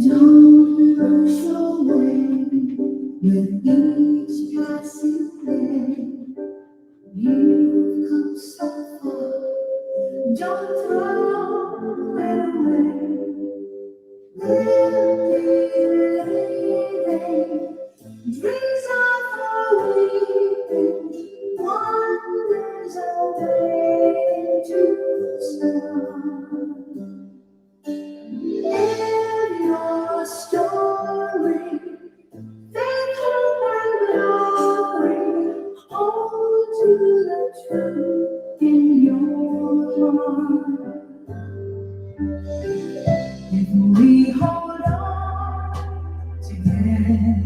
Don't rush away with each passing day. You've come so far, don't throw it away. Living, dreams are for weeping, wonders away to start. Live your story, faith, hope, and glory. Hold to the truth in your heart. If we hold on together,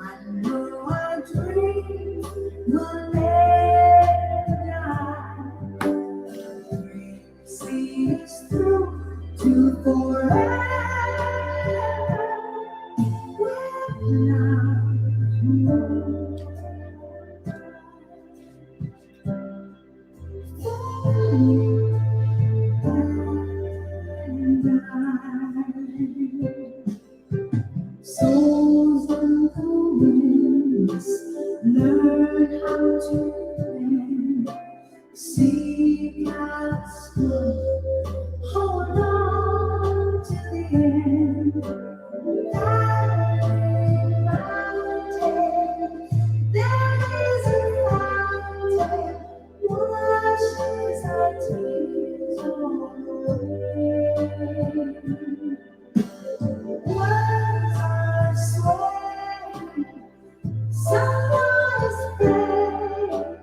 I know our dreams will never die. See us through to forever. With love. Souls on the wings, learn how to win. Seek God's love, hold on to the end. That mountain, there is a fountain, washes our tears away. Words are swaying, someone is praying.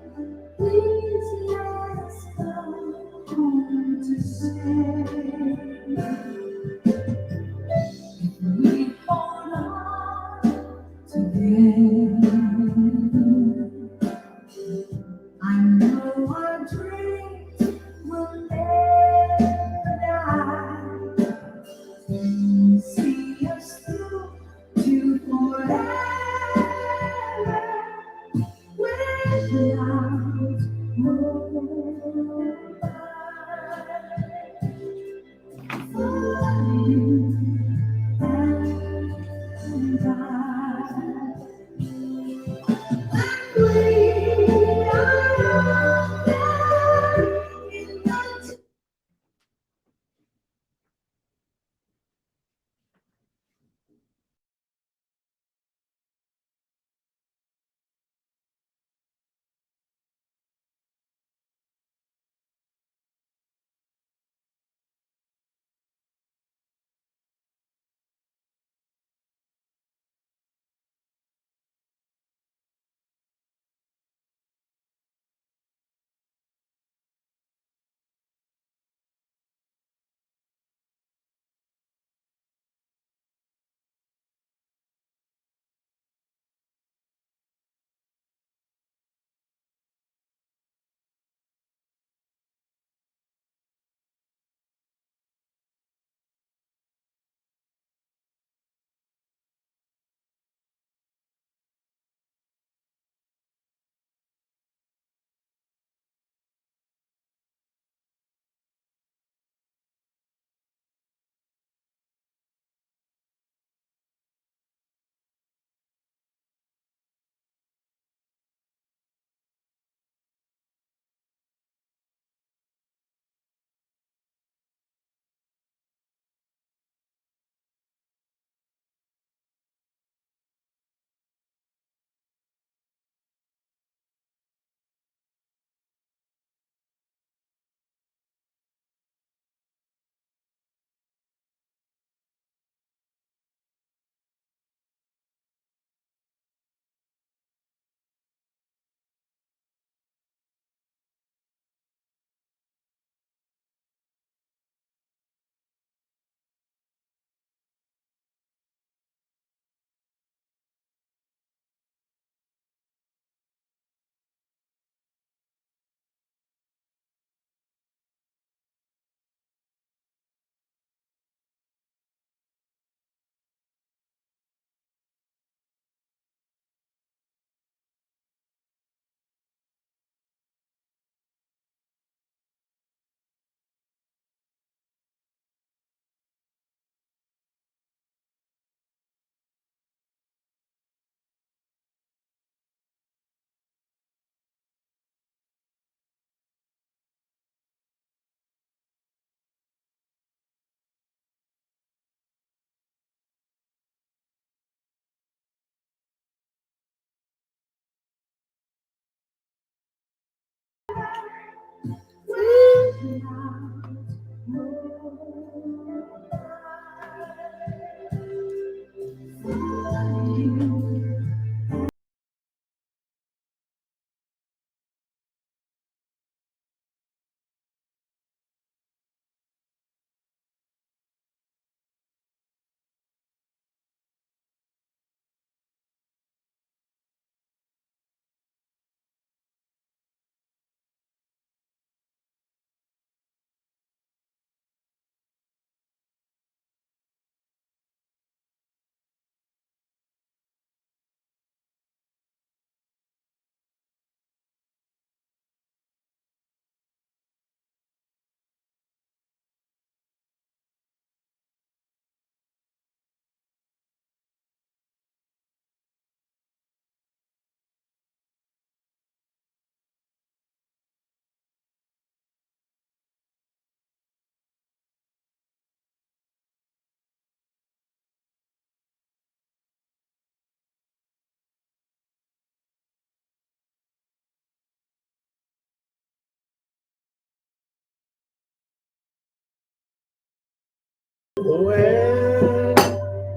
When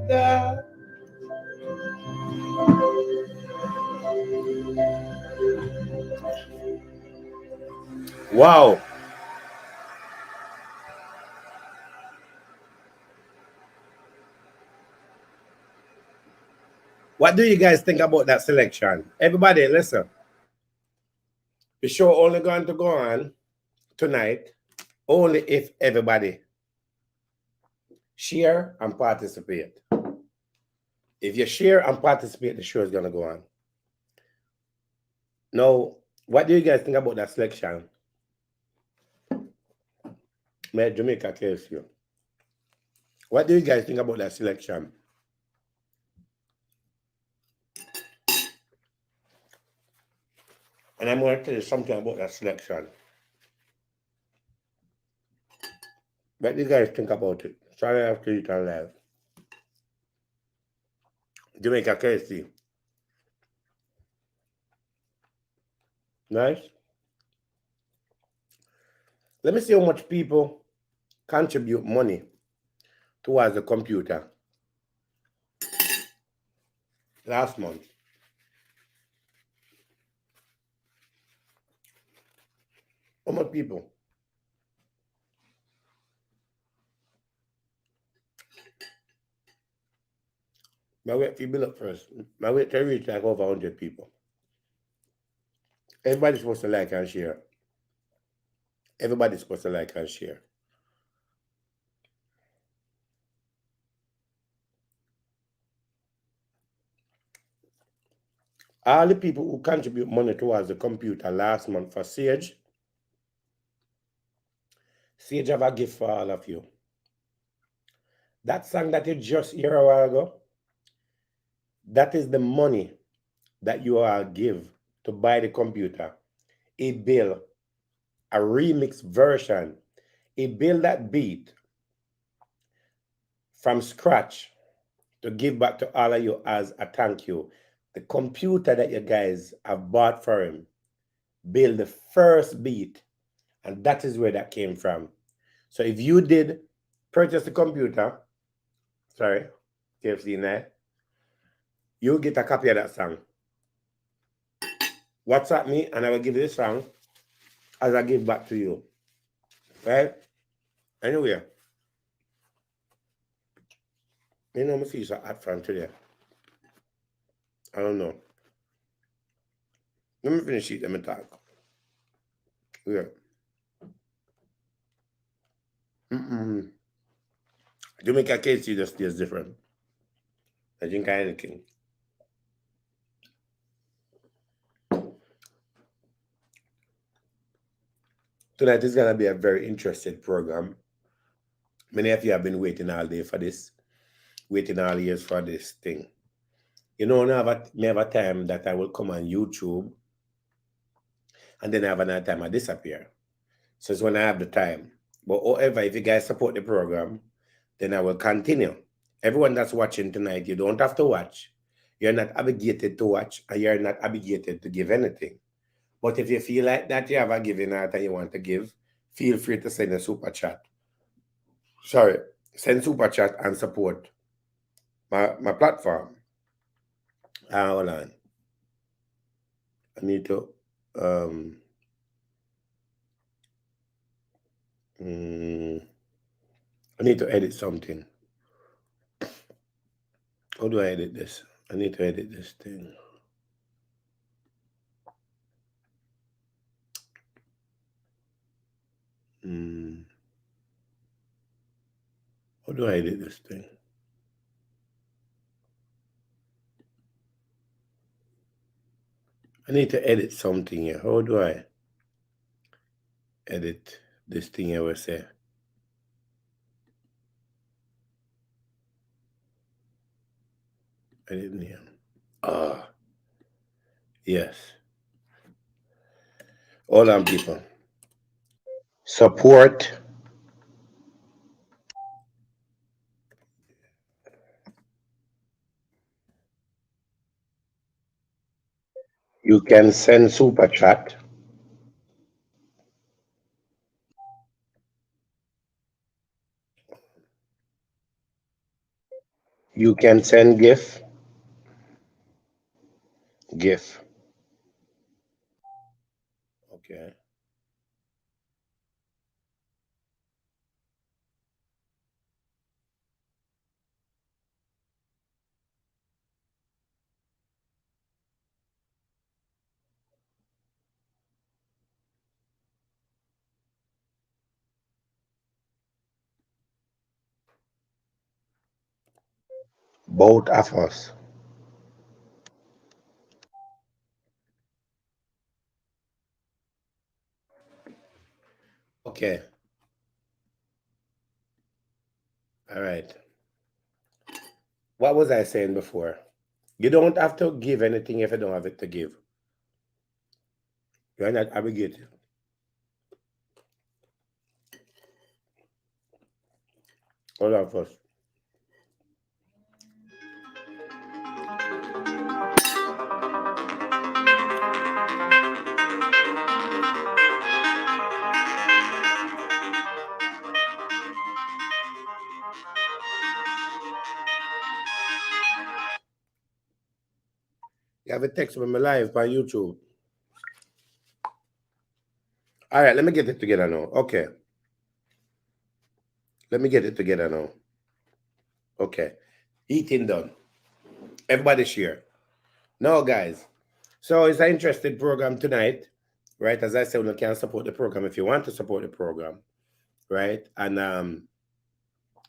the wow. What do you guys think about that selection? Everybody, listen. The show only going to go on tonight only if everybody share and participate. If you share and participate, the show is going to go on. Now, what do you guys think about that selection? May Jamaica case you. What do you guys think about that selection? And I'm going to tell you something about that selection. What do you guys think about it? Sorry, I have to eat on live. Jamaica Casey. Nice. Let me see how much people contribute money towards the computer last month. How much people? I wait for you build up first. I wait till reach like over 100 people. Everybody's supposed to like and share. Everybody's supposed to like and share. All the people who contribute money towards the computer last month for Sage have a gift for all of you. That song that you just heard a while ago, that is the money that you are give to buy the computer. A bill, a remix version, a bill that beat from scratch to give back to all of you as a thank you. The computer that you guys have bought for him, build the first beat, and that is where that came from. So if you did purchase the computer, sorry, KFC in there, you'll get a copy of that song. WhatsApp me and I will give you the song as I give back to you. Right? Anyway, you know, my feet are hot from today. I don't know. Let me finish it, let me talk. Yeah. Jamaica KC just tastes different. I drink anything. Tonight is gonna be a very interesting program. Many of you have been waiting all day for this, waiting all years for this thing. You know, I have a time that I will come on YouTube and then I have another time I disappear. So it's when I have the time. But however, if you guys support the program, then I will continue. Everyone that's watching tonight, you don't have to watch. You're not obligated to watch, and you're not obligated to give anything. But if you feel like that you have a giving heart and you want to give, feel free to send a super chat. Sorry, send super chat and support my platform. Hold on. I need to I need to edit something. How do I edit this? I need to edit this thing. How do I edit this thing? I need to edit something here. How do I edit this thing I will say? Edit name. Yes. Hold on, people. Support. You can send super chat. You can send GIF. GIF. Okay. Both of us. Okay. All right. What was I saying before? You don't have to give anything if you don't have it to give. You're not obligated. Hold on first. You have a text from my live by YouTube. All right, let me get it together now. Okay. Let me get it together now. Okay. Eating done. Everybody share. Now, guys. So it's an interesting program tonight, right? As I said, you can support the program if you want to support the program, right? And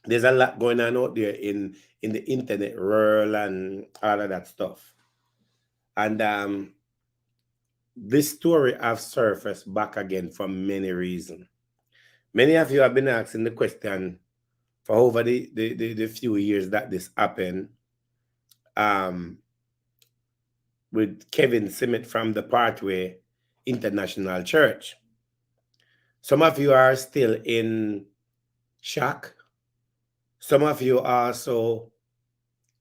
there's a lot going on out there in the internet world and all of that stuff. And this story have surfaced back again for many reasons. Many of you have been asking the question for over the few years that this happened with Kevin Simmet from the Pathway International Church. Some of you are still in shock. Some of you are also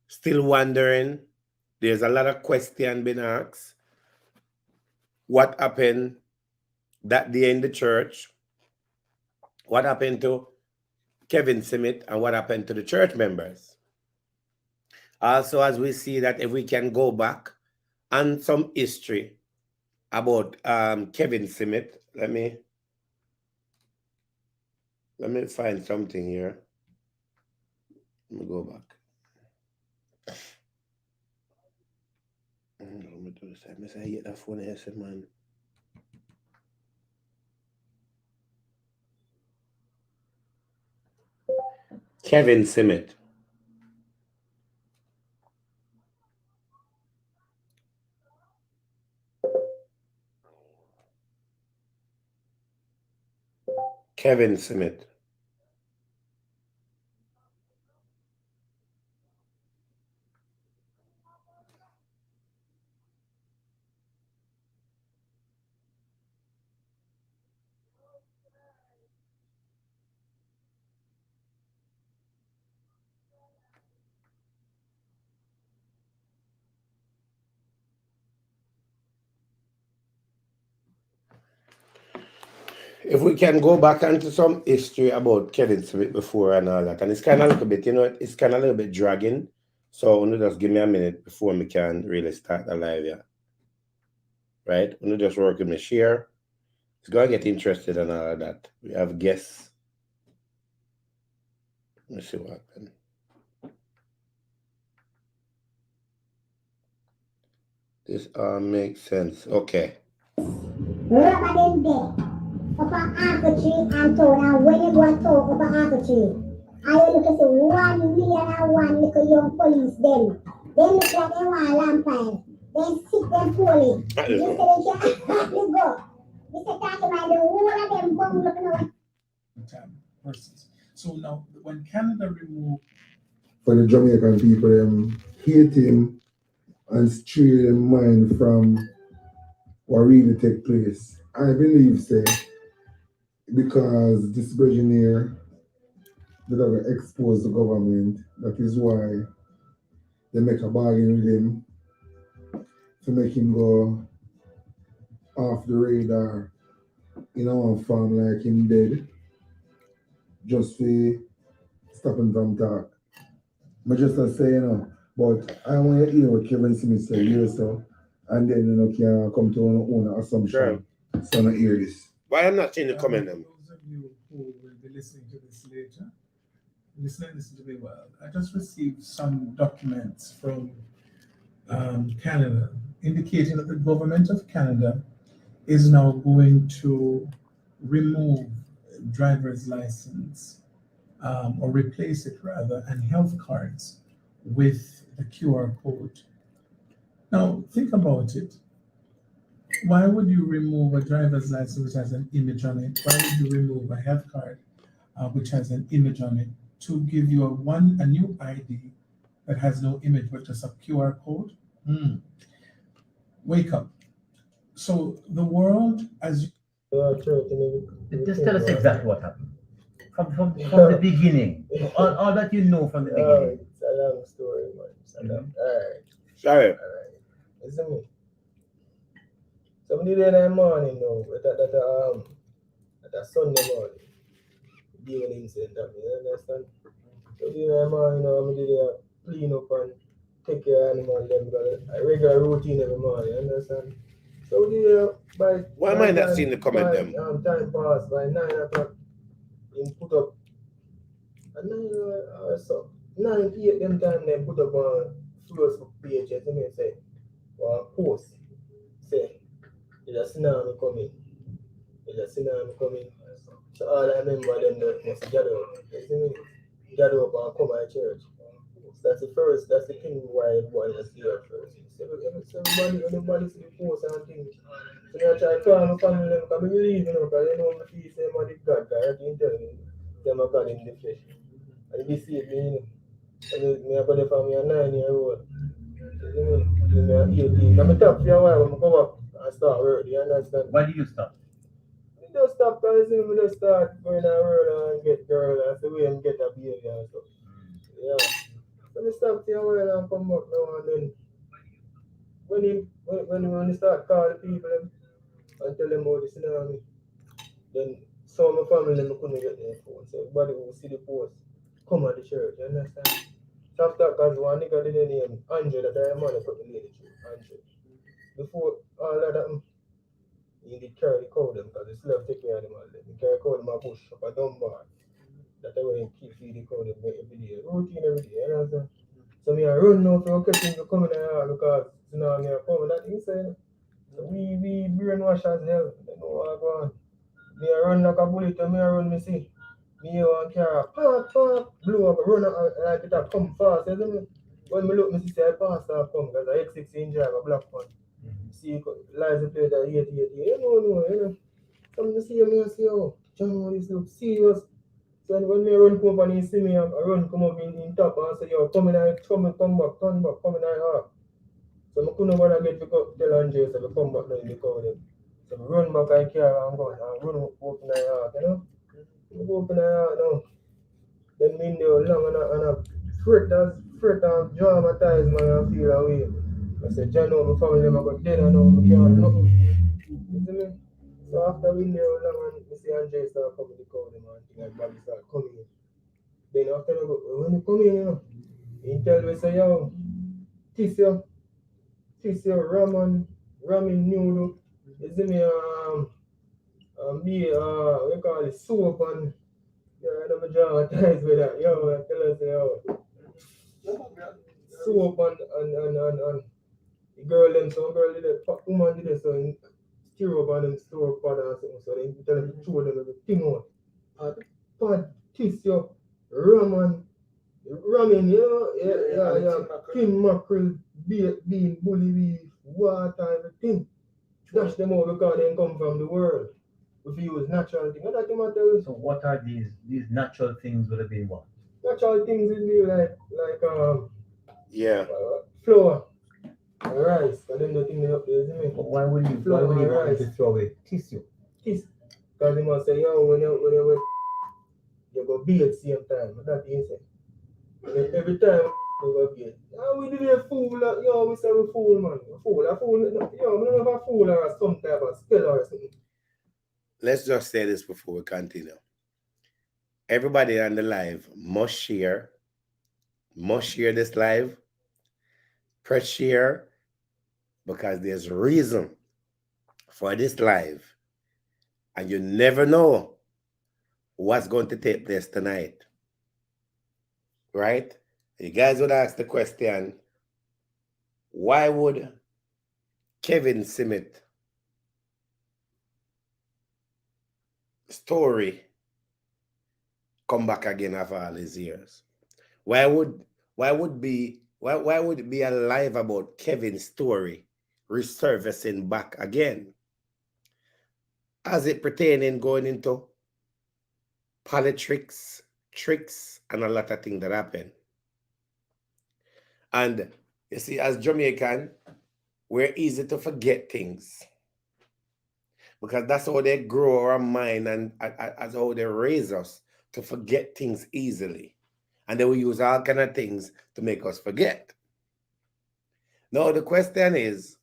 still wondering. There's a lot of questions being asked. What happened that day in the church? What happened to Kevin Simmet and what happened to the church members? Also, as we see that if we can go back and some history about Kevin Simmet, let me find something here. Let me go back. Let me do this. I say hit that phone here, man. Kevin Simmet. Kevin Simmet. if we can go back into some history about Kevin Smith before and all that, and it's kind of a little bit, it's kind of a little bit dragging. So, just give me a minute before we can really start the live, yeah. Right? Just work with me share. It's gonna get interested in all of that. We have guests. Let me see what happened. This all makes sense. Okay. Rubber them there. Up an apple tree and told and when you go and talk up an apple tree, I look at say 1,000,001 little young police them. They look like they want lampine. They sit them poorly. You say they can't go. You say talking about the whole of them bum looking over. Persons. So now when Canada removed For the Jamaican people, hate him and stray their mind from what really take place. I believe, say, because this virgin here, they're going to expose the government. That is why they make a bargain with him to make him go off the radar in our farm like him dead, just to stop him from talk. But just to say, but I want to hear what Kevin Smith said here, so, and then can come to an own assumption. Sure. So I hear this. Why I'm not seeing the comment them? those of you who will be listening to this later, listen to me well. I just received some documents from Canada indicating that the government of Canada is now going to remove driver's license or replace it rather, and health cards with the QR code. Now, think about it. Why would you remove a driver's license which has an image on it? Why would you remove a health card which has an image on it to give you a new ID that has no image but just a QR code? Wake up. So the world, as you Just tell us exactly what happened. From the beginning. All that you know from the beginning. It's a long story, man. Alright. Sorry. Listen me. Somebody there in the morning now, that Sunday morning, the an incident happened, you understand? So in the morning, I did there clean up and take care of animals them because a regular routine every morning, you understand? So there by Why am I not seeing the comment them? Time passed by 9 o'clock. Him put up at 9 or so. 9, 8 them time they put up on Facebook page and me say, post. Say, there's a tsunami coming. There's a tsunami coming. So all I remember them that must gather up. You see me? Gather up and come to church. So that's the thing why everybody was there first. So everybody see the post and things. So I try to call my family because I believe, because they know my feet say man is God, I can tell them them are God in the flesh. And they see me, and me I got the family a 9-year-old. You know, me 18. I'm top for a while when I go up and start work, you understand? Why did you stop? I just stop because I just start going around and get girl and the way I get a baby and stuff. Yeah. So I stop for a while and come up now and then. When you start calling people and tell them about the tsunami, then some of my family them couldn't get their phone. So everybody who see the post, come at the church, you understand? So after because one nigga did the name Andrew that I money put the lady through, Andrew. Before all that happened, he did carry the cow them because he still have to take care of them all them. He carry cow them a bush up a Dunbar. That's the way he keep feeding the cow them every day. Routine every day, you understand? So me I run now for catching to come in here because tsunami are coming. That he said. So we brainwash as hell. They know what go on. Me I run like a bullet and me I run me see. Me one car pop, blow up, run like it a come fast, you see me? When me look, me see I pass that come because I X16 drive a black one. See license plate at 88, you know. So me see me and say, oh, John, this look serious. So when me run come up and he see me, I run come up in top and say, yo, come back, come in half. So I couldn't want to get to tell Andre, so I come back now in the car them. So I run back and car and go and run open the yard, you know. I go open the yard now. Then me in there long and I fret and dramatize man and feel away. I said, John, my family them I got dead and now I can't do nothing. You see me? So after we knew long and we see Andre start coming to call them and thing like Bobby start coming. Then after I go, when you come in, you know, he tell me say, yo, this your ramen noodle. You see me we call it soap and I never dramatize with that. Yo, I tell us yo. Soap and the girl them some girl did it, woman did it so in stir up on them store pot or something. So then you tell them to throw them everything out. Pot, tissue, ramen, tin mackerel, bean, bully beef, water, everything. Dash them out because they come from the world. If you use natural things, what that matter? So what are these natural things would have been what? Natural things will be like Yeah. flour, rice, and then the thing they up there, isn't it? But why would you Flour want rice. to throw away tissue? Kiss. Because they must say, yo, when you go be at the same time. But that's the insane. And then every time you go be. Oh, we did a fool. Yo, we say we fool, man. A fool. Yo, we don't have a fool or some type of spell or something. Let's just say this before we continue. Everybody on the live must share this live. Press share because there's a reason for this live. And you never know what's going to take place tonight. Right? You guys would ask the question, why would Kevin Simmet story come back again after all these years? Why would it be alive about Kevin's story resurfacing back again? As it pertaining going into politics, tricks, and a lot of things that happen. And you see, as Jamaican, we're easy to forget things. Because that's how they grow our mind and as how they raise us to forget things easily. And then we use all kind of things to make us forget. Now the question is,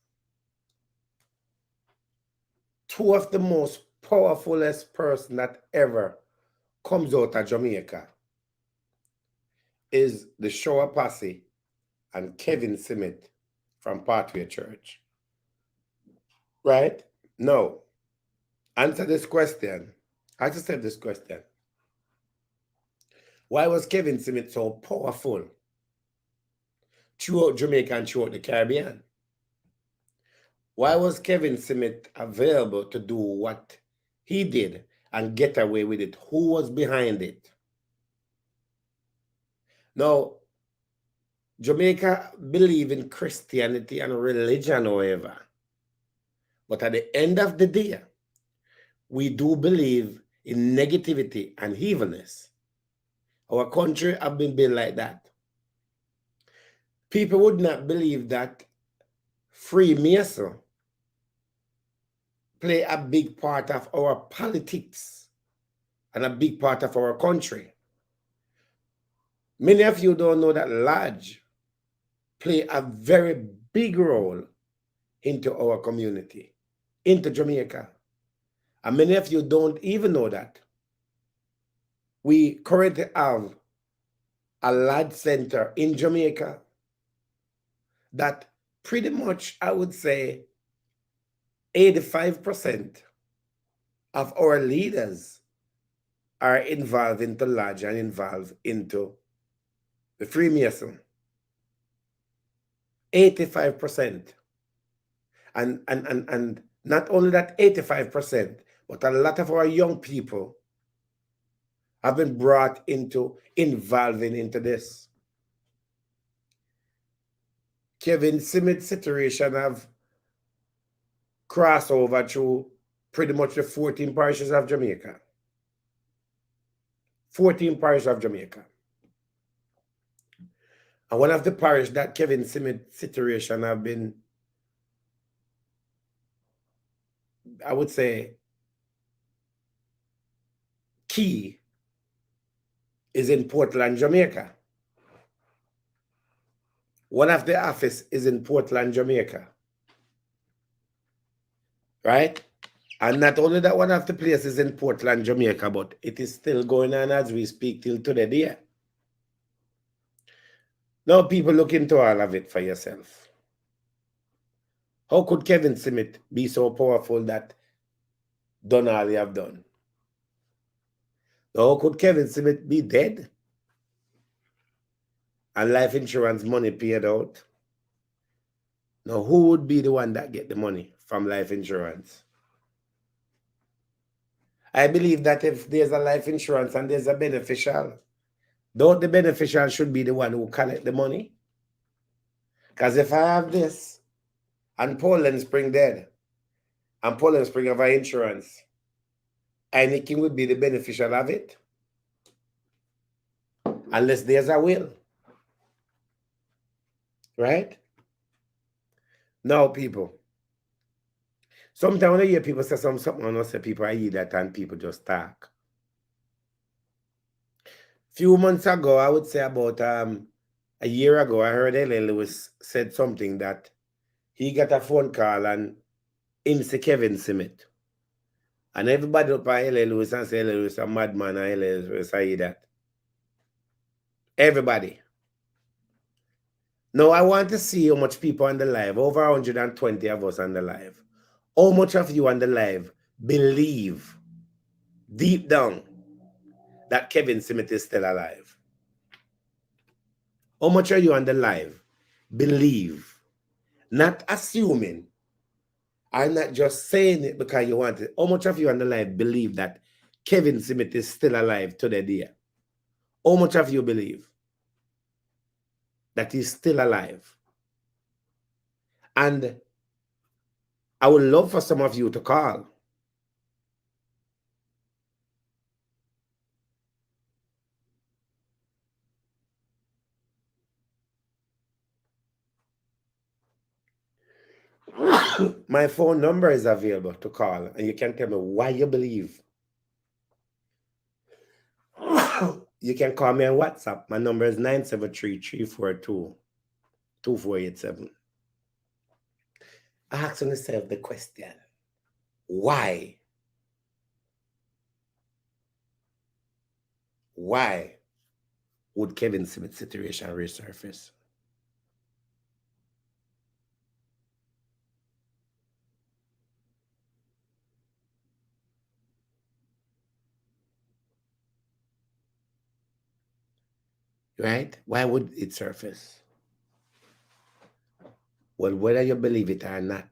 two of the most powerfulest person that ever comes out of Jamaica is the Shower Posse and Kevin Simmet from Pathway Church. Right? Now, answer this question. Ask yourself this question. Why was Kevin Simmet so powerful throughout Jamaica and throughout the Caribbean? Why was Kevin Simmet available to do what he did and get away with it? Who was behind it? Now, Jamaica believe in Christianity and religion, however. But at the end of the day, we do believe in negativity and evilness. Our country have been built like that. People would not believe that Freemason play a big part of our politics and a big part of our country. Many of you don't know that Lodge play a very big role into our community, into Jamaica. And many of you don't even know that. We currently have a Lodge center in Jamaica that pretty much, I would say, 85% of our leaders are involved into Lodge and involved into the Freemason. 85%. And not only that 85%, but a lot of our young people have been brought into involving into this. Kevin Simmet's situation have crossed over through pretty much the 14 parishes of Jamaica. 14 parishes of Jamaica. And one of the parishes that Kevin Simmet's situation have been, I would say, key is in Portland, Jamaica. One of the office is in Portland, Jamaica. Right? And not only that, one of the places in Portland, Jamaica, but it is still going on as we speak till today. Now, people, look into all of it for yourself. How could Kevin Smith be so powerful that done all he have done? Now, how could Kevin Smith be dead and life insurance money paid out? Now, who would be the one that get the money from life insurance? I believe that if there's a life insurance and there's a beneficial, don't the beneficial should be the one who collect the money? Because if I have this and Poland Spring dead and Poland Spring have our insurance, anything would be the beneficial of it. Unless there's a will. Right? Now, people, sometimes when I hear people say something, I say people, I hear that and people just talk. Few months ago, I would say about a year ago, I heard L.A. Lewis said something that he got a phone call and him say Kevin Smith. And everybody up on L.A. Lewis and say L.A. Lewis a madman and L.A. Lewis say that. Everybody. Now, I want to see how much people on the live, over 120 of us on the live. How much of you on the live believe deep down that Kevin Smith is still alive? How much of you on the live believe, not assuming, I'm not just saying it because you want it. How much of you on the live believe that Kevin Smith is still alive today? How much of you believe that he's still alive? And I would love for some of you to call. My phone number is available to call, and you can tell me why you believe. You can call me on WhatsApp. My number is 973-342-2487. Ask yourself the question, why? Why would Kevin Smith's situation resurface? Right? Why would it surface? Well, whether you believe it or not,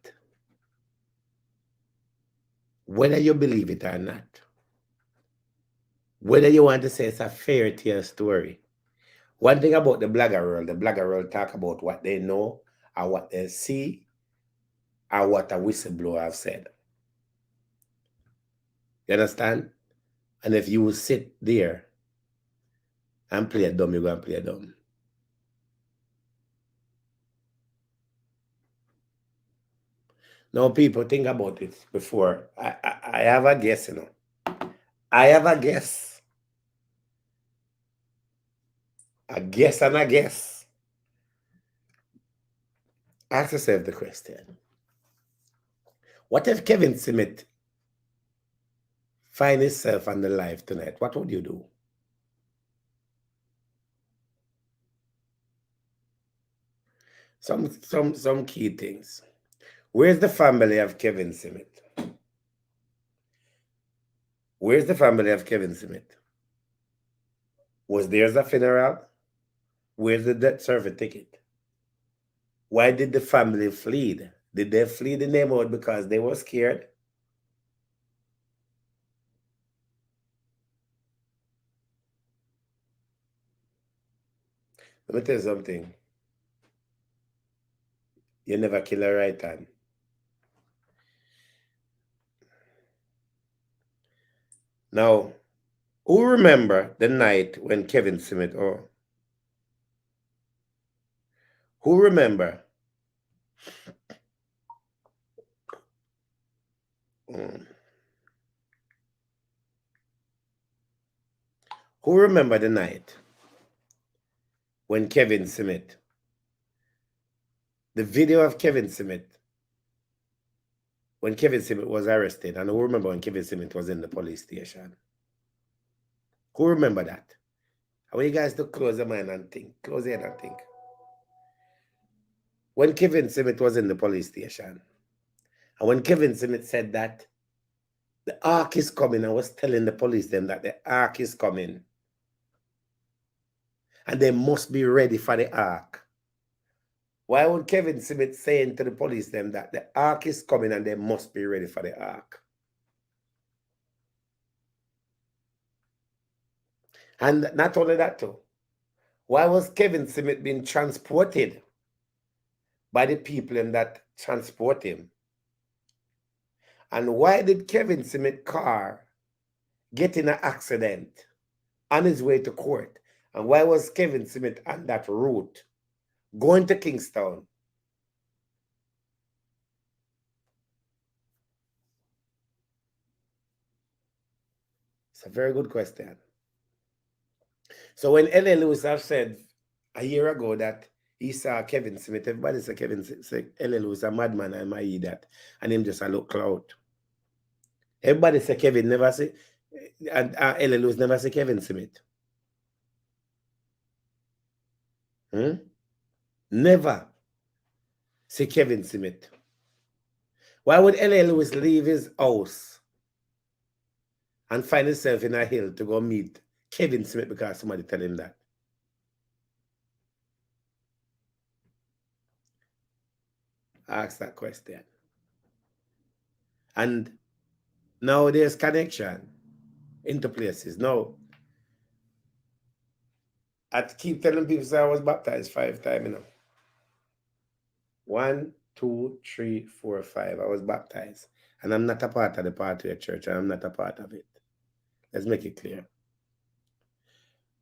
whether you believe it or not, whether you want to say it's a fairy tale story, one thing about the blogger world talk about what they know or what they see or what a whistleblower have said. You understand? And if you will sit there and play a dumb, you're going to play a dumb. Now, people, think about it before. I have a guess, you know. I have a guess. A guess and a guess. Ask yourself the question. What if Kevin Smith find himself on the live tonight? What would you do? Some key things. Where's the family of Kevin Smith? Where's the family of Kevin Smith? Was there a funeral? Where's the death service ticket? Why did the family flee? Did they flee the neighborhood because they were scared? Let me tell you something. You never kill a right hand. Now, who remember the night when Kevin Smith, who remember who remember the night when Kevin Smith, the video of Kevin Smith, when Kevin Simmons was arrested, and who remember when Kevin Simmons was in the police station? Who remember that? I want you guys to close your mind and think. Close your head and think. When Kevin Simmons was in the police station, and when Kevin Simmons said that the ark is coming, I was telling the police them that the ark is coming. And they must be ready for the ark. Why would Kevin Simmons saying to the police them that the ark is coming and they must be ready for the ark? And not only that too. Why was Kevin Simmons being transported by the people that transport him? And why did Kevin Simmons' car get in an accident on his way to court? And why was Kevin Simmons on that route going to Kingston? It's a very good question. So when L.A. Lewis have said a year ago that he saw Kevin Smith, everybody said Kevin said L.A. Lewis a madman, I might eat that, and him just a look cloud. Everybody say Kevin never say, and L.A. Lewis never say Kevin Smith. Never say Kevin Smith. Why would L.A. Lewis leave his house and find himself in a hill to go meet Kevin Smith because somebody tell him that? Ask that question. And now there's connection into places. Now, I keep telling people say I was baptized 5 times, you know. 1, 2, 3, 4, 5. I was baptized. And I'm not a part of the party of church. I'm not a part of it. Let's make it clear.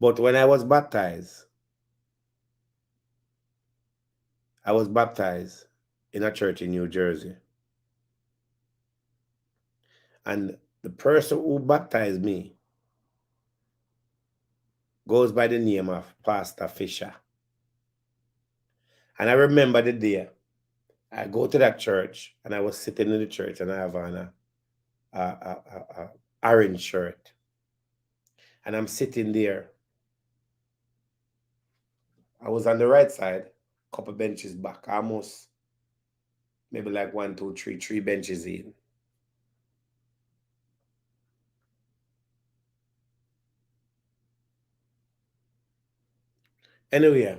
But when I was baptized in a church in New Jersey. And the person who baptized me goes by the name of Pastor Fisher. And I remember the day I go to that church and I was sitting in the church and I have on a orange shirt. And I'm sitting there. I was on the right side, a couple benches back, almost maybe like 1, 2, 3 benches in. Anyway,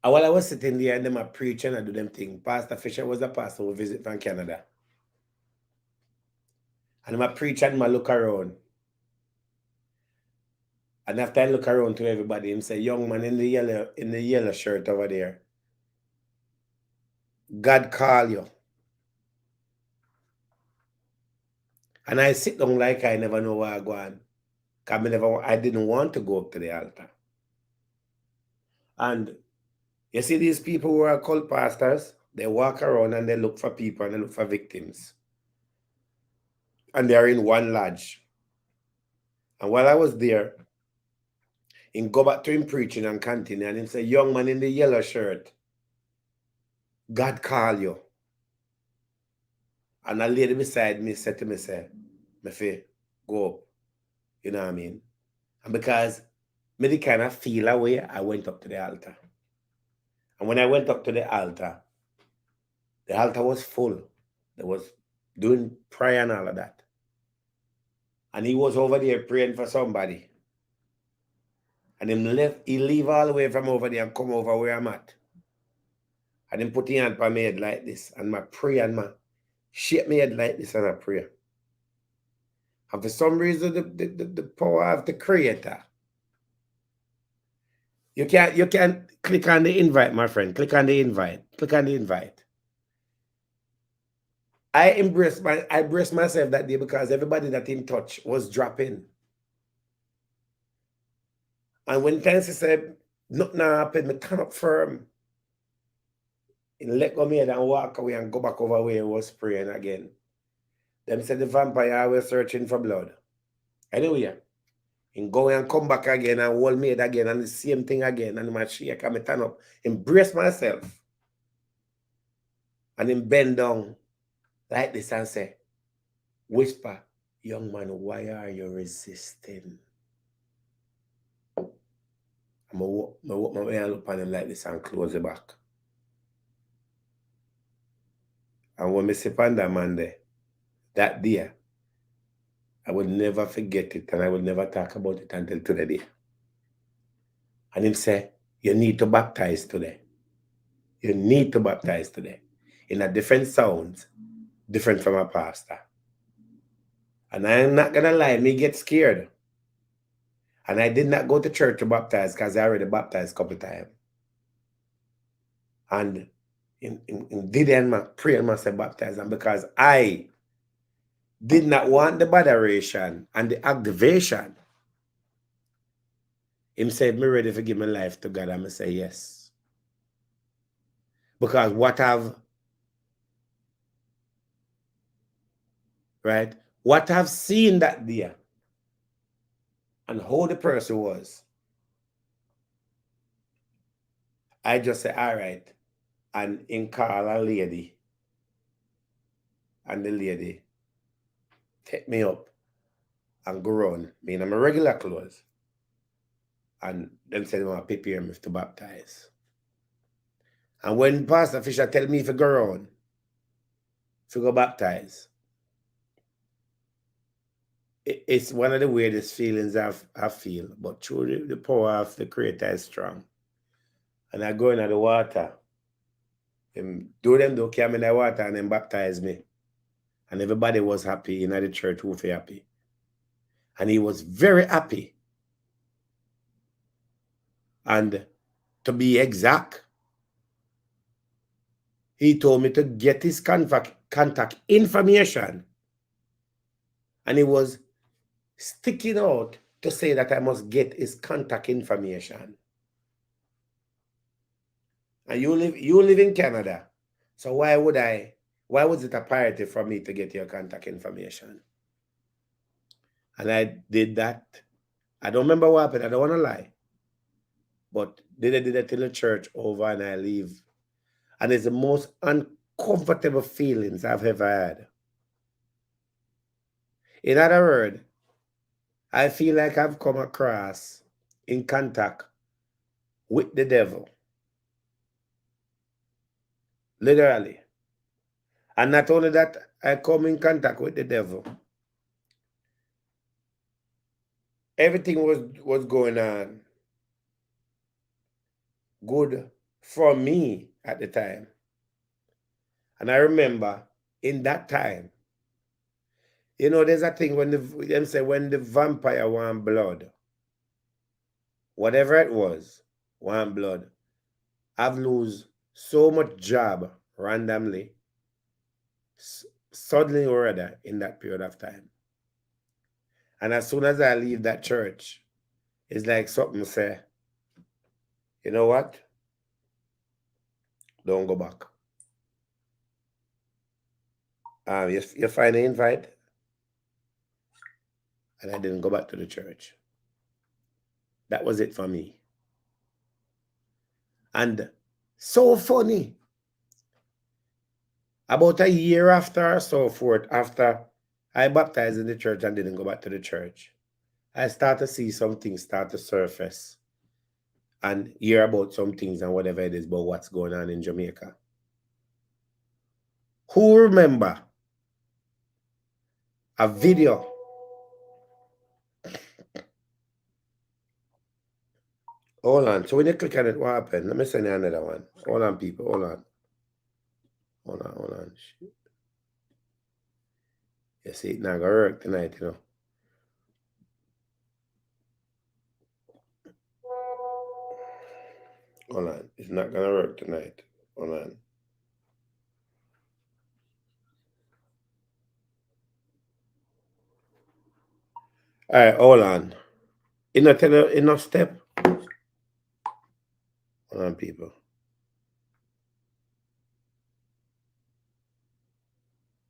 while I was sitting there and them are preaching and do them thing, Pastor Fisher was a pastor who visit from Canada. And I'm a preacher and I look around. And after I look around to everybody, him say, young man in the yellow shirt over there, God call you. And I sit down like I never know where I go on. Because I didn't want to go up to the altar. And you see these people who are called pastors, they walk around and they look for people and they look for victims. And they're in one lodge. And while I was there, he go back to him preaching and continue, and he say, young man in the yellow shirt, God call you. And a lady beside me said to me, say, go up. You know what I mean? And because me kind of feel away, I went up to the altar. And when I went up to the altar was full. They was doing prayer and all of that. And he was over there praying for somebody. And he leave all the way from over there and come over where I'm at. And then put his hand on my head like this. And my prayer and my shake my head like this and I pray. And for some reason, the power of the Creator. You can click on the invite, my friend. Click on the invite. Click on the invite. I braced myself that day because everybody that in touch was dropping. And when Tancy said, nothing happened, me turn up firm. And let go me and walk away and go back over where he was praying again. Them said the vampire was searching for blood. Anyway, and go and come back again and hold me head again and the same thing again. And my shake and me turn up, embrace myself. And him bend down like this and say, whisper, young man, why are you resisting? I'm going to walk my way and look on him like this and close the back. And when I sit on that man there, that day, I would never forget it and I would never talk about it until today. And him say, you need to baptize today. You need to baptize today. In a different sound, different from a pastor. And I'm not going to lie, me get scared. And I did not go to church to baptize because I already baptized a couple of times. And in did my prayer must say baptize. And because I did not want the botheration and the activation, him said, me ready to give my life to God. And I say yes. Because what I've seen that day and how the person was, I just say, all right. And in call a lady. And the lady take me up and go run. Me in my regular clothes. And them say they want to prepare me to baptize. And when Pastor Fisher tell me to go around, to go baptize, it's one of the weirdest feelings I feel. But through the power of the Creator is strong. And I go into the water. Them carry me in the water and then baptize me. And everybody was happy in the church who was happy. And he was very happy. And to be exact, he told me to get his contact information. And he was sticking out to say that I must get his contact information. And you live in Canada. So why was it a priority for me to get your contact information? And I did that. I don't remember what happened. I don't want to lie. But did it till the church over and I leave. And it's the most uncomfortable feelings I've ever had. In other words, I feel like I've come across in contact with the devil. Literally. And not only that, I come in contact with the devil. Everything was going on good for me at the time. And I remember in that time, there's a thing when them say when the vampire want blood, whatever it was, want blood, I've lose so much job randomly, suddenly or other in that period of time. And as soon as I leave that church, it's like something say, you know what? Don't go back. You find an invite? And I didn't go back to the church. That was it for me. And so funny. About a year after or so forth, after I baptized in the church and didn't go back to the church, I start to see some things start to surface and hear about some things and whatever it is about what's going on in Jamaica. Who remember a video Hold on. So when you click on it, what happened? Let me send you another one. Hold on, people. Hold on. Hold on. Shit. You see, it's not going to work tonight, Hold on. It's not going to work tonight. Hold on. All right, hold on. Enough step. Hold on, people.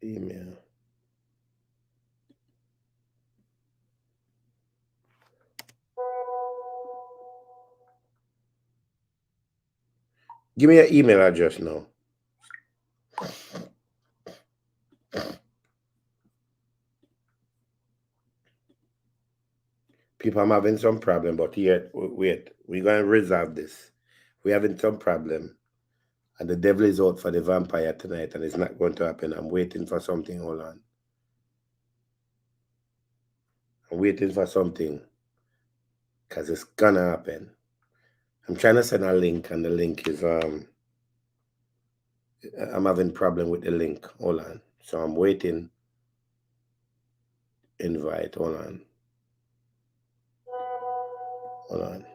Email. Give me your email address now. People, I'm having some problem, but yet, wait, we're going to resolve this. We're having some problem, and the devil is out for the vampire tonight, and it's not going to happen. I'm waiting for something. Hold on. I'm waiting for something, because it's going to happen. I'm trying to send a link, and the link is, I'm having problem with the link. Hold on. So I'm waiting. Invite. Hold on. Hold on.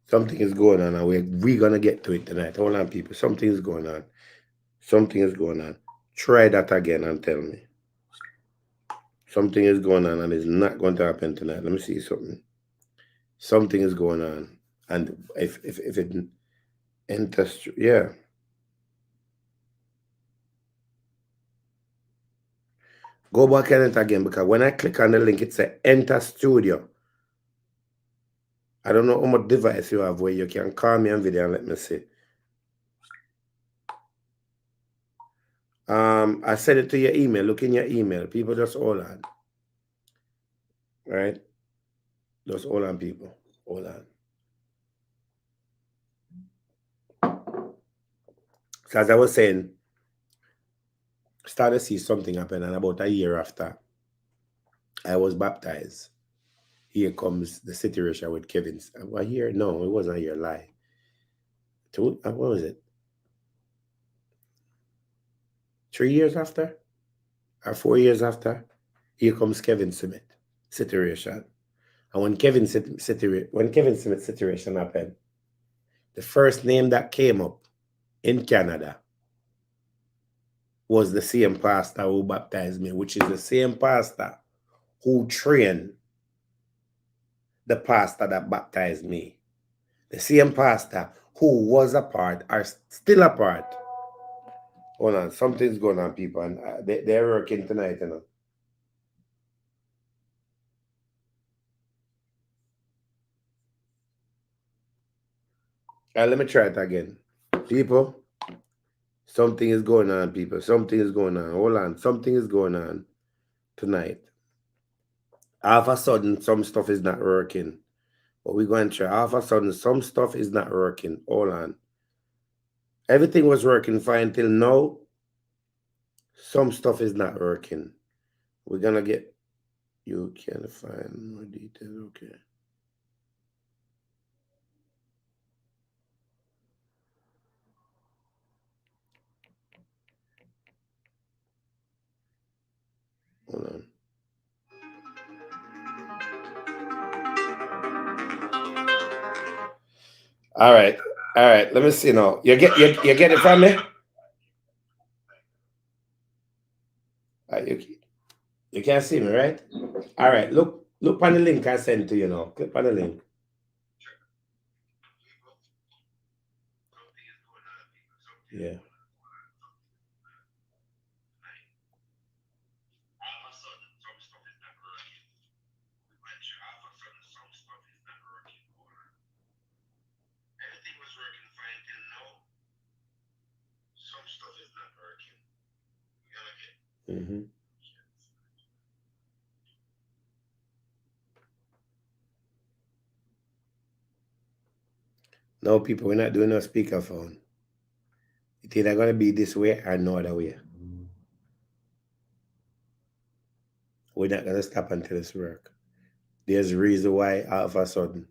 Something is going on, and we're going to get to it tonight. Hold on, people. Something is going on. Something is going on. Try that again and tell me. Something is going on, and it's not going to happen tonight. Let me see something. Something is going on. And if it enters, yeah. Go back on it again, because when I click on the link, it says enter studio. I don't know how much device you have where you can call me on video and let me see. I sent it to your email. Look in your email. People, just hold on. Right? Just hold on, people. Hold on. So as I was saying, started to see something happen, and about a year after I was baptized, here comes the situation with Kevin. A year? No, it wasn't a year. Lie. What was it? 3 years after? Or 4 years after? Here comes Kevin Smith situation. And when Kevin Smith situation happened, the first name that came up in Canada was the same pastor who baptized me, which is the same pastor who trained the pastor that baptized me. The same pastor who was a part, or still a part. Hold on, something's going on, people, and they're working tonight, you know. Let me try it again. People, something is going on, people. Something is going on. Hold on, something is going on tonight. All of a sudden, some stuff is not working. But we're going to try. All of a sudden, some stuff is not working. Hold on. Everything was working fine till now. Some stuff is not working. We're going to get... You can find more details. Okay. Hold on. All right. All right. Let me see now. You get it from me? You can see me, right? All right. Look on the link I sent to you now. Click on the link. Yeah. Mm-hmm. No, people, we're not doing no speakerphone. It's either going to be this way or no other way. We're not going to stop until it's work. There's a reason why all of a sudden.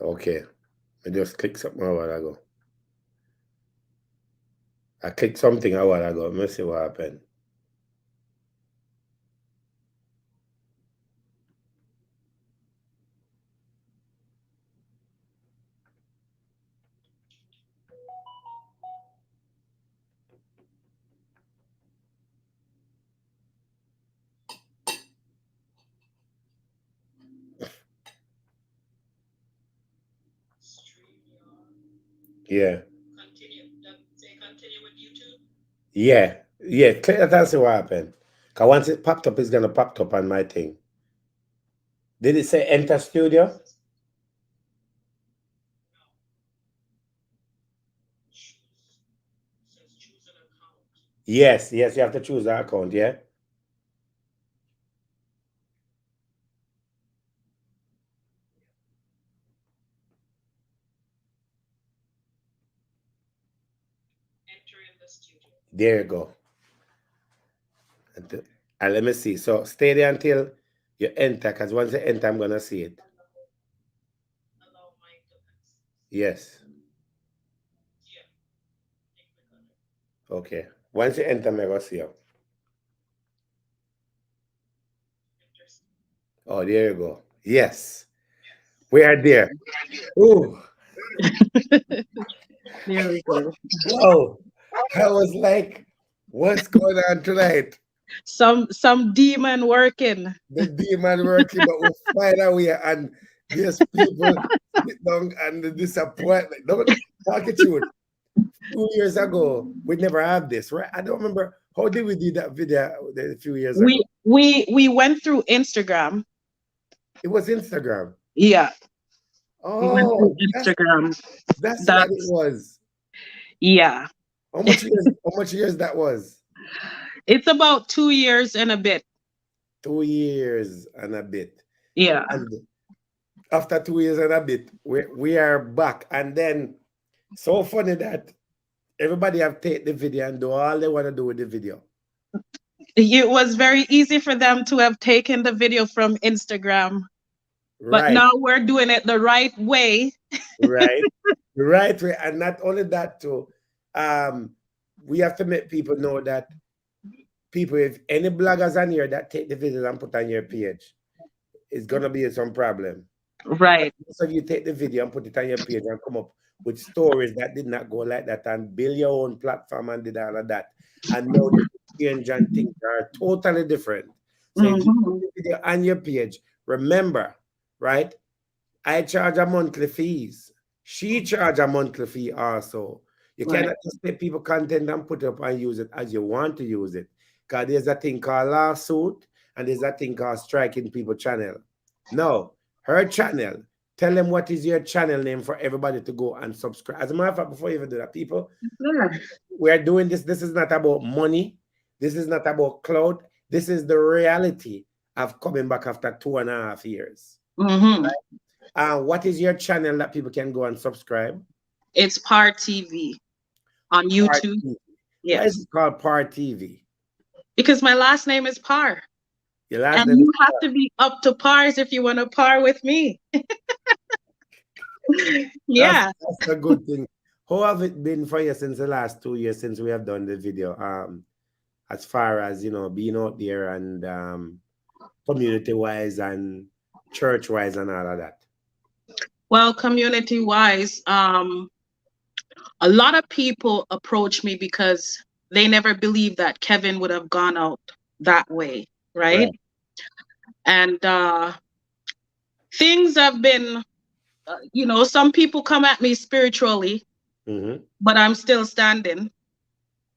Okay. I just click something a while ago. I clicked something a while ago. Let me see what happened. Yeah. Yeah. Yeah. Click that and see what happened. Because once it popped up, it's going to pop up on my thing. Did it say enter studio? Yes. Yes. You have to choose the account. Yeah. There you go. And let me see. So stay there until you enter, because once you enter, I'm gonna see it. Yes. Okay. Once you enter, I'm gonna see you. Oh, there you go. Yes. We are there. Ooh. There we go. Whoa. I was like, what's going on tonight? Some demon working. The demon working, but we'll find a way. And there's people sit down and the disappointment. Don't talk it you. 2 years ago, we never had this, right? I don't remember how did we do that video a few years ago. We went through Instagram. It was Instagram. Yeah. We went Oh, through Instagram. that's what it That's was. yeah. How much years that was? It's about 2 years and a bit. 2 years and a bit. Yeah. And after 2 years and a bit, we are back. And then so funny that everybody have take the video and do all they want to do with the video. It was very easy for them to have taken the video from Instagram. But Right, now we're doing it the right way. right, the right way. And not only that too, we have to make people know that people, if any bloggers on here that take the video and put on your page, it's gonna be some problem. Right. So you take the video and put it on your page and come up with stories that did not go like that and build your own platform and did all of that. And now the change and things are totally different. So if you put the video on your page, remember, right? I charge a monthly fees. She charge a monthly fee also. You Right. cannot just take people content and put it up and use it as you want to use it. Because there's a thing called lawsuit and there's a thing called striking people channel. No, her channel. Tell them what is your channel name for everybody to go and subscribe. As a matter of fact, before you even do that, people, Yeah. we are doing this. This is not about money. This is not about clout. This is the reality of coming back after 2.5 years. Mm-hmm. What is your channel that people can go and subscribe? It's Par TV on Par YouTube. TV. Why Yes. is it called Par TV? Because my last name is Par. Your last And name you is have to be up to pars if you want to par with me. Yeah. That's a good thing. How have it been for you since the last 2 years since we have done the video? As far as being out there and community-wise and church-wise and all of that. Well, community-wise, a lot of people approach me because they never believed that Kevin would have gone out that way, right? And things have been, some people come at me spiritually, but I'm still standing.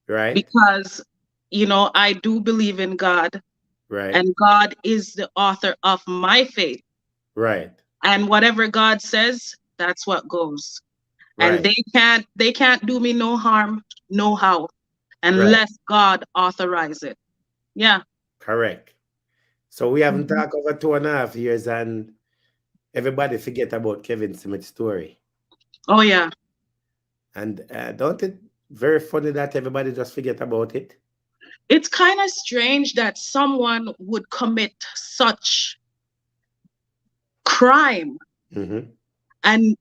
Right. Because, I do believe in God. Right. And God is the author of my faith. Right. And whatever God says, that's what goes. Right. And they can't do me no harm, no how, unless God authorize it. Yeah. Correct. So we haven't talked over 2.5 years and everybody forget about Kevin Smith's story. Oh, yeah. And don't it very funny that everybody just forget about it? It's kind of strange that someone would commit such crime and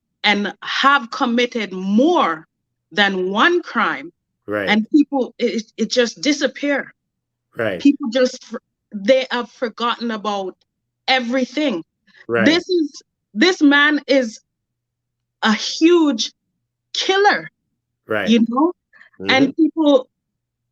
have committed more than one crime, Right. and people it just disappear. Right. People they have forgotten about everything. Right. This man is a huge killer, Right. you know, Mhm. and people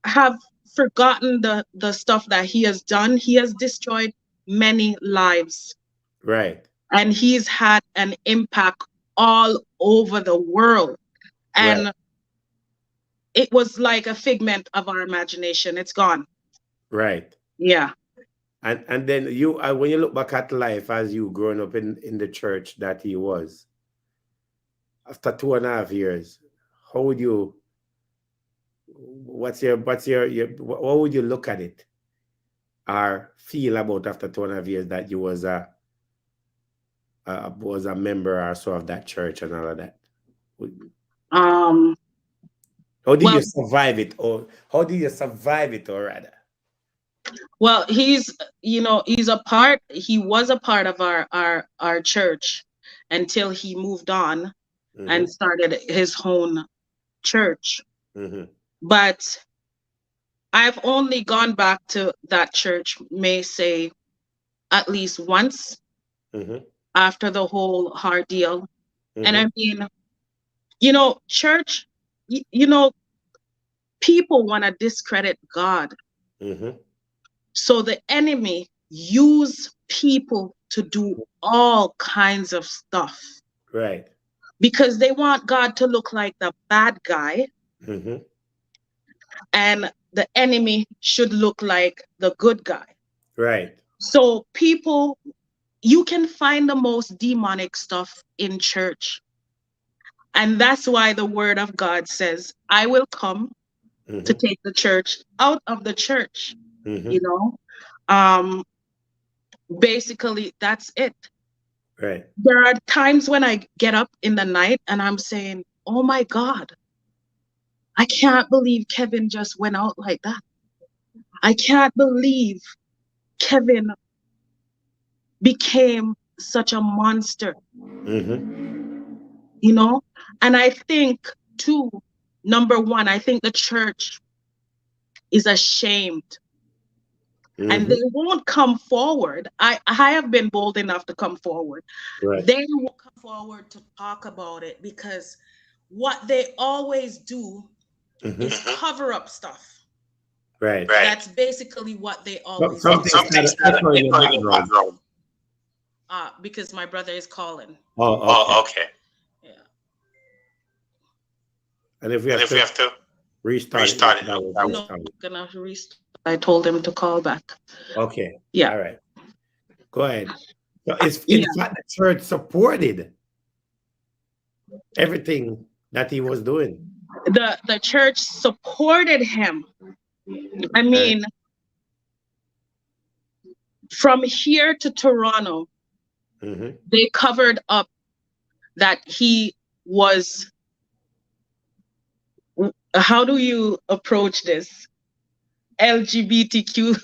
have forgotten the stuff that he has done. He has destroyed many lives, Right. and he's had an impact all over the world. And Right. it was like a figment of our imagination. It's gone. Right. Yeah. And then you, when you look back at life as you growing up in the church that he was, after 2.5 years, how would you? What would you look at it or feel about after 2.5 years that you was a member or so of that church and all of that? How do Well, you survive it, or how do you survive it, or rather? well, he was a part of our church until he moved on and started his own church. Mm-hmm. But I've only gone back to that church, may say, at least once after the whole ordeal. And I mean, church, people want to discredit God. So the enemy use people to do all kinds of stuff. Right. Because they want God to look like the bad guy. And the enemy should look like the good guy. Right. So people, you can find the most demonic stuff in church. And that's why the word of God says, I will come to take the church out of the church. Basically, that's it. Right. There are times when I get up in the night and I'm saying, oh my God, I can't believe Kevin just went out like that. I can't believe Kevin became such a monster. And I think too, number one, I think the church is ashamed. And they won't come forward. I have been bold enough to come forward. Right. They won't come forward to talk about it because what they always do is cover up stuff. Right. That's basically what they always do. Something's echoing in the background. Because my brother is calling. Oh, okay. Yeah. And if we have to restart it, No, I'm gonna restart. I told him to call back. Okay. Yeah. All right. Go ahead. So in fact, the church supported everything that he was doing. The church supported him. I mean, from here to Toronto, they covered up that he was, how do you approach this? LGBTQ,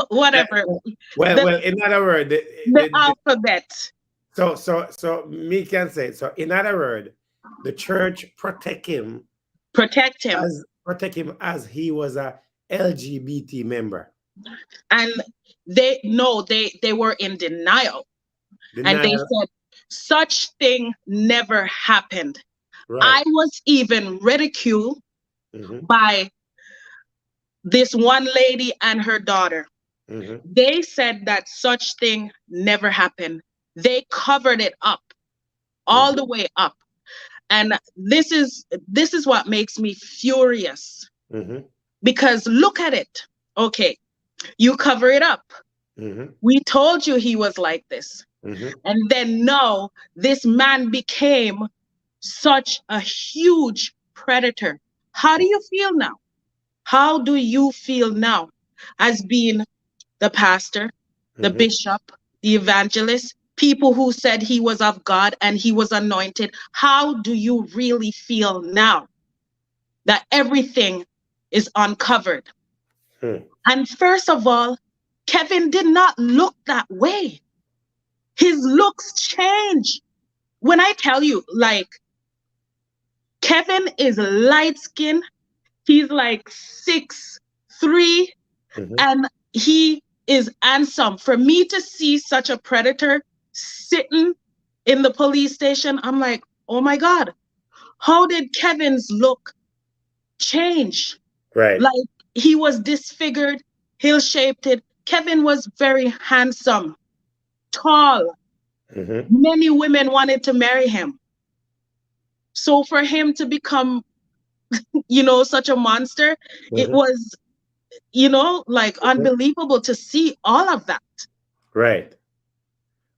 whatever. Well, in other words, the alphabet. So me can say, so in other words, the church protect him as he was a LGBT member. And they were in denial. And they said such thing never happened. Right. I was even ridiculed by this one lady and her daughter. They said that such thing never happened. They covered it up all the way up. And this is what makes me furious. Because look at it. Okay, you cover it up. We told you he was like this. And then now this man became such a huge predator. How do you feel now? How do you feel now as being the pastor, the bishop, the evangelist, people who said he was of God and he was anointed? How do you really feel now that everything is uncovered? And first of all, Kevin did not look that way. His looks changed when I tell you, like, Kevin is light skinned, he's like 6'3", and he is handsome. For me to see such a predator sitting in the police station, I'm like, oh my God, how did Kevin's look change? Right. Like, he was disfigured, ill-shaped. Kevin was very handsome, tall. Many women wanted to marry him. So for him to become, such a monster, it was, like, unbelievable to see all of that. Right.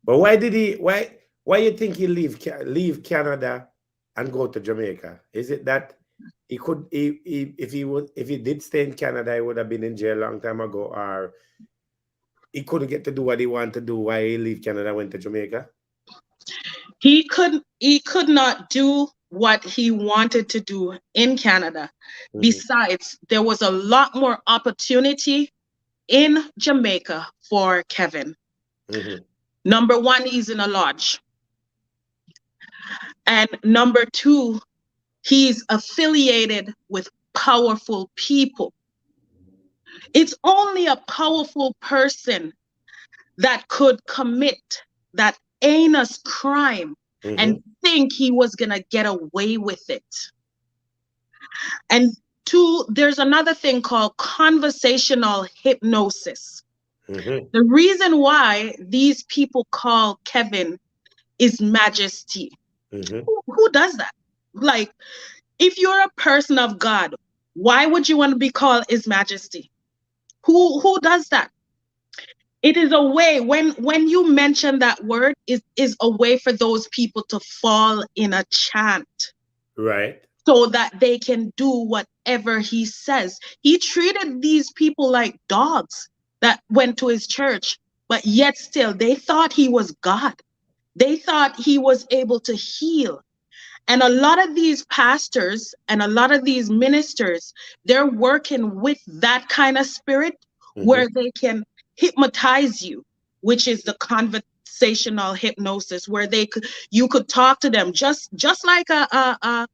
But why did he? Why you think he leave Canada and go to Jamaica? Is it that he could? If he did stay in Canada, he would have been in jail a long time ago, or he couldn't get to do what he wanted to do. Why he leave Canada, went to Jamaica? He could not do what he wanted to do in Canada. Besides, there was a lot more opportunity in Jamaica for Kevin. Number one, he's in a lodge. And number two, he's affiliated with powerful people. It's only a powerful person that could commit that heinous crime and think he was gonna get away with it. And two, there's another thing called conversational hypnosis. The reason why these people call Kevin is Majesty. Who does that? Like, if you're a person of God, why would you want to be called His Majesty? Who does that? It is a way, when you mention that word, it is a way for those people to fall in a chant. Right. So that they can do whatever he says. He treated these people like dogs that went to his church, but yet still they thought he was God. They thought he was able to heal. And a lot of these pastors and a lot of these ministers, they're working with that kind of spirit where they can hypnotize you, which is the conversational hypnosis, where you could talk to them just like a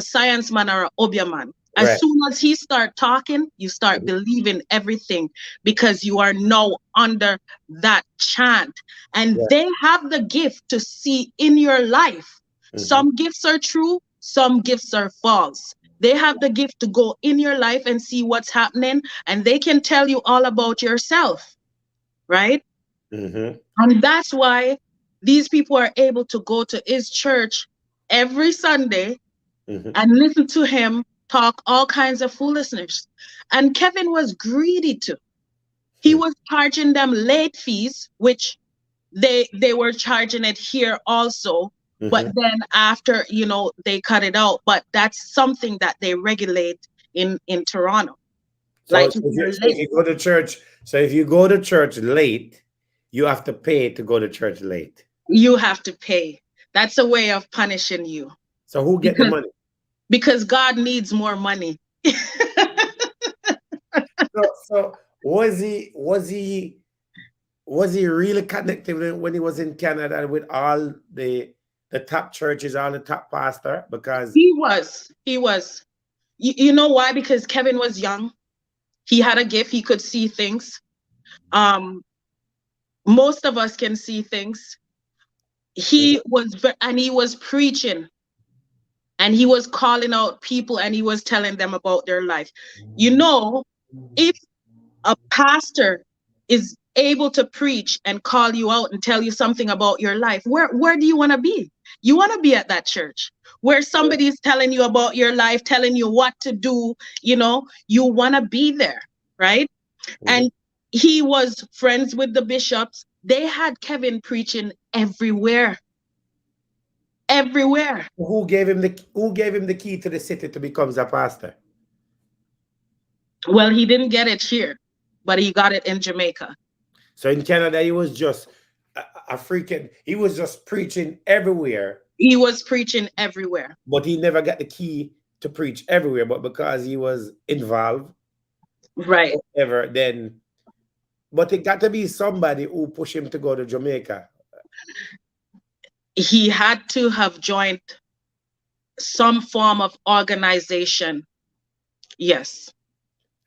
science man or an obia man. As soon as he start talking, you start believing everything because you are now under that chant. And they have the gift to see in your life. Some gifts are true, some gifts are false. They have the gift to go in your life and see what's happening, and they can tell you all about yourself, right? And that's why these people are able to go to his church every Sunday and listen to him talk all kinds of foolishness. And Kevin was greedy too. He was charging them late fees, which they were charging it here also. But then after, they cut it out. But that's something that they regulate in Toronto. So if you go to church, if you go to church late, you have to pay to go to church late. You have to pay. That's a way of punishing you. So who get the money? Because God needs more money. So was he really connected when he was in Canada with all the top churches, all the top pastor? Because he was. You know why? Because Kevin was young. He had a gift. He could see things. Most of us can see things. He was preaching, and he was calling out people, and he was telling them about their life. If a pastor is able to preach and call you out and tell you something about your life, where do you want to be? You want to be at that church where somebody is telling you about your life, telling you what to do. You want to be there, right? And he was friends with the bishops. They had Kevin preaching everywhere. Who gave him the key to the city to become a pastor? Well, he didn't get it here, but he got it in Jamaica. So in Canada, he was just he was just preaching everywhere. He was preaching everywhere. But he never got the key to preach everywhere. But because he was involved, right? But it got to be somebody who pushed him to go to Jamaica. he had to have joined some form of organization. Yes.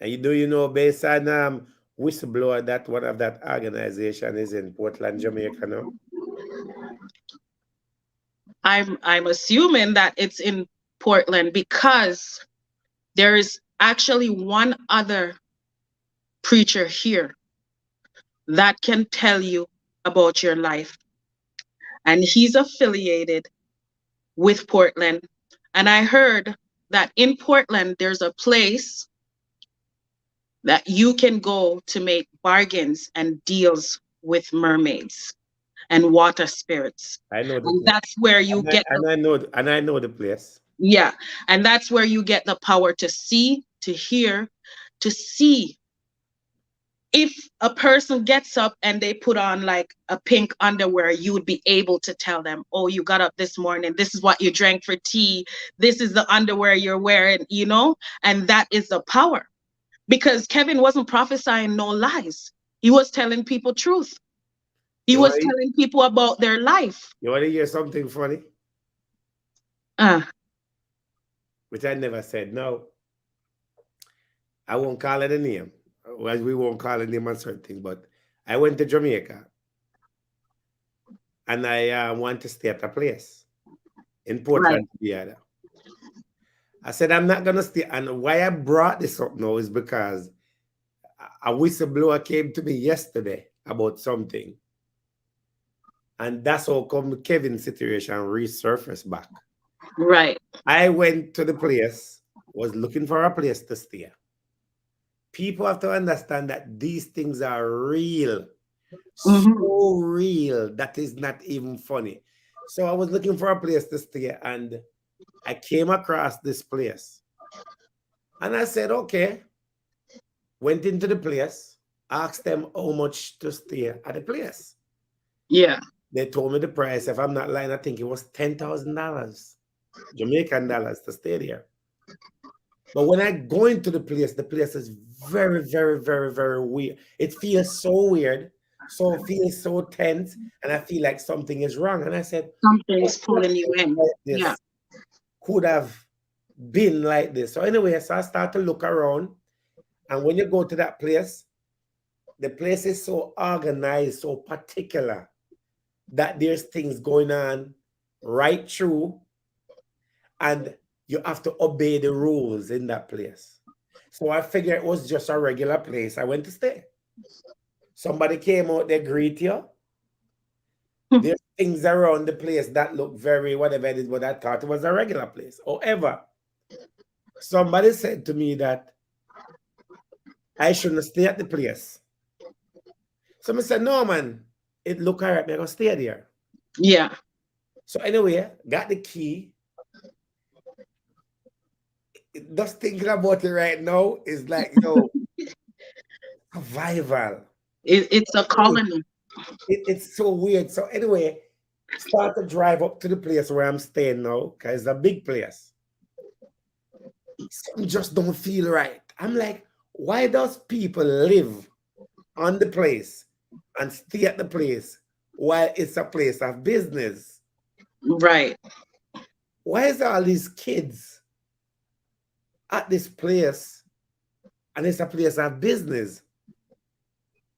And do you know, based on whistleblower, that one of that organization is in Portland, Jamaica now? I'm assuming that it's in Portland because there is actually one other preacher here that can tell you about your life. And he's affiliated with Portland. And I heard that in Portland, there's a place that you can go to make bargains and deals with mermaids and water spirits. I know the And place. that's where you get I know the place. Yeah, and that's where you get the power to see, to hear, to see. If a person gets up and they put on like a pink underwear, you would be able to tell them, oh, you got up this morning, this is what you drank for tea, this is the underwear you're wearing, you know, and that is the power. Because Kevin wasn't prophesying no lies. He was telling people truth. He was telling people about their life. You want to hear something funny? Which I never said. No. I won't call it a name. Well, we won't call it a name on certain things, but I went to Jamaica and I want to stay at a place in Portland. Right. I said, I'm not going to stay. And why I brought this up now is because a whistleblower came to me yesterday about something. And that's how come Kevin's situation resurfaced back. Right. I went to the place, was looking for a place to stay. People have to understand that these things are real. So real that is not even funny. So I was looking for a place to stay and I came across this place. And I said, okay. Went into the place, asked them how much to stay at the place. Yeah. They told me the price. If I'm not lying, I think it was $10,000, Jamaican dollars to stay there. But when I go into the place is very, very, very, very weird. It feels so weird. So it feels so tense. And I feel like something is wrong. And I said, something's pulling you in. Yeah. Could have been like this. So anyway, so I start to look around. And when you go to that place, the place is so organized, so particular, that there's things going on right through. And you have to obey the rules in that place. So I figured it was just a regular place I went to stay. Somebody came out, they greet you. There's things around the place that look very whatever it is, but I thought it was a regular place. However, somebody said to me that I shouldn't stay at the place. So I said, no, man, it look all right, I'm going to stay there. Yeah. So anyway, got the key. Just thinking about it right now is like, survival. It's a colony. It's so weird. So anyway, start to drive up to the place where I'm staying now, because it's a big place. Something just don't feel right. I'm like, why does people live on the place and stay at the place while it's a place of business? Right. Why is all these kids at this place and it's a place of business?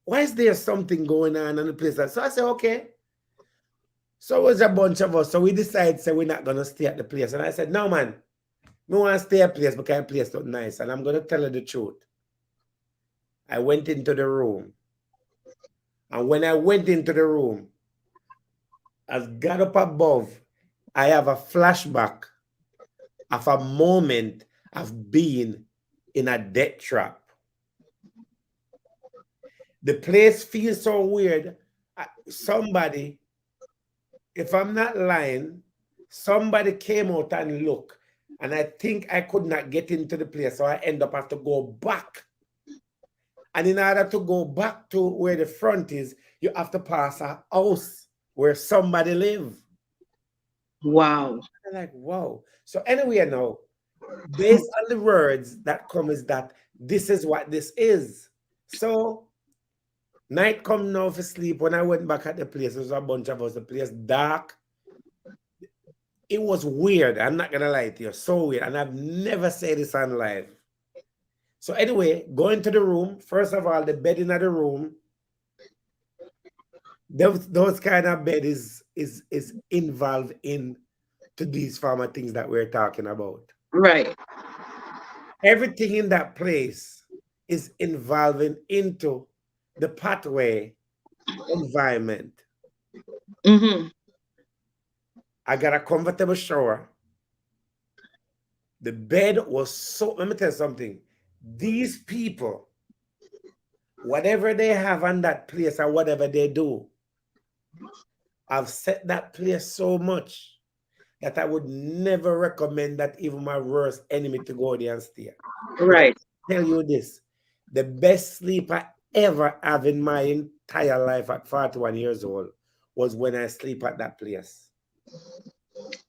Why is there something going on in the place? So I said, okay. So it was a bunch of us. So we decided, so we're not going to stay at the place. And I said, no, man, we want to stay at the place because the place look nice. And I'm going to tell you the truth. I went into the room. And when I went into the room, I got up above, I have a flashback of a moment of being in a death trap. The place feels so weird. Somebody, if I'm not lying, somebody came out and looked, and I think I could not get into the place, so I end up have to go back. And in order to go back to where the front is, you have to pass a house where somebody live. Wow. I'm like, wow. So anyway, now, based on the words that come is that this is what this is. So night come now for sleep. When I went back at the place, there was a bunch of us, the place dark. it was weird. I'm not gonna lie to you, so weird. And I've never said this on live. So anyway, go into the room. First of all, the bed in the room. Those kind of bed is involved in to these form of things that we're talking about. Right. Everything in that place is involving into the pathway environment. Mm-hmm. I got a comfortable shower. The bed was so, let me tell you something. These people, whatever they have on that place or whatever they do, I've set that place so much that I would never recommend that even my worst enemy to go there and stay. Right. I'll tell you this, the best sleep I ever have in my entire life at 41 years old was when I sleep at that place.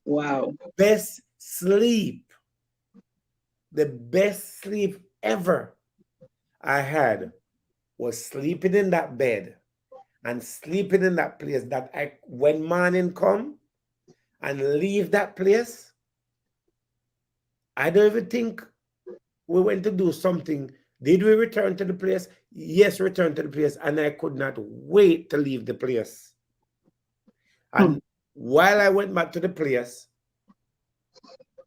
Wow. Best sleep, the best sleep ever I had was sleeping in that bed and sleeping in that place that I, when morning come and leave that place, I don't even think we went to do something. Did we return to the place? Yes, return to the place. And I could not wait to leave the place. And while I went back to the place,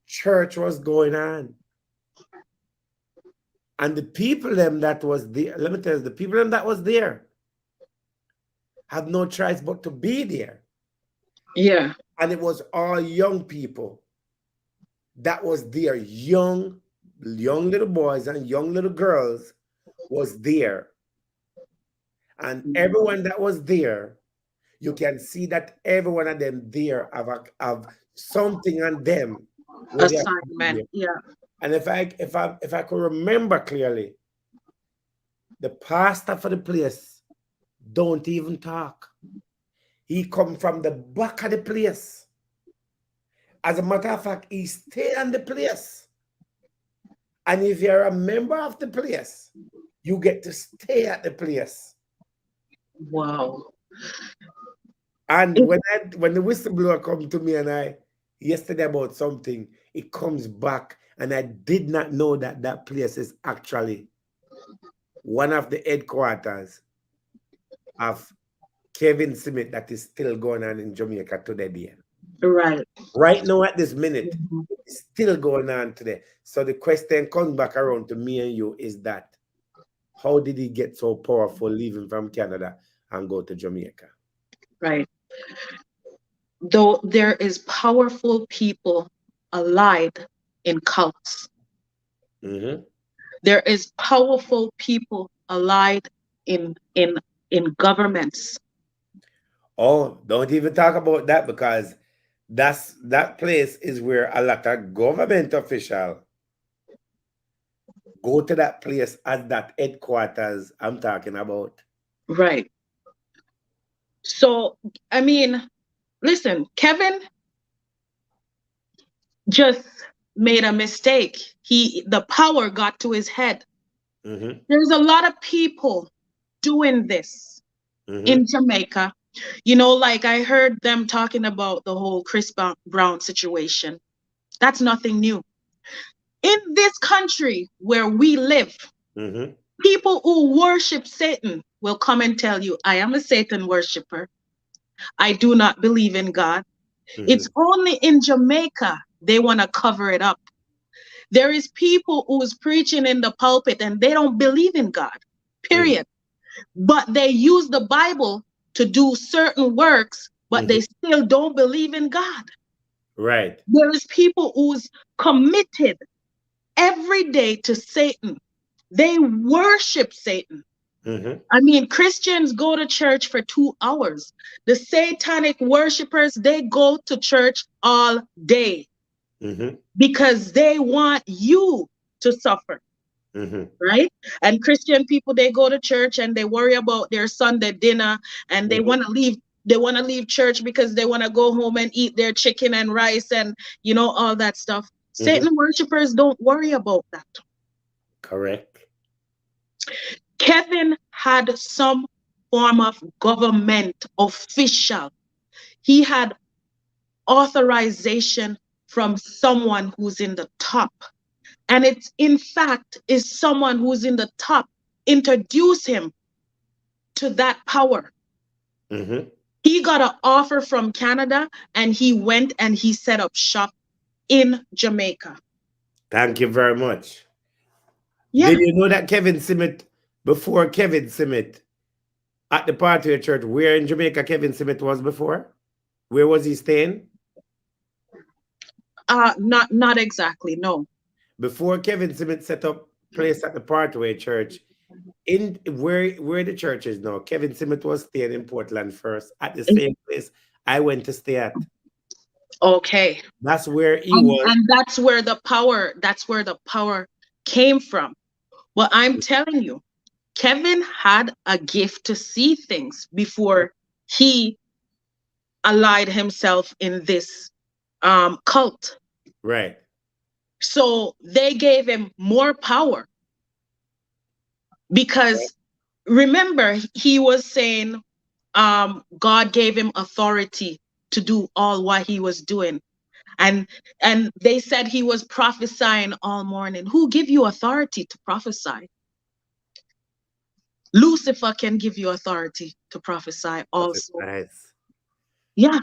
church was going on. And the people them that was there, let me tell you, the people them that was there had no choice but to be there. Yeah. And it was all young people that was there. Young little boys and young little girls was there. And everyone that was there, you can see that every one of them there have something on them. Assignment. Yeah. And if I could remember clearly, the pastor for the place don't even talk. He come from the back of the place. As a matter of fact, he stayed on the place. And if you're a member of the place, you get to stay at the place. Wow. And when the whistleblower come to me and yesterday about something, it comes back, and I did not know that that place is actually one of the headquarters of Kevin Smith that is still going on in Jamaica today. Right. Right now at this minute, it's still going on today. So the question comes back around to me and you is that, how did he get so powerful leaving from Canada and go to Jamaica? Right. Though there is powerful people allied in cults. Mm-hmm. There is powerful people allied in governments. Oh, don't even talk about that, because that place is where a lot of government officials go to that place as that headquarters I'm talking about. Right. So, I mean, listen, Kevin just made a mistake. The power got to his head. Mm-hmm. There's a lot of people doing this in Jamaica. You know, like I heard them talking about the whole Chris Brown situation. That's nothing new. In this country where we live, people who worship Satan will come and tell you, I am a Satan worshiper. I do not believe in God. It's only in Jamaica they want to cover it up. There is people who's preaching in the pulpit and they don't believe in God, period. But they use the Bible to do certain works, but they still don't believe in God. Right. There is people who's committed every day to Satan. They worship Satan. I mean, Christians go to church for 2 hours. The satanic worshipers, they go to church all day because they want you to suffer. Right? And Christian people, they go to church and they worry about their Sunday dinner, and they want to leave. They want to leave church because they want to go home and eat their chicken and rice and, you know, all that stuff. Satan worshipers don't worry about that. Correct. Kevin had some form of government official. He had authorization from someone who's in the top. And it's in fact is someone who's in the top introduce him to that power. Mm-hmm. He got an offer from Canada and he went and he set up shop in Jamaica. Thank you very much. Yeah. Did you know that Kevin Simmet, before Kevin Simmet, at the Pathway Church, where in Jamaica Kevin Simmet was before? Where was he staying? Not exactly, no. Before Kevin Simmet set up place at the Pathway Church, in where the church is now, Kevin Simmet was staying in Portland first, at the same place I went to stay at. Okay. That's where he was. And that's where the power came from. Well, I'm telling you, Kevin had a gift to see things before he allied himself in this cult. Right. So they gave him more power because remember, he was saying God gave him authority to do all what he was doing. And they said he was prophesying all morning. Who give you authority to prophesy? Lucifer can give you authority to prophesy also. Nice. Yeah.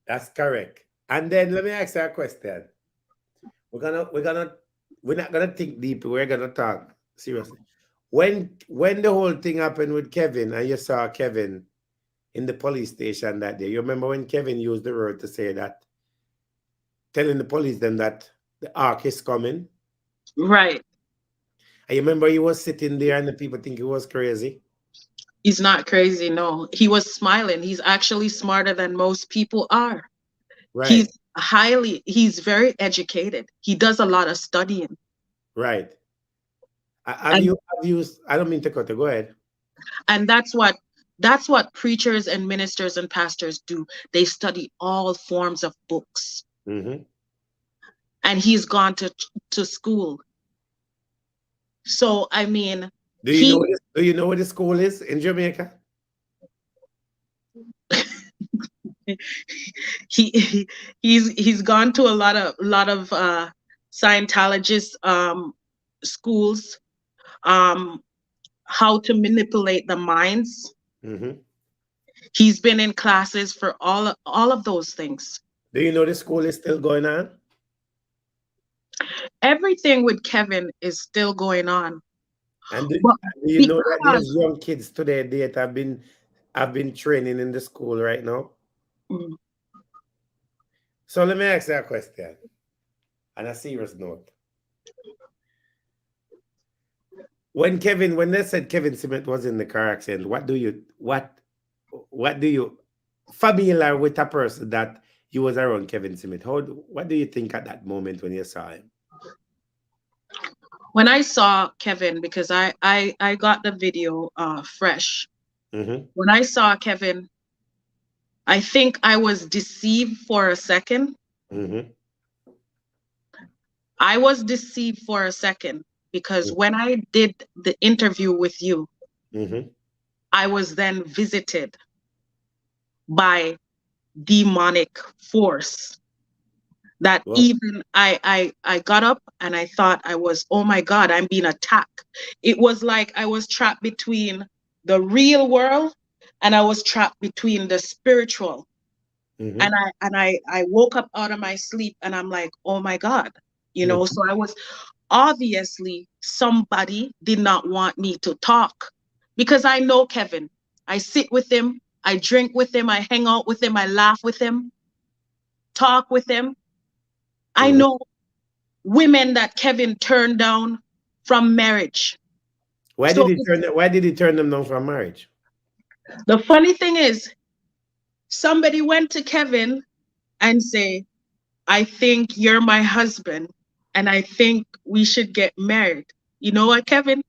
That's correct. And then let me ask you a question. We're not gonna think deep. We're gonna talk seriously. When the whole thing happened with Kevin and you saw Kevin in the police station that day, you remember when Kevin used the word to say that, telling the police then that the ark is coming? Right. And you remember he was sitting there and the people think he was crazy? He's not crazy, no. He was smiling. He's actually smarter than most people are. Right. He's very educated. He does a lot of studying. Right. Have you, I don't mean to cut you, go ahead. And that's what preachers and ministers and pastors do. They study all forms of books. Mm-hmm. And he's gone to school. So, I mean, do you know where the school is in Jamaica? He's gone to a lot of Scientologist schools, how to manipulate the minds. Mm-hmm. He's been in classes for all of those things. Do you know the school is still going on? Everything with Kevin is still going on. And do you know that there's young kids today that have been training in the school right now? Mm. So let me ask you a question on a serious note. When they said Kevin Simmet was in the car accident, what do you familiar with a person that you was around Kevin Simmet? What do you think at that moment when you saw him? When I saw Kevin, because I got the video fresh. Mm-hmm. When I saw Kevin, I think I was deceived for a second. Mm-hmm. I was deceived for a second because when I did the interview with you, mm-hmm. I was then visited by demonic force that even I got up and I thought I was, oh my God, I'm being attacked. It was like I was trapped between the real world and I was trapped between the spiritual. Mm-hmm. And I woke up out of my sleep and I'm like, oh my God, you know, so I was obviously somebody did not want me to talk because I know Kevin. I sit with him, I drink with him, I hang out with him, I laugh with him, talk with him. I know women that Kevin turned down from marriage. Why did he turn them down from marriage? The funny thing is, somebody went to Kevin and say, I think you're my husband and I think we should get married. You know what, Kevin?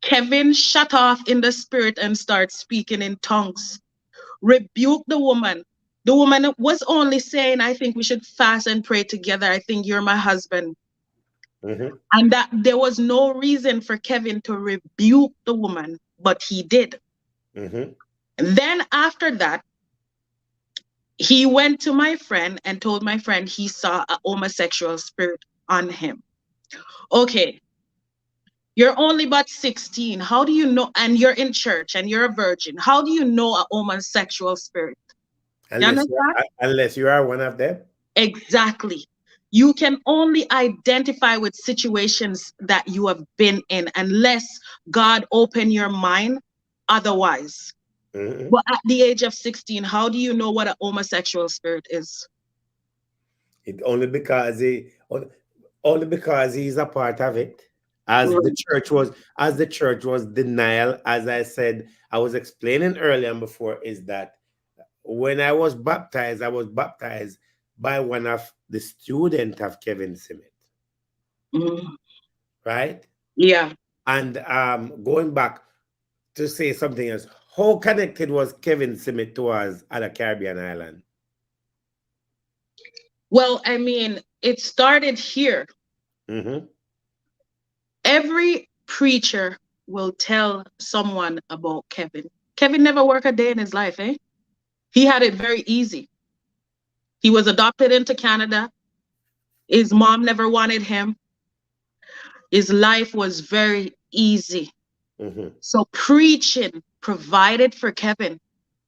Kevin shut off in the spirit and started speaking in tongues. Rebuke the woman. The woman was only saying, I think we should fast and pray together. I think you're my husband. Mm-hmm. And that there was no reason for Kevin to rebuke the woman, but he did. Mm-hmm. And then after that, He went to my friend and told my friend he saw a homosexual spirit on him. Okay, you're only but 16. How do you know? And you're in church and you're a virgin. How do you know a homosexual spirit? You understand? Unless you are one of them. Exactly. You can only identify with situations that you have been in unless God open your mind otherwise. Mhm. But at the age of 16, how do you know what a homosexual spirit is? It only because he's a part of it. As the church was denial, as I said, I was explaining earlier and before, is that when I was baptized by one of the students of Kevin Simmet, right? Yeah. And going back to say something else, how connected was Kevin Simmet towards other Caribbean island? Well, I mean, it started here. Mm-hmm. Every preacher will tell someone about Kevin. Kevin never worked a day in his life, eh? He had it very easy. He was adopted into Canada. His mom never wanted him. His life was very easy. Mm-hmm. So preaching provided for Kevin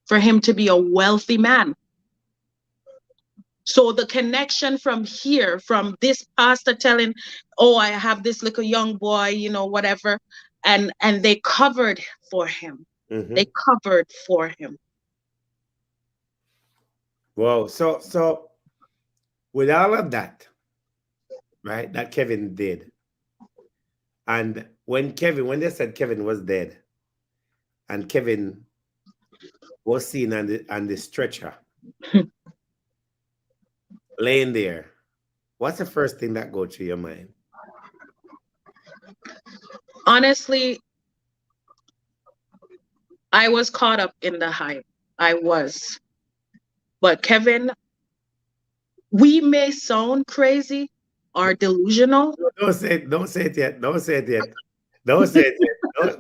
for him to be a wealthy man. So the connection from here, from this pastor telling, oh, I have this little young boy, you know, whatever, and they covered for him. Mm-hmm. They covered for him. Well, so with all of that, right, that Kevin did, and when they said Kevin was dead, and Kevin was seen on the stretcher, laying there, what's the first thing that goes through your mind? Honestly, I was caught up in the hype. I was. But Kevin, we may sound crazy or delusional. Don't say it yet. Don't say it yet. Don't say it yet.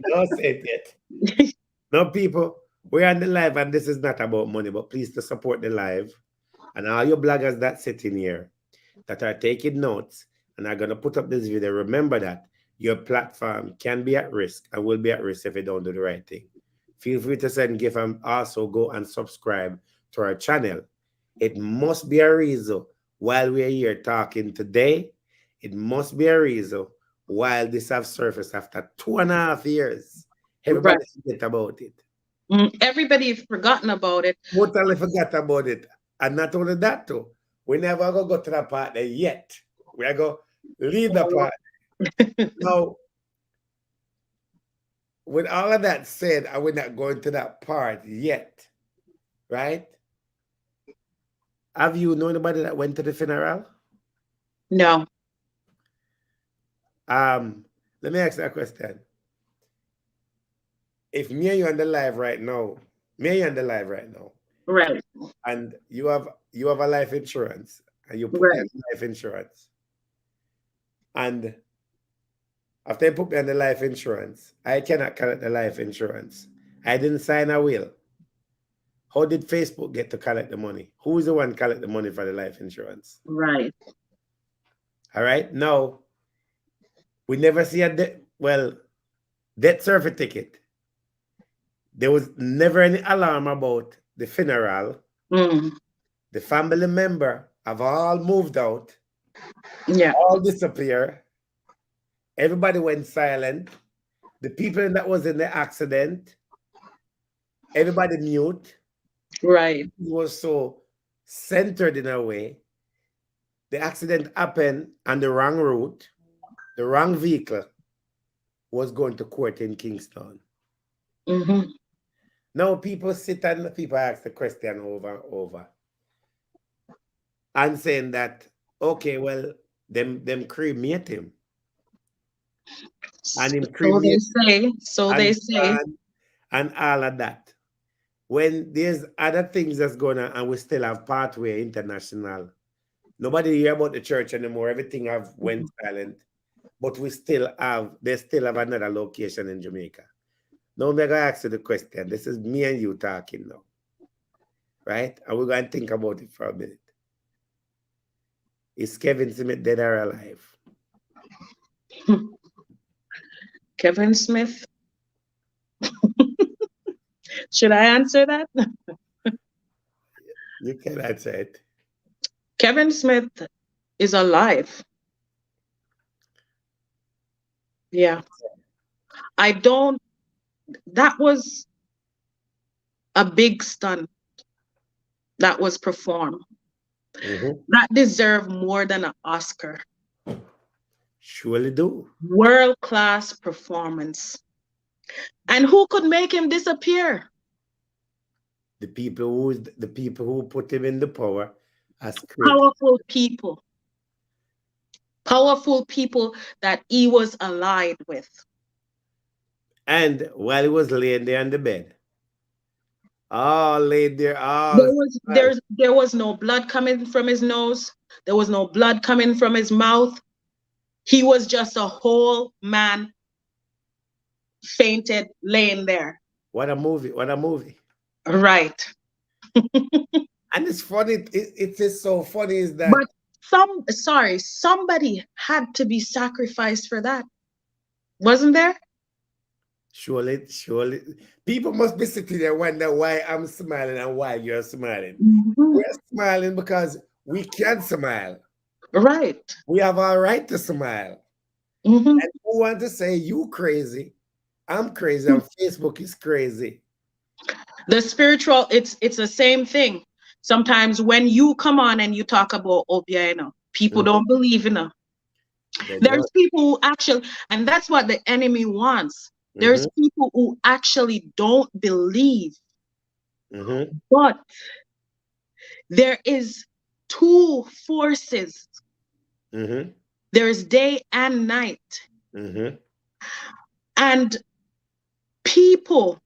Don't say it yet. No, people, we're on the live, and this is not about money, but please to support the live. And all your bloggers that sit in here that are taking notes and are going to put up this video, remember that your platform can be at risk and will be at risk if you don't do the right thing. Feel free to send gift and also go and subscribe to our channel. It must be a reason while we're here talking today. It must be a reason while this have surfaced after 2.5 years. Everybody forget about it. Everybody's forgotten about it. Totally forgot about it. And not only that too, we never gonna go to that part there yet. We are going to leave the part. Now, with all of that said, we're not going to that part yet, right? Have you known anybody that went to the funeral? No. Let me ask you a question. If me and you on the live right now, Right. and you have a life insurance, and you put me on life insurance, and after you put me on the life insurance, I cannot collect the life insurance. I didn't sign a will. How did Facebook get to collect the money? Who is the one collect the money for the life insurance? Right. All right. Now, we never see a death certificate. There was never any alarm about the funeral. The family member have all moved out. Yeah. All disappear. Everybody went silent. The people that was in the accident, everybody mute. Right. It was so centered in a way. The accident happened on the wrong route. The wrong vehicle was going to court in Kingston. Now people sit and people ask the question over and over. And saying that, okay, well, them cremate him. And him cremate. So they say. And all of that. When there's other things that's going on and we still have Pathway International. Nobody hear about the church anymore. Everything have went silent. But they still have another location in Jamaica. Now I'm going to ask you the question. This is me and you talking now. right? And we're going to think about it for a minute. Is Kevin Smith dead or alive? Kevin Smith. Should I answer that? You can answer it. Kevin Smith is alive. Yeah. That was a big stunt that was performed. That deserved more than an Oscar. Surely do. World-class performance. And who could make him disappear? The people who put him in the power as Powerful people. Powerful people that he was allied with. And while he was laying there on the bed, laid there, there was no blood coming from his nose. There was no blood coming from his mouth. He was just a whole man, fainted, laying there. What a movie. What a movie. Right. And it's funny. It is so funny is that. But somebody had to be sacrificed for that. Wasn't there? Surely. People must be sitting there wonder why I'm smiling and why you're smiling. We're smiling because we can smile. Right. We have our right to smile. And who want to say you crazy? I'm crazy and Facebook is crazy. The spiritual, it's the same thing. Sometimes when you come on and you talk about Obiano, people don't believe in them. There's people who actually, and that's what the enemy wants. There's people who actually don't believe. But there is two forces. There's day and night. And people,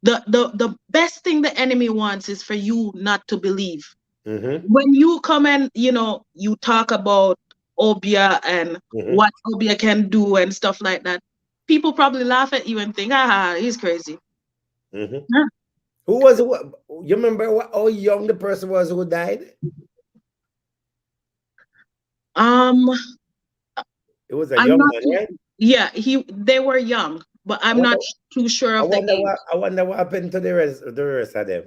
the best thing the enemy wants is for you not to believe. When you come and, you talk about Obia and what Obia can do and stuff like that, people probably laugh at you and think, he's crazy. Who was it? You remember how young the person was who died? It was a young man, right? Yeah, they were young, but I'm not too sure of the age. I wonder what happened to the rest of them.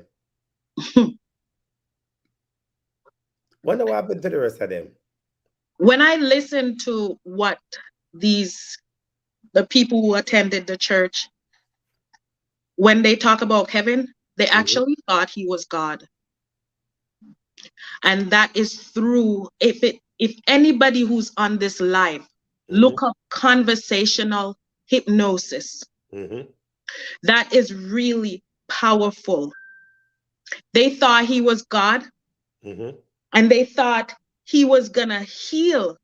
Wonder what happened to the rest of them. When I listened to what the people who attended the church, when they talk about Kevin, they actually thought he was God. And that is through, if anybody who's on this live, look up conversational hypnosis. That is really powerful. They thought he was God, and they thought he was gonna heal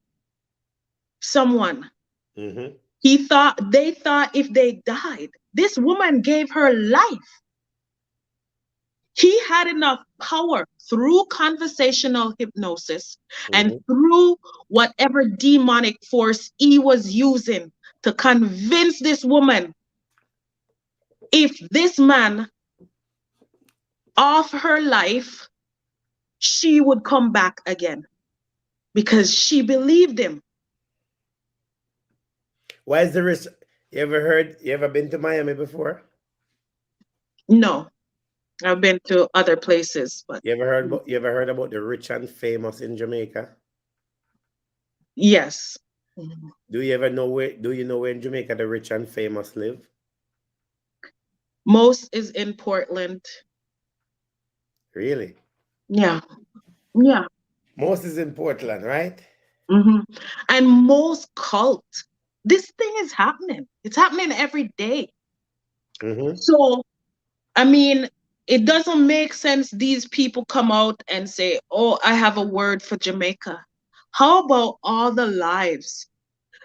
someone. They thought if they died, this woman gave her life. He had enough power through conversational hypnosis and through whatever demonic force he was using to convince this woman, if this man off her life, she would come back again, because she believed him. Why is the risk? You ever been to Miami before? No, I've been to other places, but you ever heard about the rich and famous in Jamaica? Yes. Do you know where in Jamaica the rich and famous live? Most is in Portland. Really? Yeah. Most is in Portland, right? And most cult. This thing is happening. It's happening every day. So, I mean, it doesn't make sense these people come out and say, oh, I have a word for Jamaica. How about all the lives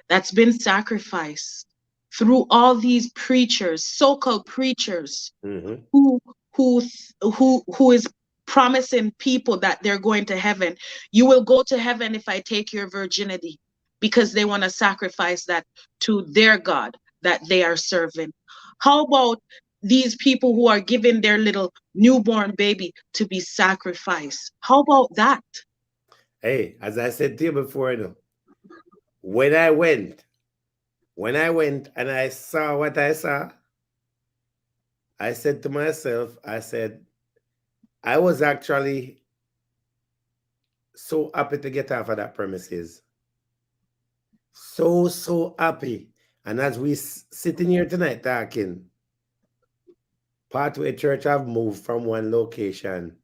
that's been sacrificed through all these preachers, so-called preachers, who is promising people that they're going to heaven? You will go to heaven if I take your virginity, because they want to sacrifice that to their God that they are serving. How about these people who are giving their little newborn baby to be sacrificed. How about that? Hey, as I said to you before, you know, when I went and I saw what I saw, I said to myself, I said, I was actually so happy to get off of that premises. So happy. And as we sitting here tonight talking, Pathway Church have moved from one location.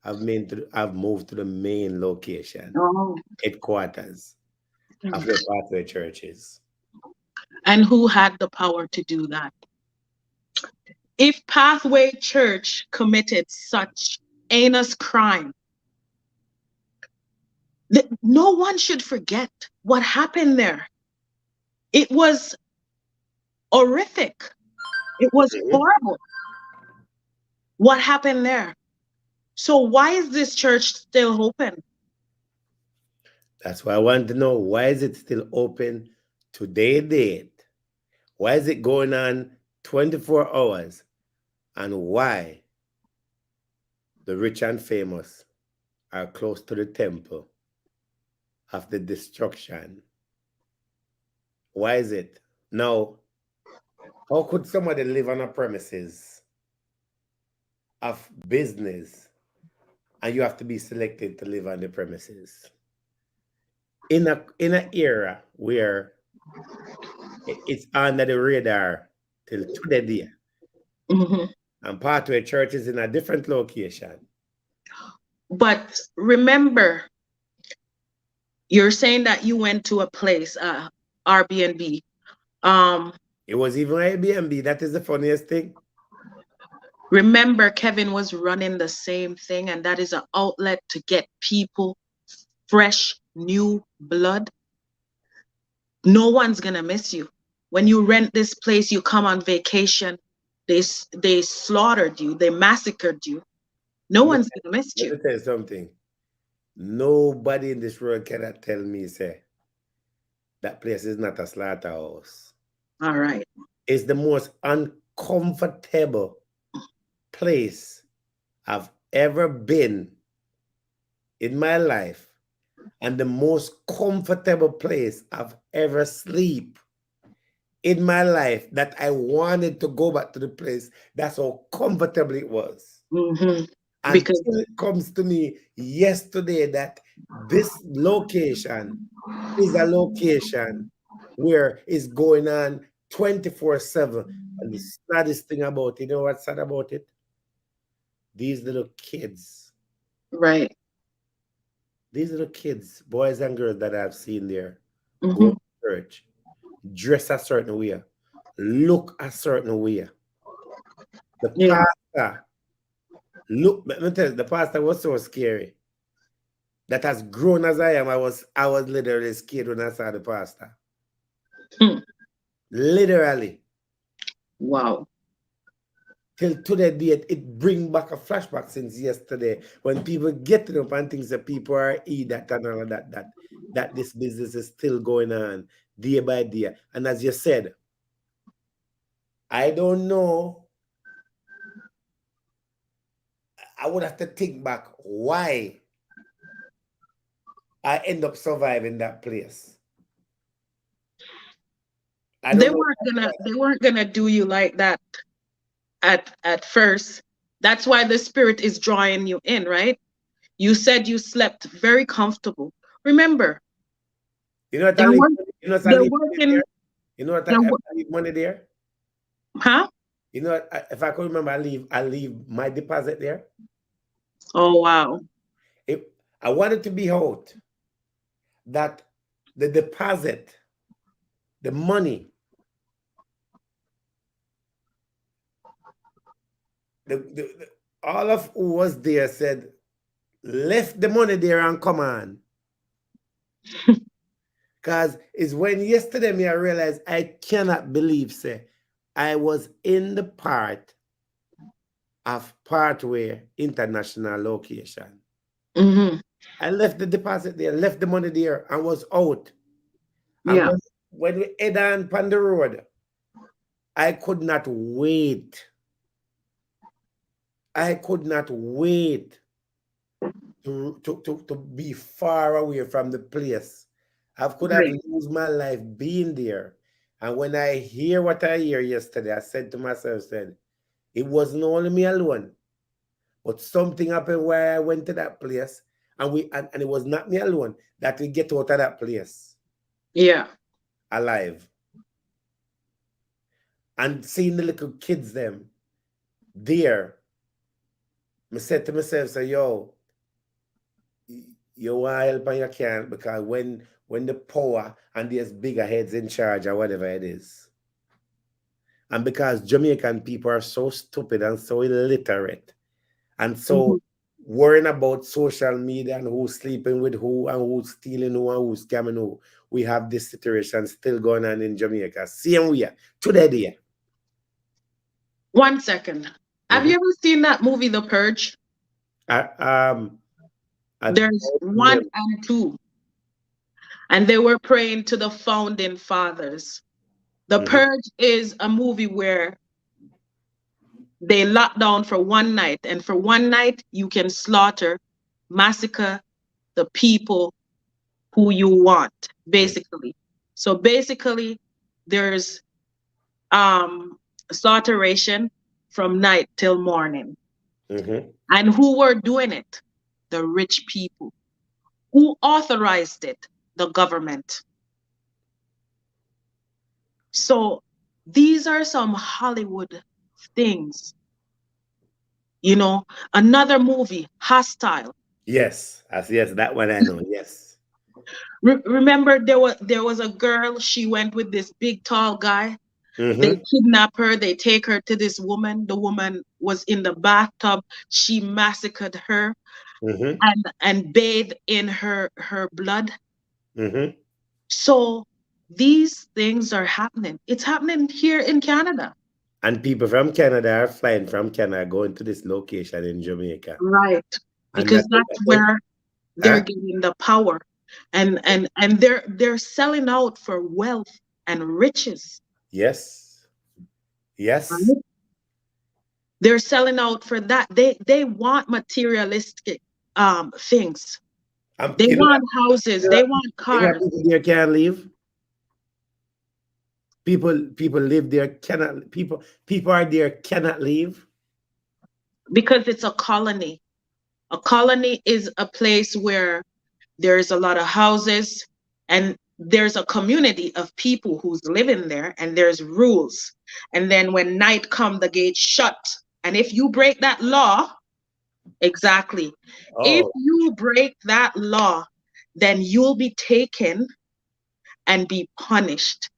I've moved to the main location, Oh. headquarters of where Pathway Church is. And who had the power to do that? If Pathway Church committed such heinous crime, no one should forget what happened there. It was horrific. It was horrible. What happened there? So why is this church still open? That's why I want to know, why is it still open today date? Why is it going on 24 hours? And why the rich and famous are close to the temple of the destruction? Why is it? Now, how could somebody live on a premises of business and you have to be selected to live on the premises? In an era where it's under the radar till today, Mm-hmm. and Pathway Church is in a different location. But remember, you're saying that you went to a place, Airbnb. It was even Airbnb. That is the funniest thing. Remember, Kevin was running the same thing, and that is an outlet to get people fresh, new blood. No one's gonna miss you. When you rent this place, you come on vacation, they slaughtered you, they massacred you. No one's gonna miss you. Let me tell you something. Nobody in this world cannot tell me, say, that place is not a slaughterhouse. All right. It's the most uncomfortable place I've ever been in my life, and the most comfortable place I've ever sleep in my life, that I wanted to go back to the place. That's how comfortable it was. Mm-hmm. Until it comes to me yesterday that this location is a location where it's going on 24/7. And the saddest thing about it, you know what's sad about it? These little kids. Right. These little kids, boys and girls that I've seen there, Mm-hmm. go to church, dress a certain way, look a certain way. The pastor, look, let me tell you, the pastor was so scary. That as grown as I am, I was literally scared when I saw the pastor. Literally. Wow. Till today date, it bring back a flashback since yesterday when people getting up and things that people are that and all of that this business is still going on day by day. And as you said, I don't know. I would have to think back why I end up surviving that place. They weren't gonna do you like that at first. That's why the spirit is drawing you in, right? You said you slept very comfortable. Remember, you know what I leave money there? Huh? You know what, if I could remember, I leave my deposit there. Oh wow. I wanted to be out that the deposit, the money, all of who was there said, left the money there and come on. Because it's when yesterday me I realized I cannot believe, say, I was in the part of Pathway International location. Mm-hmm. I left the deposit there, left the money there, and was out. And Yeah. when we head on the road, I could not wait. I could not wait to be far away from the place. I could have Right. lose my life being there. And when I hear what I hear yesterday, I said to myself, it wasn't only me alone, but something happened where I went to that place, and it was not me alone that we get out of that place Yeah. alive. And seeing the little kids them there, I said to myself, so yo, you want to help and you can't, because when the power and there's bigger heads in charge or whatever it is. And because Jamaican people are so stupid and so illiterate and so worrying about social media and who's sleeping with who and who's stealing who and who's scamming who, we have this situation still going on in Jamaica. Same way, today day. 1 second. Have you ever seen that movie, The Purge? There's 1 and 2. And they were praying to the founding fathers. The Purge is a movie where they lock down for one night, and for one night you can slaughter, massacre the people who you want, basically. So basically there's slaughteration from night till morning. And who were doing it? The rich people. Who authorized it? The government. So these are some Hollywood things. You know, another movie, Hostile. Yes, that one I know. Yes. Remember, there was a girl. She went with this big tall guy. They kidnap her. They take her to this woman. The woman was in the bathtub. She massacred her and bathed in her blood. So these things are happening. It's happening here in Canada. And people from Canada are flying from Canada going to this location in Jamaica. Right. Because that's where they're getting the power. And they're selling out for wealth and riches. Yes. Yes. Right? They're selling out for that. They want materialistic things. They want houses. They want cars. People there can't leave. People live there, cannot. People are there, cannot leave. Because it's a colony. A colony is a place where there's a lot of houses and there's a community of people who's living there, and there's rules. And then when night comes, the gates shut. And if you break that law, exactly. If you break that law, then you'll be taken and be punished,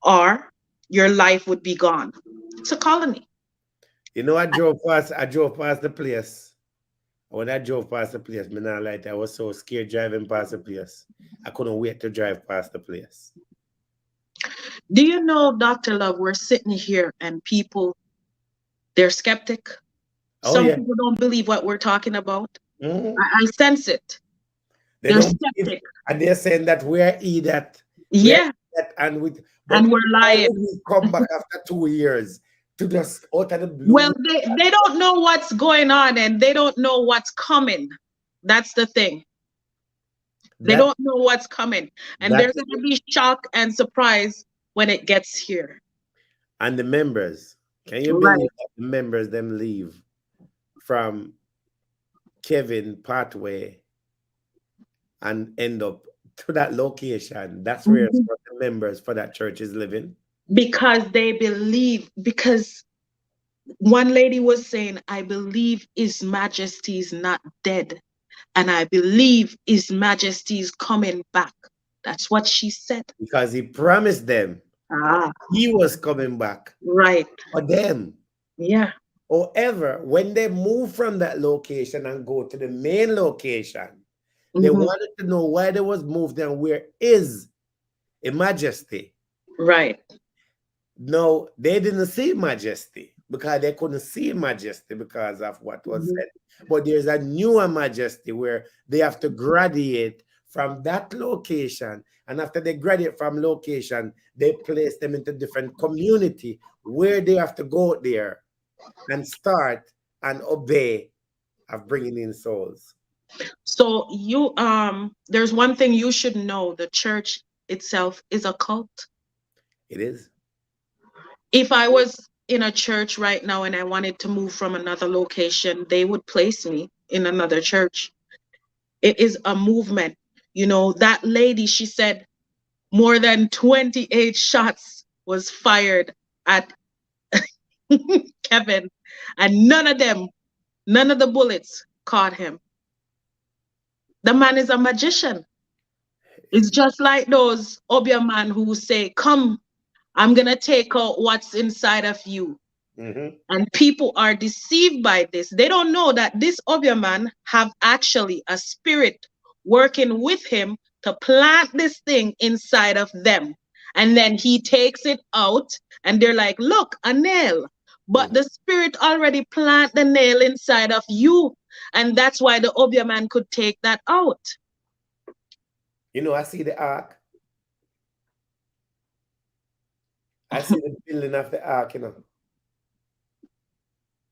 or your life would be gone. It's a colony. You know, I drove past the place. When I drove past the place, I was so scared driving past the place. I couldn't wait to drive past the place. Do you know, Dr. Love, we're sitting here and people, they're skeptic. Some people don't believe what we're talking about. I sense it. They're skeptic. And they're saying that we're idiot. Yeah. And we're lying. We come back after 2 years to just out of the blue. Well, they don't know what's going on, and they don't know what's coming. That's the thing. They don't know what's coming. And they're going to be shocked and surprised when it gets here. And the members, can you believe that the members them leave from Kevin Pathway and end up to that location? That's where the members for that church is living. Because they believe, because one lady was saying, I believe His Majesty is not dead. And I believe His Majesty is coming back. That's what she said. Because he promised them he was coming back. Right. For them. Yeah. However, when they move from that location and go to the main location, they wanted to know why they was moved and where is His Majesty. Right. No, they didn't see Majesty because they couldn't see Majesty because of what was said. But there's a newer Majesty where they have to graduate from that location. And after they graduate from location, they place them into different community where they have to go out there and start and obey of bringing in souls. So you there's one thing you should know: the church itself is a cult. It is. If I was in a church right now and I wanted to move from another location, they would place me in another church. It is a movement. You know, that lady, she said more than 28 shots was fired at Kevin, and none of the bullets caught him. The man is a magician. It's just like those Obia man who say, come, I'm going to take out what's inside of you. Mm-hmm. And people are deceived by this. They don't know that this Obia man have actually a spirit working with him to plant this thing inside of them. And then he takes it out and they're like, look, a nail. But the spirit already plant the nail inside of you. And that's why the Obia man could take that out. You know, I see the ark. I see the building of the ark, you know.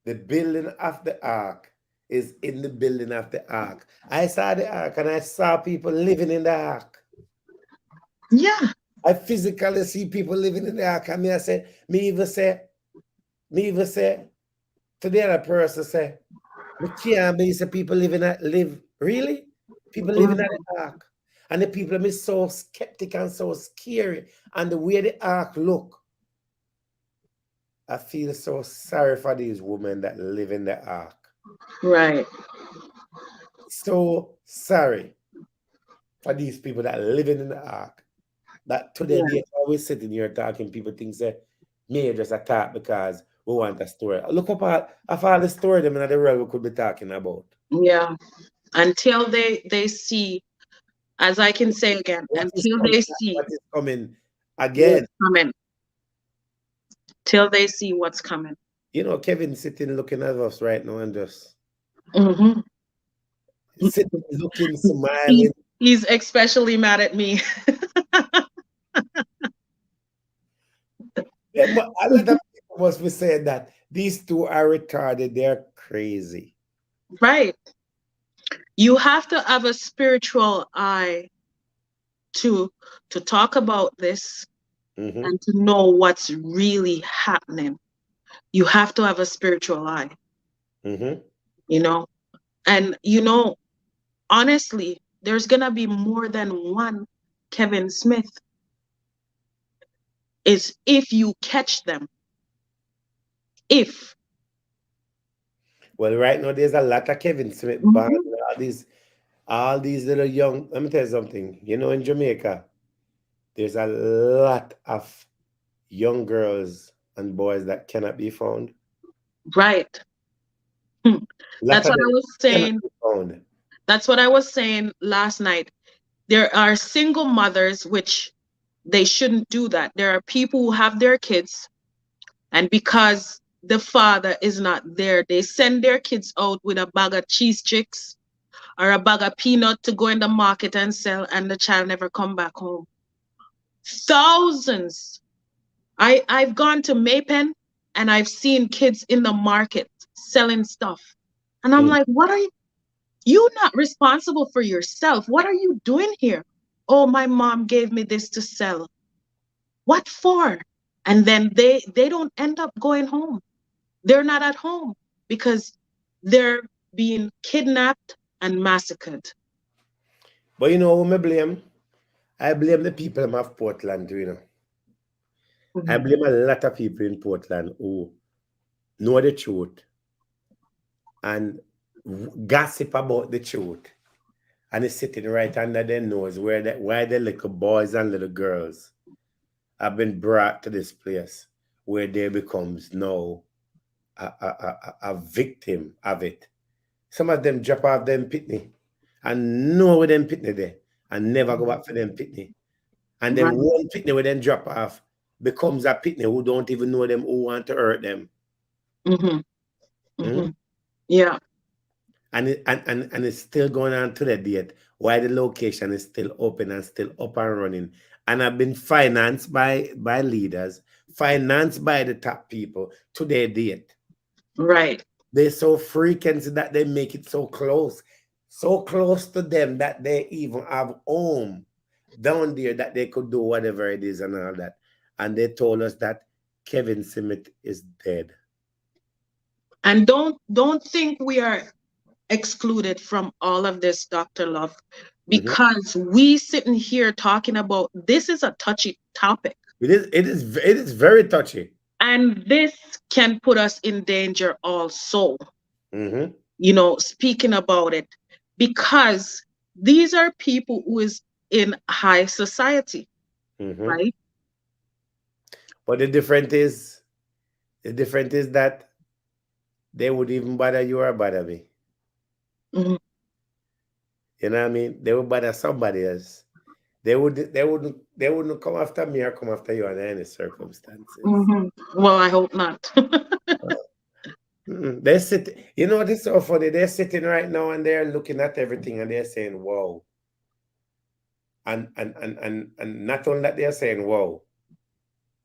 The building of the ark is in the building of the ark. I saw the ark and I saw people living in the ark. Yeah. I physically see people living in the ark. And me even say, to the other person, say, we can't be say people live, really? People living in the ark. And the people are so skeptic and so scary. And the way the ark look, I feel so sorry for these women that live in the ark. Right. So sorry for these people that are living in the ark. That today they always sitting here talking, people think that me just attack because we want a story. Look up all the story them in the world we could be talking about. Yeah. Until they see, as I can say again, until they see what is coming again. Till they see what's coming. You know, Kevin sitting looking at us right now and just sitting, looking, smiling. He's especially mad at me. Yeah, but a lot of people must be saying that these two are retarded, they're crazy. Right. You have to have a spiritual eye to talk about this and to know what's really happening. You have to have a spiritual eye. You know, and you know, honestly, there's gonna be more than one Kevin Smith. Is if you catch them. If. Well, right now there's a lot of Kevin Smith bands, all these little young. Let me tell you something. You know, in Jamaica, there's a lot of young girls and boys that cannot be found. Right. That's what I was saying. That's what I was saying last night. There are single mothers, which they shouldn't do that. There are people who have their kids, and because the father is not there, they send their kids out with a bag of cheese chicks or a bag of peanut to go in the market and sell, and the child never come back home. Thousands. I've gone to Maypen and I've seen kids in the market selling stuff. And I'm like, what are you not responsible for yourself? What are you doing here? Oh, my mom gave me this to sell. What for? And then they don't end up going home. They're not at home because they're being kidnapped and massacred. But you know who I blame? I blame the people of Portland, you know. I blame a lot of people in Portland who know the truth and gossip about the truth. And it's sitting right under their nose why the little boys and little girls have been brought to this place where they becomes now a victim of it. Some of them drop off them pitney and know where them pitney there and never go back for them pitney. And then one pitney where them drop off becomes a pitney who don't even know them, who want to hurt them. Yeah. And it's still going on to the date. Why the location is still open and still up and running. And I've been financed by leaders, financed by the top people to their date. Right. They're so frequent that they make it so close to them that they even have home down there that they could do whatever it is and all that. And they told us that Kevin Smith is dead. And don't think we are excluded from all of this, Dr. Love, because we sitting here talking about this is a touchy topic. It is very touchy. And this can put us in danger also. You know, speaking about it, because these are people who is in high society, right? But the difference is that they would even bother you or bother me. You know what I mean? They would bother somebody else. They wouldn't come after me or come after you under any circumstances. Well, I hope not. They sit. You know, this is so funny. They're sitting right now and they're looking at everything and they're saying, "Wow." And not only that they're saying, "Wow,"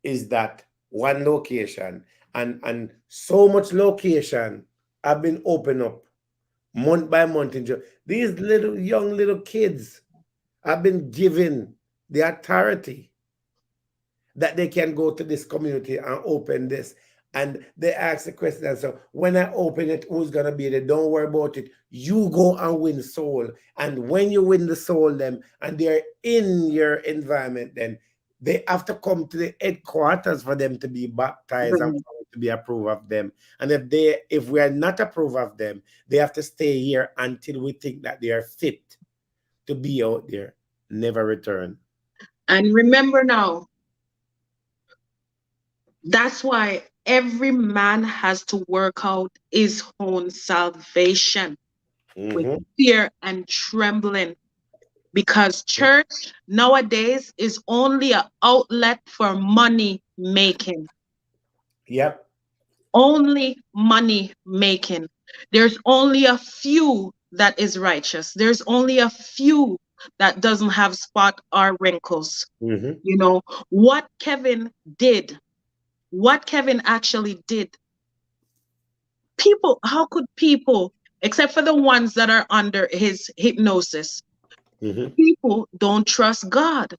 is that one location and so much location have been opened up month by month. These young little kids have been given the authority that they can go to this community and open this. And they ask the question, so when I open it, who's going to be there? Don't worry about it. You go and win soul. And when you win the soul, them and they're in your environment, then they have to come to the headquarters for them to be baptized and to be approved of them. And if we are not approved of them, they have to stay here until we think that they are fit to be out there, never return. And remember now, that's why every man has to work out his own salvation with fear and trembling, because church nowadays is only an outlet for money making. Yep. Only money making. There's only a few that is righteous. There's only a few that doesn't have spot or wrinkles. You know, what Kevin actually did, how could people, except for the ones that are under his hypnosis, people don't trust God.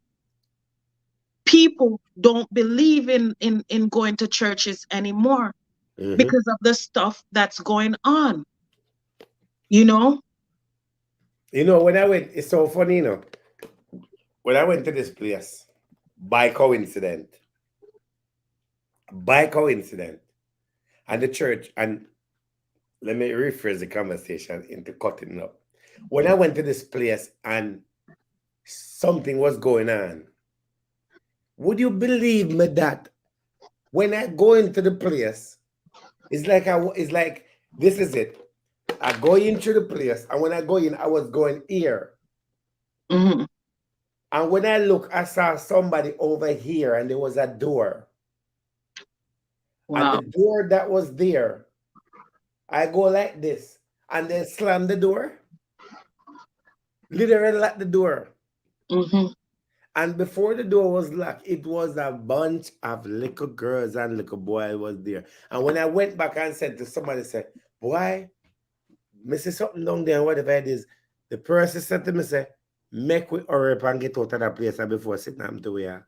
People don't believe in going to churches anymore because of the stuff that's going on. You know? You know, when I went, it's so funny, you know, when I went to this place, by coincidence, and the church, and let me rephrase the conversation into cutting up. When I went to this place and something was going on, would you believe me that when I go into the place, it's like this is it. I go into the place, and when I go in, I was going here. And when I look, I saw somebody over here, and there was a door. Wow. And the door that was there, I go like this, and they slam the door. Literally lock the door. And before the door was locked, it was a bunch of little girls and little boys was there. And when I went back and said to somebody, said, "Boy, I see something down there, whatever it is," the person said to me, say, "Make we hurry up and get out of that place before sitting down to where."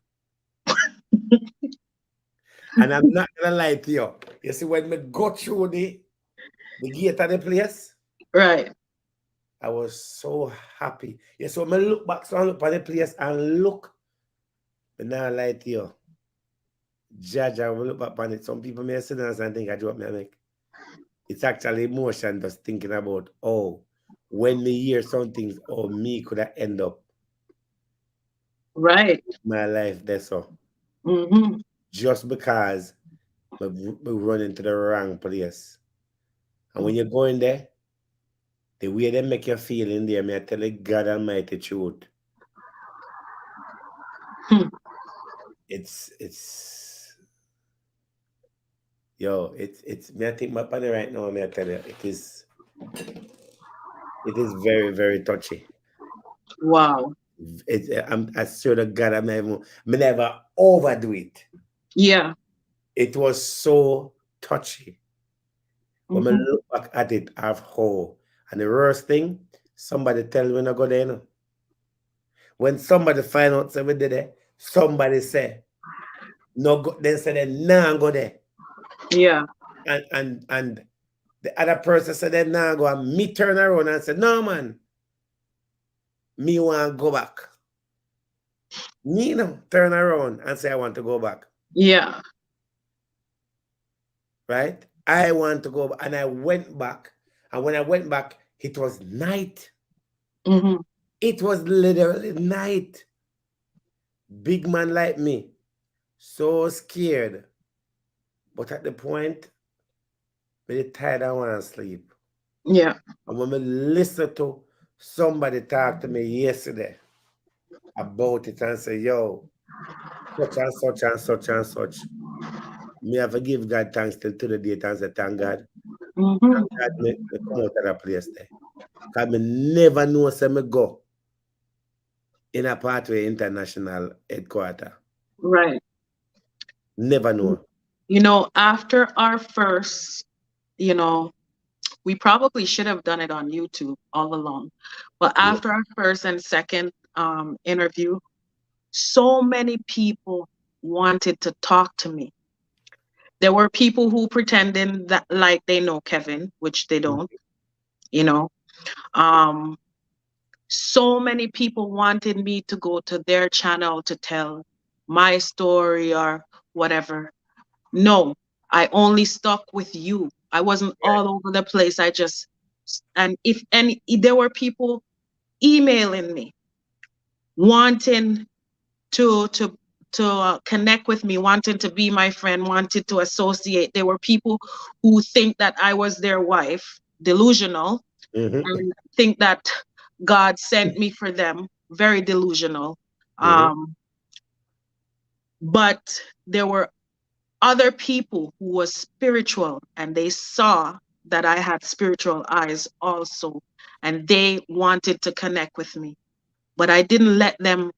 And I'm not gonna lie to you. You see, when we go through the gate of the place, right, I was so happy. Yes, so when I look back, so I look at the place and look, but now I lie to you. Judge, I will look back on it. Some people may sit down and think I drop my neck. It's actually emotion just thinking about, oh, when me hear some things, oh, me could have end up. Right. My life, that's so. Just because we run into the wrong place. And when you're going there, the way they make you feel in there, may I tell you God Almighty truth. It's me I think my partner right now, may I tell you, it is very, very touchy. Wow. I swear to God, I never overdo it. Yeah. it was so touchy. When I Mhm. look back at it, I've whole. And the worst thing, somebody tell me not go there. No. When somebody find out somebody did it, somebody say, no go, then say they nah go there. Yeah. And the other person said they nah go, and me turn around and say, no man, me want to go back. Me no turn around and say I want to go back. Yeah. Right? I want to go back. And I went back. And when I went back, it was night. Hmm. It was literally night. Big man like me, so scared. But at the point, very tired, I want to sleep. Yeah. And when I listen to somebody talk to me yesterday about it and say, yo, such and such and such and such, me have to give God thanks till to the date and say, thank God. Hmm. Thank God me come out of that place there. Because me never know say me go in a pathway international headquarter. Right. Never know. You know, after our first, you know, we probably should have done it on YouTube all along. But Yeah. after our first and second interview, so many people wanted to talk to me. There were people who pretended that like they know Kevin, which they don't, you know. Um, so many people wanted me to go to their channel to tell my story or whatever. No, I only stuck with you. I wasn't all over the place. And if any, there were people emailing me, wanting to connect with me, wanting to be my friend, wanted to associate. There were people who think that I was their wife, delusional, Mm-hmm. and think that God sent me for them, very delusional. Mm-hmm. But there were other people who was spiritual, and they saw that I had spiritual eyes also, and they wanted to connect with me, but I didn't let them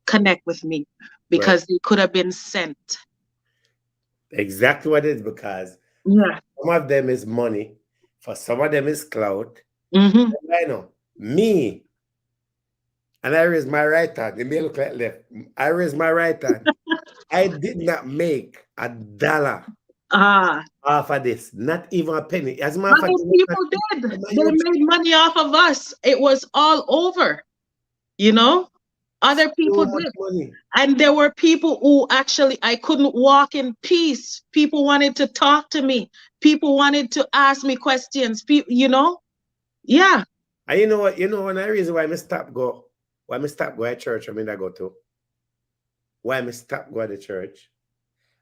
connect with me because they could have been sent. Exactly what it is, because Yeah. some of them is money, for some of them is clout. Mm-hmm. I know me, and I raise my right hand. It may look like left. I raise my right hand. I did not make $1 off of this, not even a penny. As a matter of fact, Other people did. They made money off of us. It was all over, you know? Other people so much did. money. And there were people who actually, I couldn't walk in peace. People wanted to talk to me. People wanted to ask me questions. People, you know? Yeah. And you know what? You know one of the reason why I stop go to church, I mean I go to. Why I stop go to church?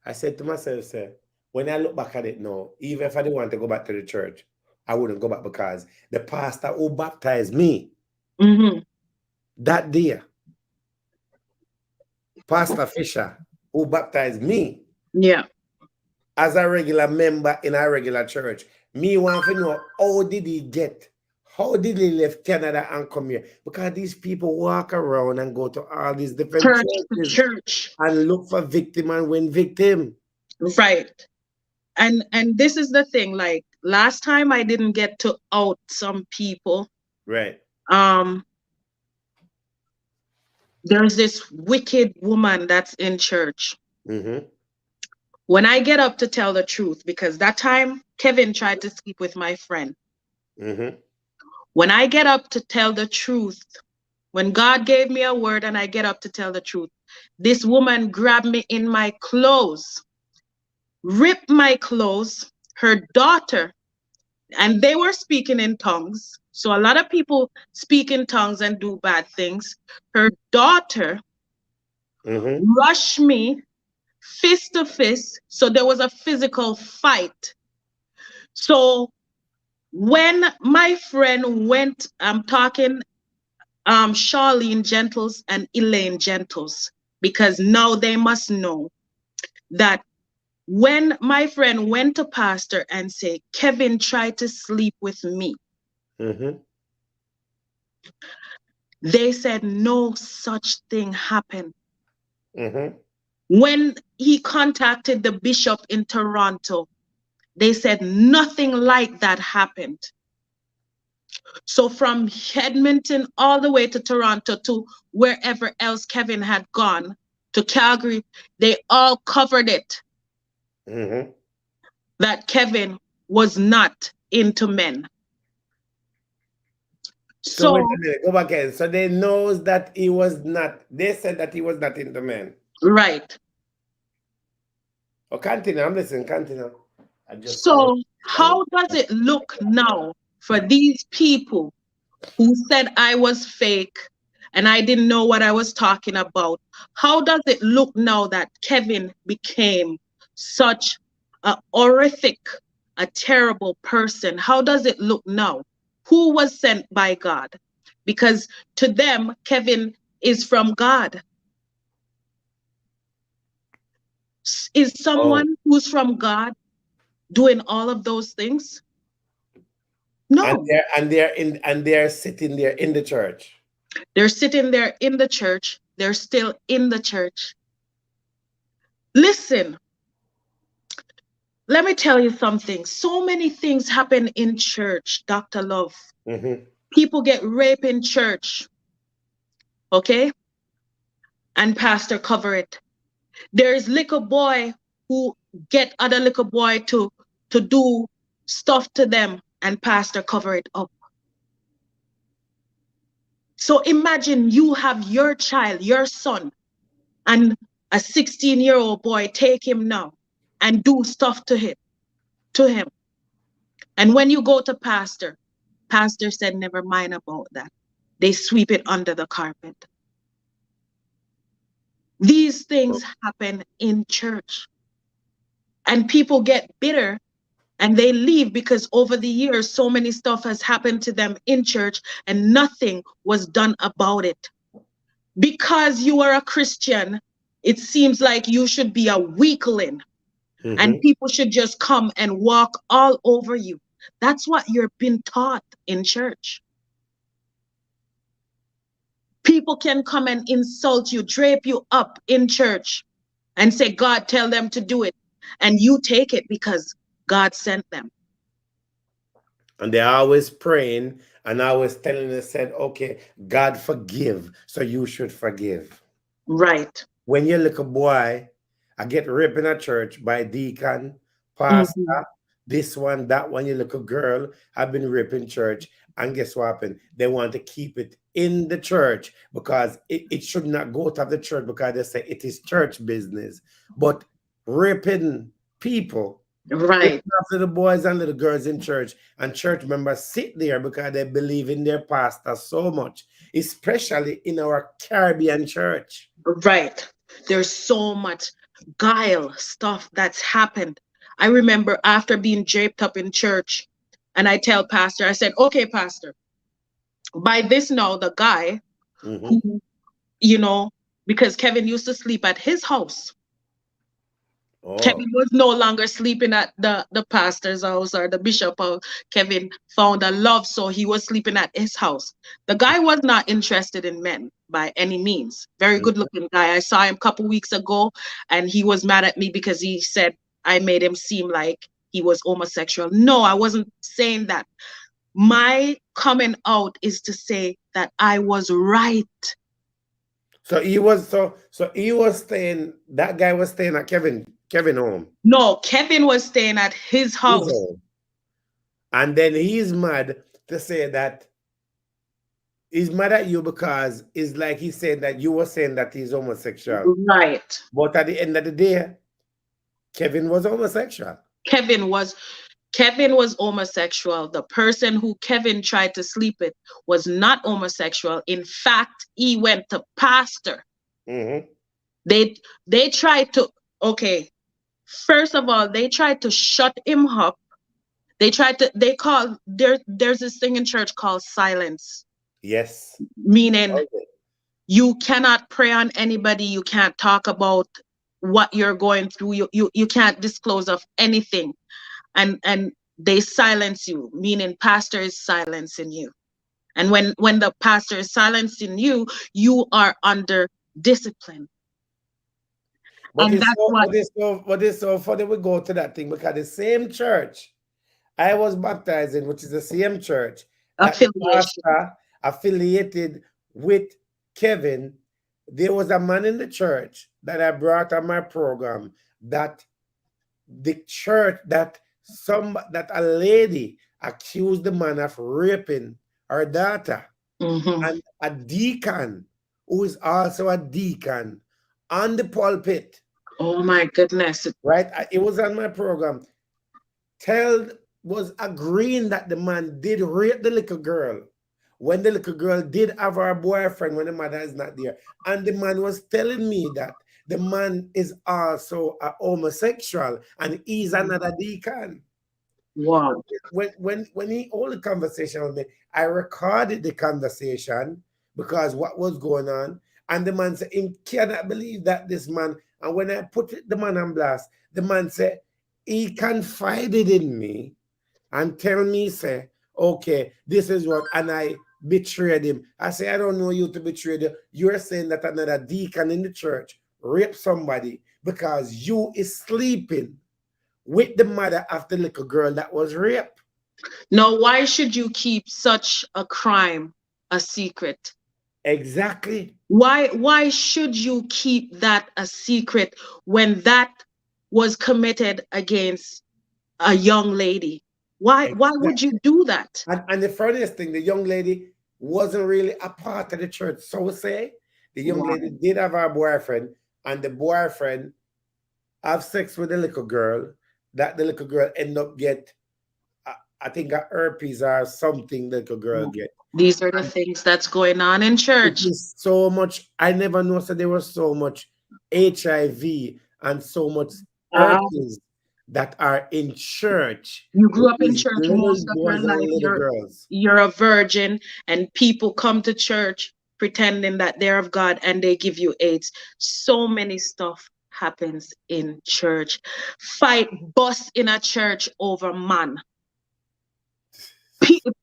I said to myself, say, when I look back at it now, even if I didn't want to go back to the church, I wouldn't go back, because the pastor who baptized me Mm-hmm. that day, Pastor Fisher, who baptized me Yeah. as a regular member in a regular church, me want to know, how did he leave Canada and come here? Because these people walk around and go to all these different Church to churches church. and look for victim and win victim. Right. And this is the thing, like last time I didn't get to out some people. Right. There's this wicked woman that's in church. Mm-hmm. When I get up to tell the truth, because that time Kevin tried to sleep with my friend. Mm-hmm. When I get up to tell the truth, when God gave me a word and I get up to tell the truth, this woman grabbed me in my clothes, ripped my clothes, her daughter, and they were speaking in tongues. So a lot of people speak in tongues and do bad things. Her daughter rushed me fist to fist. So there was a physical fight. So when my friend went, I'm talking Charlene Gentles and Elaine Gentles, because now they must know that when my friend went to pastor and said, Kevin tried to sleep with me, they said no such thing happened. When he contacted the bishop in Toronto, they said nothing like that happened. So from Edmonton all the way to Toronto to wherever else Kevin had gone, to Calgary, they all covered it Mm-hmm. that Kevin was not into men. So wait So, a minute, go back again. So they knows that he was not, they said that he was not into men. right. Oh, continue, I'm listening, continue. I just So how does it look now for these people who said I was fake and I didn't know what I was talking about? How does it look now that Kevin became such a horrific, a terrible person? How does it look now? Who was sent by God? Because to them, Kevin is from God. Is someone who's from God doing all of those things? No. And they're sitting there in the church. They're sitting there in the church. They're still in the church. Listen, let me tell you something. So many things happen in church, Dr. Love. Mm-hmm. People get raped in church, okay? And pastor cover it. There's little boy who get other little boy to do stuff to them and pastor cover it up. So imagine you have your child, your son, and a 16-year-old boy take him now and do stuff to him. And when you go to pastor said, never mind about that. They sweep it under the carpet. These things happen in church. And people get bitter and they leave because over the years, so many stuff has happened to them in church and nothing was done about it. Because you are a Christian, it seems like you should be a weakling. Mm-hmm. And people should just come and walk all over you. That's what you're being taught in church. People can come and insult you, drape you up in church and say, God, tell them to do it. And you take it because God sent them. And they're always praying and always telling us, said, okay, God forgive, so you should forgive. Right. When you're like a boy, I get raped in a church by deacon, pastor, this one, that one, you look a girl, I've been raped in church. And guess what happened? They want to keep it in the church because it should not go out of the church because they say it is church business. But raping people, right, after the boys and little girls in church, and church members sit there because they believe in their pastor so much, especially in our Caribbean church. Right. There's so much guile stuff that's happened. I remember after being draped up in church, and I tell pastor, I said, okay, pastor, by this now, the guy who, you know, because Kevin used to sleep at his house. Oh. Kevin was no longer sleeping at the pastor's house or the bishop house. Kevin found a love, so he was sleeping at his house. The guy was not interested in men by any means. Very good looking guy. I saw him a couple weeks ago and he was mad at me because he said I made him seem like he was homosexual. No, I wasn't saying that. My coming out is to say that I was right. So he was he was staying, that guy was staying at Kevin home. No, Kevin was staying at his house. And then he's mad to say that he's mad at you because it's like he said that you were saying that he's homosexual. Right. But at the end of the day, Kevin was homosexual. Kevin was homosexual. The person who Kevin tried to sleep with was not homosexual. In fact, he went to pastor. They tried to, okay, first of all, they tried to shut him up. There's this thing in church called silence. Yes. Meaning you cannot pray on anybody. You can't talk about what you're going through. You can't disclose of anything. And they silence you, meaning pastor is silencing you. And when the pastor is silencing you, you are under discipline. But And it's that's so, what but it's so funny we go to that thing because the same church I was baptized in, which is the same church that the affiliation. pastor affiliated with Kevin, there was a man in the church that I brought on my program that the church that a lady accused the man of raping her daughter, Mhm. and a deacon who is also a deacon on the pulpit, Oh my goodness. right? It was on my program. Was agreeing that the man did rape the little girl when the little girl did have her boyfriend when the mother is not there. And the man was telling me that the man is also a homosexual and he's another deacon. Wow. When he hold the conversation with me, I recorded the conversation because what was going on. And the man said, he cannot believe that this man, and when I put the man on blast, the man said, he confided in me and tell me, say, okay, this is what, and I betrayed him. I say, I don't know you to betray you. You're saying that another deacon in the church raped somebody because you is sleeping with the mother of the little girl that was raped. Now, why should you keep such a crime a secret? Exactly. Why should you keep that a secret when that was committed against a young lady? Why would you do that? And the funniest thing, the young lady wasn't really a part of the church. So say the young Wow. lady did have her boyfriend, and the boyfriend have sex with the little girl. That the little girl end up get, I think, a herpes or something. The little girl get. These are the things that's going on in It church. is so much. I never know that there was so much HIV and so much herpes that are in church. You grew up in These church little most of your boys and life. little girls. You're a virgin, and people come to church pretending that they're of God and they give you AIDS. So many stuff happens in church. Fight bust in a church over man.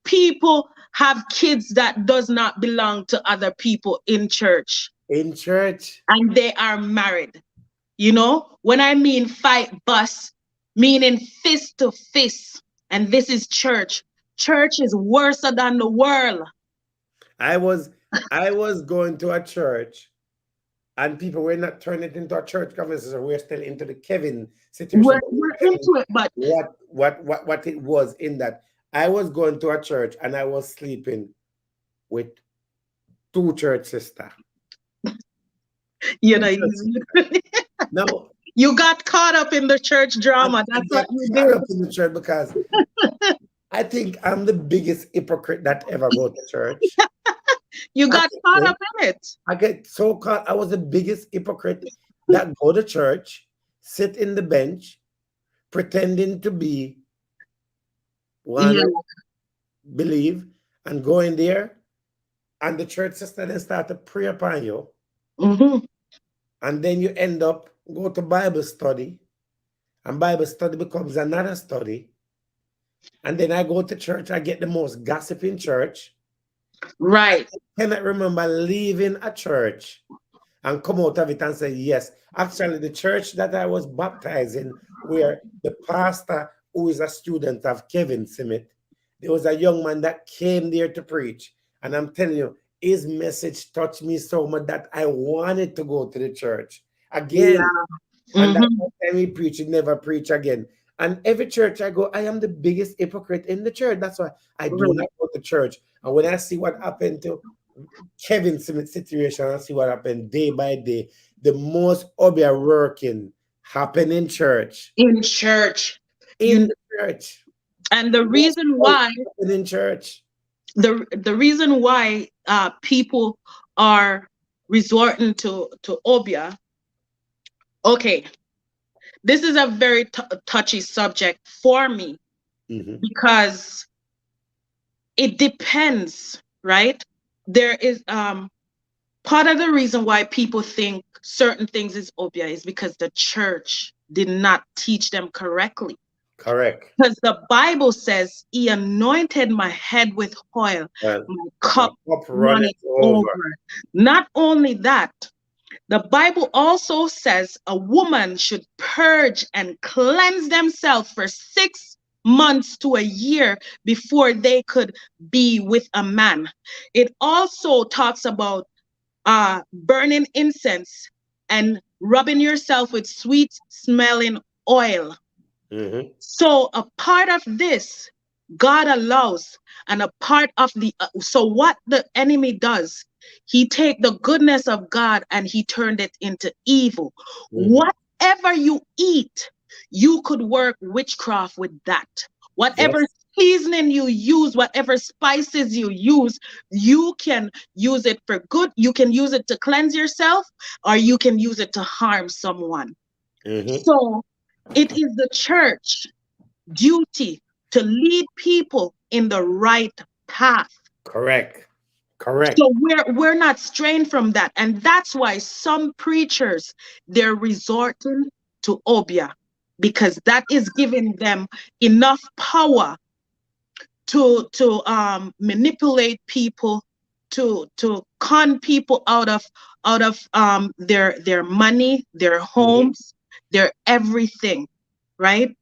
People have kids that does not belong to other people in church. In church. And they are married. You know, when I mean fight bust, meaning fist to fist. And this is church. Church is worse than the world. I was going to a church, and people were not turning it into a church conversation. We're still into the Kevin situation. We're into it, but what it was in that I was going to a church and I was sleeping with two church sisters. you know, No, you got caught up in the church drama. That's what you caught did. up in the church because I think I'm the biggest hypocrite that ever go to church. You got caught up in it. I get so caught. I was the biggest hypocrite that go to church, sit in the bench, pretending to be one, believe, and go in there, and the church sister then start to pray upon you. Mm-hmm. And then you end up go to Bible study, and Bible study becomes another study. And then I go to church, I get the most gossip in church. Right. I cannot remember leaving a church and come out of it and say, yes, actually the church that I was baptized in, where the pastor who is a student of Kevin Smith, there was a young man that came there to preach. And I'm telling you, his message touched me so much that I wanted to go to the church again. Yeah. And that time he preached, he never preach again. And every church I go, I am the biggest hypocrite in the church. That's why I do not go to church. And when I see what happened to Kevin Smith's situation, I see what happened day by day. The most obvious working happen in church. In church. In the church. And the reason why in church. The reason why people are resorting to obia. Okay, this is a very touchy subject for me because it depends, right? There is part of the reason why people think certain things is obia is because the church did not teach them correctly. Correct. Because the Bible says he anointed my head with oil, my cup runneth over. Not only that, The Bible also says a woman should purge and cleanse themselves for 6 months to a year before they could be with a man. It also talks about burning incense and rubbing yourself with sweet smelling oil. So a part of this God allows, and a part of the so what the enemy does, he take the goodness of God and he turned it into evil. Whatever you eat, you could work witchcraft with that. Whatever seasoning you use, whatever spices you use, you can use it for good. You can use it to cleanse yourself, or you can use it to harm someone. So it is the church duty to lead people in the right path. Correct. So we're not straying from that, and that's why some preachers, they're resorting to obia, because that is giving them enough power to manipulate people, to con people out of their money, their homes, their everything, right?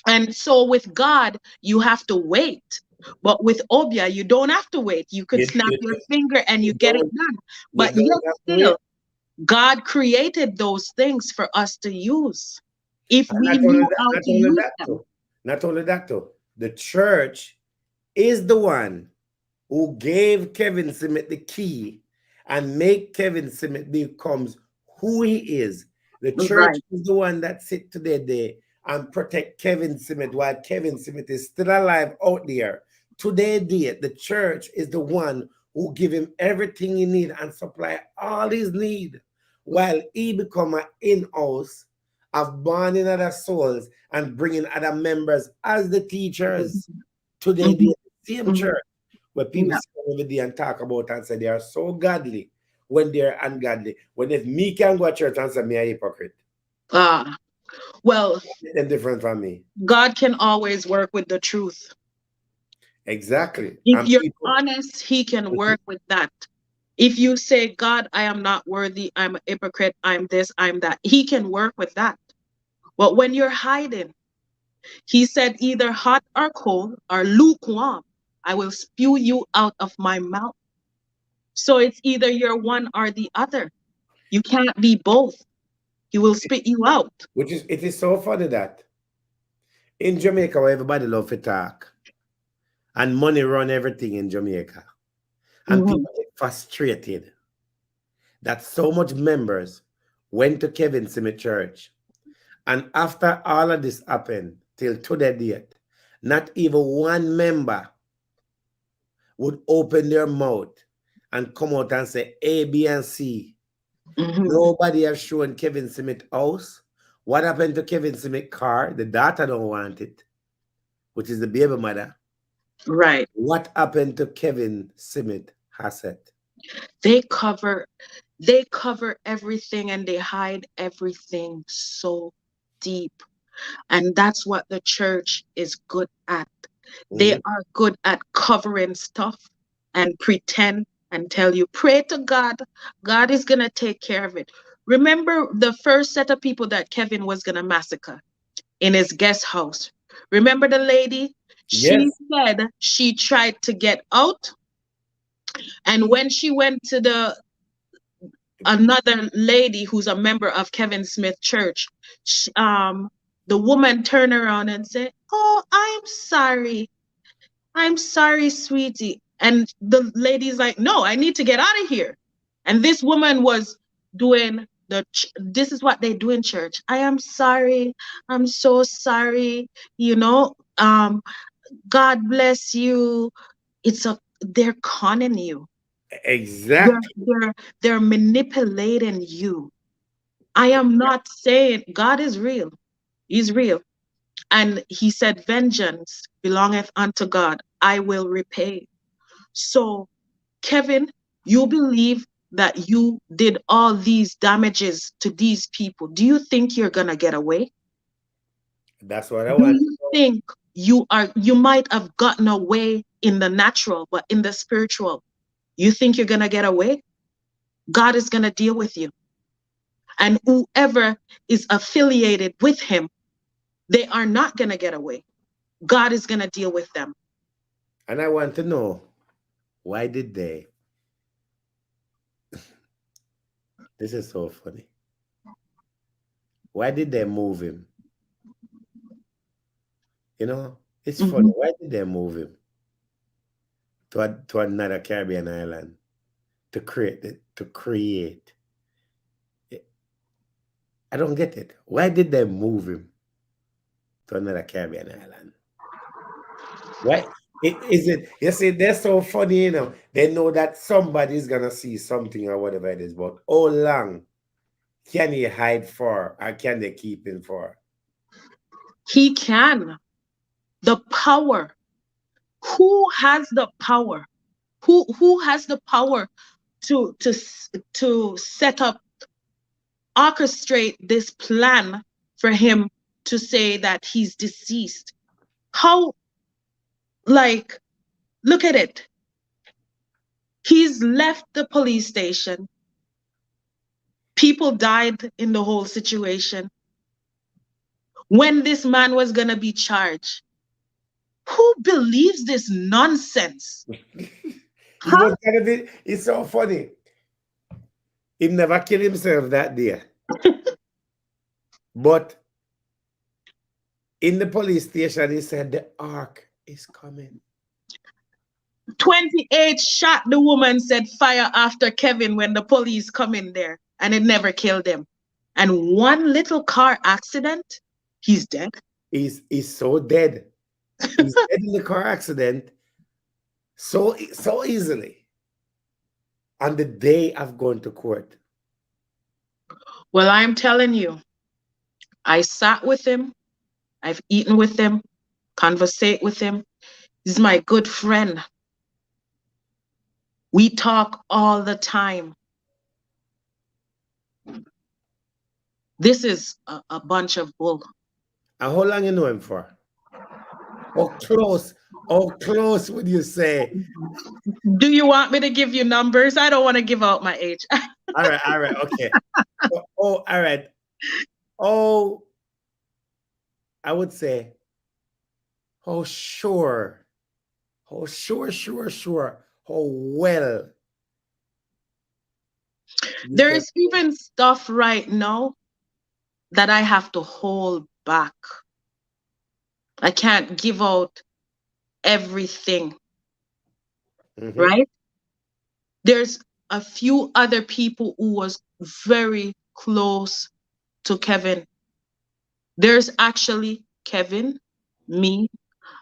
And so with God, you have to wait. But with obia, you don't have to wait. You could snap your finger and you get it done. But yet still, God created those things for us to use. If we knew how to use them. Not only that, though. The church is the one who gave Kevin Smith the key and make Kevin Smith becomes who he is. The church is the one that sit today there and protect Kevin Smith while Kevin Smith is still alive out there. Today, the church is the one who give him everything he need and supply all his need, while he become an in-house of bonding other souls and bringing other members as the teachers. Today, the same church where people sit over there and talk about and say they are so godly when they're ungodly. When if me can go to church and say me a hypocrite. Well, they're different from me. God can always work with the truth. Exactly. If you're honest, he can work with that. If you say, God, I am not worthy, I'm a hypocrite, I'm this, I'm that, he can work with that. But when you're hiding, he said either hot or cold or lukewarm, I will spew you out of my mouth. So it's either you're one or the other. You can't be both. He will spit you out. It is so funny that in Jamaica where everybody love to talk and money run everything in Jamaica. And people get frustrated that so much members went to Kevin Smith Church. And after all of this happened till today date, not even one member would open their mouth and come out and say A, B, and C. Nobody has shown Kevin Smith house. What happened to Kevin Smith car? The daughter don't want it, which is the baby mother. Right. What happened to Kevin Smith asset? They cover everything and they hide everything so deep. And that's what the church is good at. They are good at covering stuff and pretend and tell you, pray to God. God is going to take care of it. Remember the first set of people that Kevin was going to massacre in his guest house. Remember the lady? She said she tried to get out. And when she went to another lady who's a member of Kevin Smith Church, the woman turned around and said, oh, I'm sorry, sweetie. And the lady's like, no, I need to get out of here. And this woman was doing this is what they do in church. I am sorry. I'm so sorry. You know, God bless you. They're conning you. Exactly. They're manipulating you. I am not saying God is real. He's real. And he said, vengeance belongeth unto God. I will repay. So, Kevin, you believe that you did all these damages to these people. Do you think you're going to get away? That's what I want. Do you think you might have gotten away in the natural, but in the spiritual, you think you're going to get away? God is going to deal with you. and whoever is affiliated with him, they are not going to get away. God is going to deal with them. And I want to know, why did they? This is so funny. Why did they move him? You know, it's funny. Why did they move him to another Caribbean island to create it? I don't get it. Why did they move him to another Caribbean island? Why? You see, they're so funny, you know. They know that somebody's gonna see something or whatever it is, but how long can he hide for, or can they keep him for? He can. The power. Who has the power? Who has the power to set up, orchestrate this plan for him to say that he's deceased? How, like, look at it. He's left the police station. People died in the whole situation. When this man was gonna be charged, who believes this nonsense? It's so funny. He never killed himself that day. But in the police station, he said the ark is coming. 28 shot the woman, said fire after Kevin when the police come in there, and it never killed him. And one little car accident, he's dead. He's so dead. He's dead in the car accident so easily on the day of going to court. Well, I'm telling you, I sat with him, I've eaten with him, conversate with him. He's my good friend. We talk all the time. This is a bunch of bull. And how long you know him for? How close would you say? Do you want me to give you numbers? I don't want to give out my age. All right, okay. All right. Oh, I would say, sure. How well. There's even stuff right now that I have to hold back. I can't give out everything, right? There's a few other people who was very close to Kevin. There's actually Kevin, me,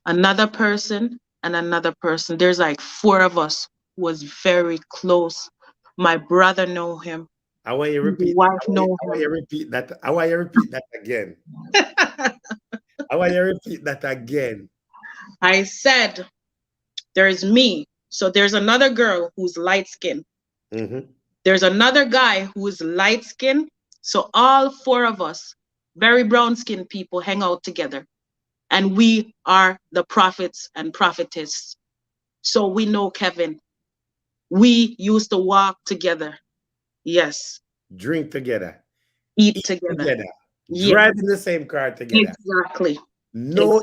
another person, and another person. There's like 4 of us who was very close. My brother know him. I want you to repeat. I want you to repeat that. I want you to repeat that again. I want you to repeat that again. I said, there's me. So there's another girl who's light skinned. There's another guy who is light skinned. So all 4 of us, very brown skinned people, hang out together. And we are the prophets and prophetess. So we know Kevin. We used to walk together. Yes. Drink together. Eat together. Yes. Drive in the same car together. Exactly. Know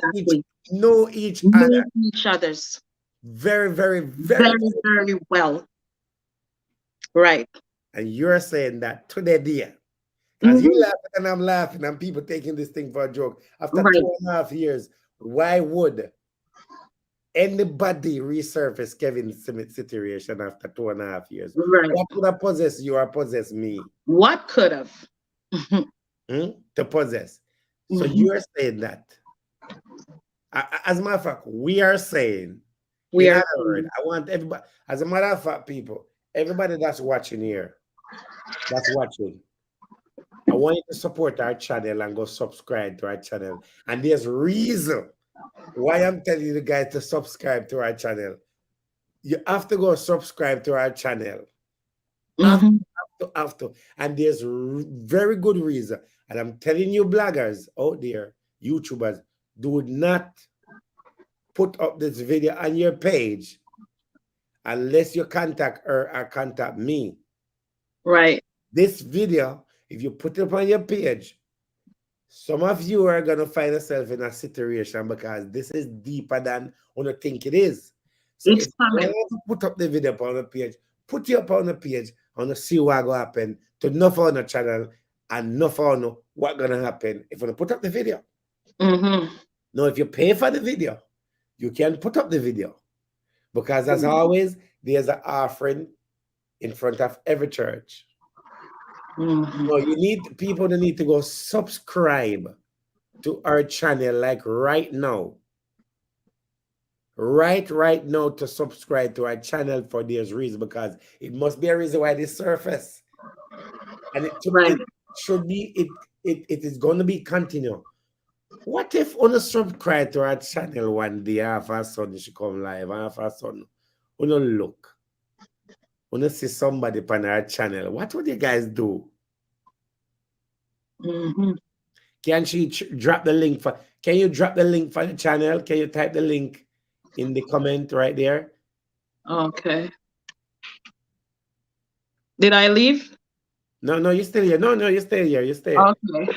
each other's. Very well. Right. And you're saying that today, dear. Because you're laughing and I'm laughing and people taking this thing for a joke. After 2.5 years, why would anybody resurface Kevin's situation after 2.5 years? Right. What could have possessed you or possessed me? What could have? To possess. So you're saying that. As a matter of fact, we are saying, I want everybody, as a matter of fact, people, everybody that's watching here, I want you to support our channel and go subscribe to our channel. And there's reason why I'm telling you guys to subscribe to our channel. You have to go subscribe to our channel. Have to. And there's very good reason. And I'm telling you, bloggers out there, YouTubers, do not put up this video on your page unless you contact her or contact me. Right. This video if you put it up on your page, some of you are gonna find yourself in a situation because this is deeper than you think it is. So It's if you coming. want to put up the video up on the page, put it up on the page and see what will happen to enough on the channel and enough on what gonna happen if you put up the video. Mm-hmm. Now, if you pay for the video, you can put up the video because, as always, there's an offering in front of every church. Mm-hmm. So you need people that need to go subscribe to our channel, like right now. Right now to subscribe to our channel for this reason, because it must be a reason why this surface. And it should be, it is going to be continue. What if on a subscribe to our channel one day, half our son should come live, half our son, look, see somebody on our channel, what would you guys do? Mm-hmm. Can she drop the link for, can you drop the link for the channel? Can you type the link in the comment right there? Okay. Did I leave? No, you're still here. No, you stay here. You stay. Okay.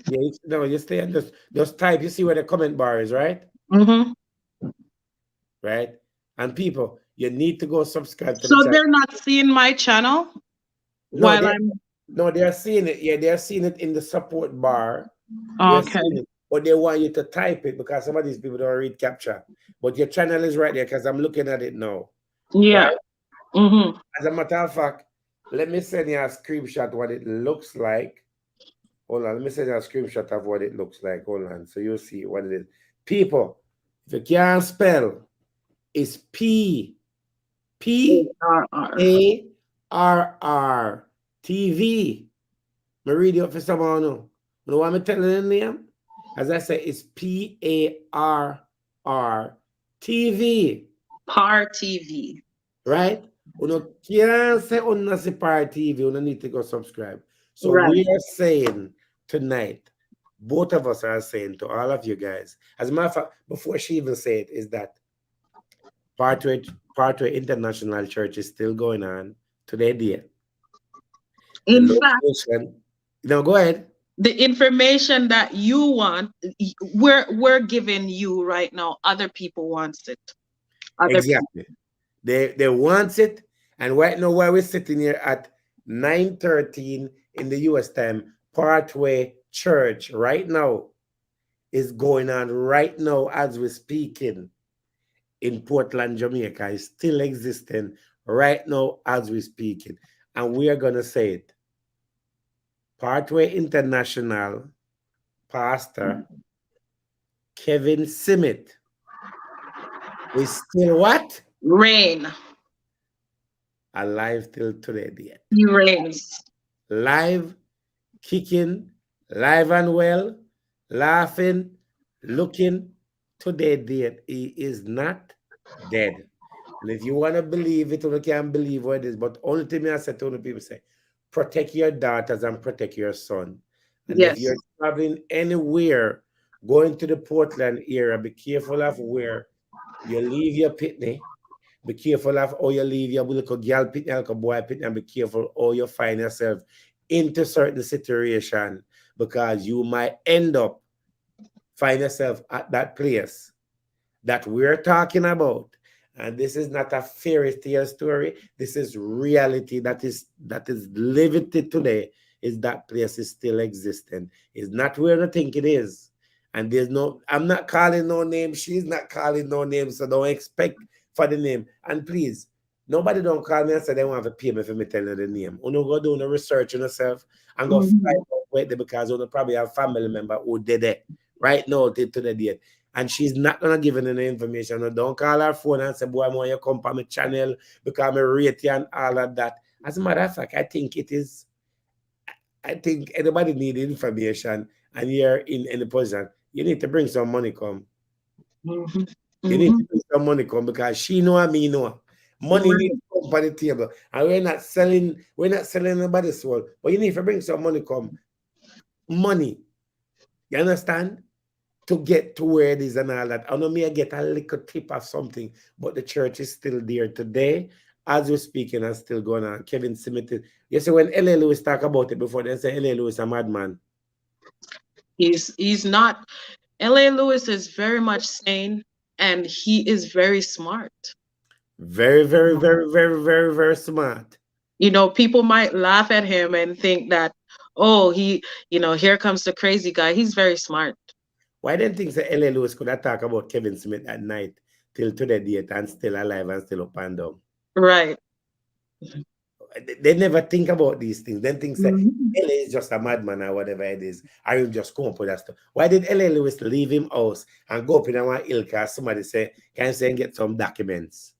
Yeah, you stay. Just type. You see where the comment bar is, right? Mm-hmm. Right. And people, you need to go subscribe to So the channel. they're not seeing my channel No, they're seeing it. Yeah, they're seeing it in the support bar. Okay. But they want you to type it because some of these people don't read capture. But your channel is right there because I'm looking at it now. Yeah. Right? Mm-hmm. As a matter of fact, let me send you a screenshot what it looks like. Hold on, let me send you a screenshot of what it looks like. Hold on, so you'll see what it is. People, if you can't spell, it's P A R R TV. I read it for someone. You know what I'm telling them name? As I say, it's PARR TV. PAR TV. Right? You can't say on PAR TV, you need to go subscribe. So Right. we are saying tonight, both of us are saying to all of you guys, as a matter of fact, before she even said it, is that Pathway International Church is still going on today, dear. In fact, go ahead. The information that you want, we're giving you right now. Other people wants it. Exactly. They want it. And right now, while we're sitting here at 9:13 in the US time, Pathway Church right now is going on right now as we're speaking in Portland, Jamaica. Is still existing right now as we're speaking. And we are going to say it. Pathway International Pastor Kevin Simmet is still what? Reign. Alive till today, dear. He reigns. Live, kicking, live and well, laughing, looking today, dear. He is not dead. And if you want to believe it, you can't believe what it is. But only thing I said to the people say, protect your daughters and protect your son. And Yes. if you're traveling anywhere, going to the Portland area, be careful of where you leave your pitney. Be careful of how you leave your little girl pitney, little boy pitney, and be careful how you find yourself into certain situation, because you might end up find yourself at that place that we're talking about. And this is not a fairy tale story. This is reality that is lived today. Is that place is still existing. It's not where I think it is. And there's no, I'm not calling no name. She's not calling no name. So don't expect for the name. And please, nobody don't call me and say they want to pay me for me telling you the name. You know, go do the research on yourself and go find out where they, because you probably have a family member who did it right now to the date. And she's not gonna give any information. No, don't call her phone and say, boy, I want you to come on my channel because I rate you and all of that. As a matter of fact, I think anybody need information and you're in the position, you need to bring some money come. You need to bring some money come, because she know and me know. Money needs to come on the table. And we're not selling anybody's soul. But you need to bring some money come. Money. You understand? To get to where it is and all that. I know me, I get a little tip of something, but the church is still there today. as we're speaking and still going on, Kevin Smith. You see, when L.A. Lewis talk about it before, they say L.A. Lewis a madman. He's not. L.A. Lewis is very much sane, and he is very smart. Very, very, very, very, very, very smart. You know, people might laugh at him and think that, oh, here comes the crazy guy. He's very smart. Why didn't think that L.A. Lewis could have talked about Kevin Smith at night till to the date and still alive and still up and down? Right. They never think about these things. Then think that Mhm. L.A. is just a madman or whatever it is. I will just come up with that stuff. Why did L.A. Lewis leave him house and go up in our hill because somebody say, can you say and get some documents?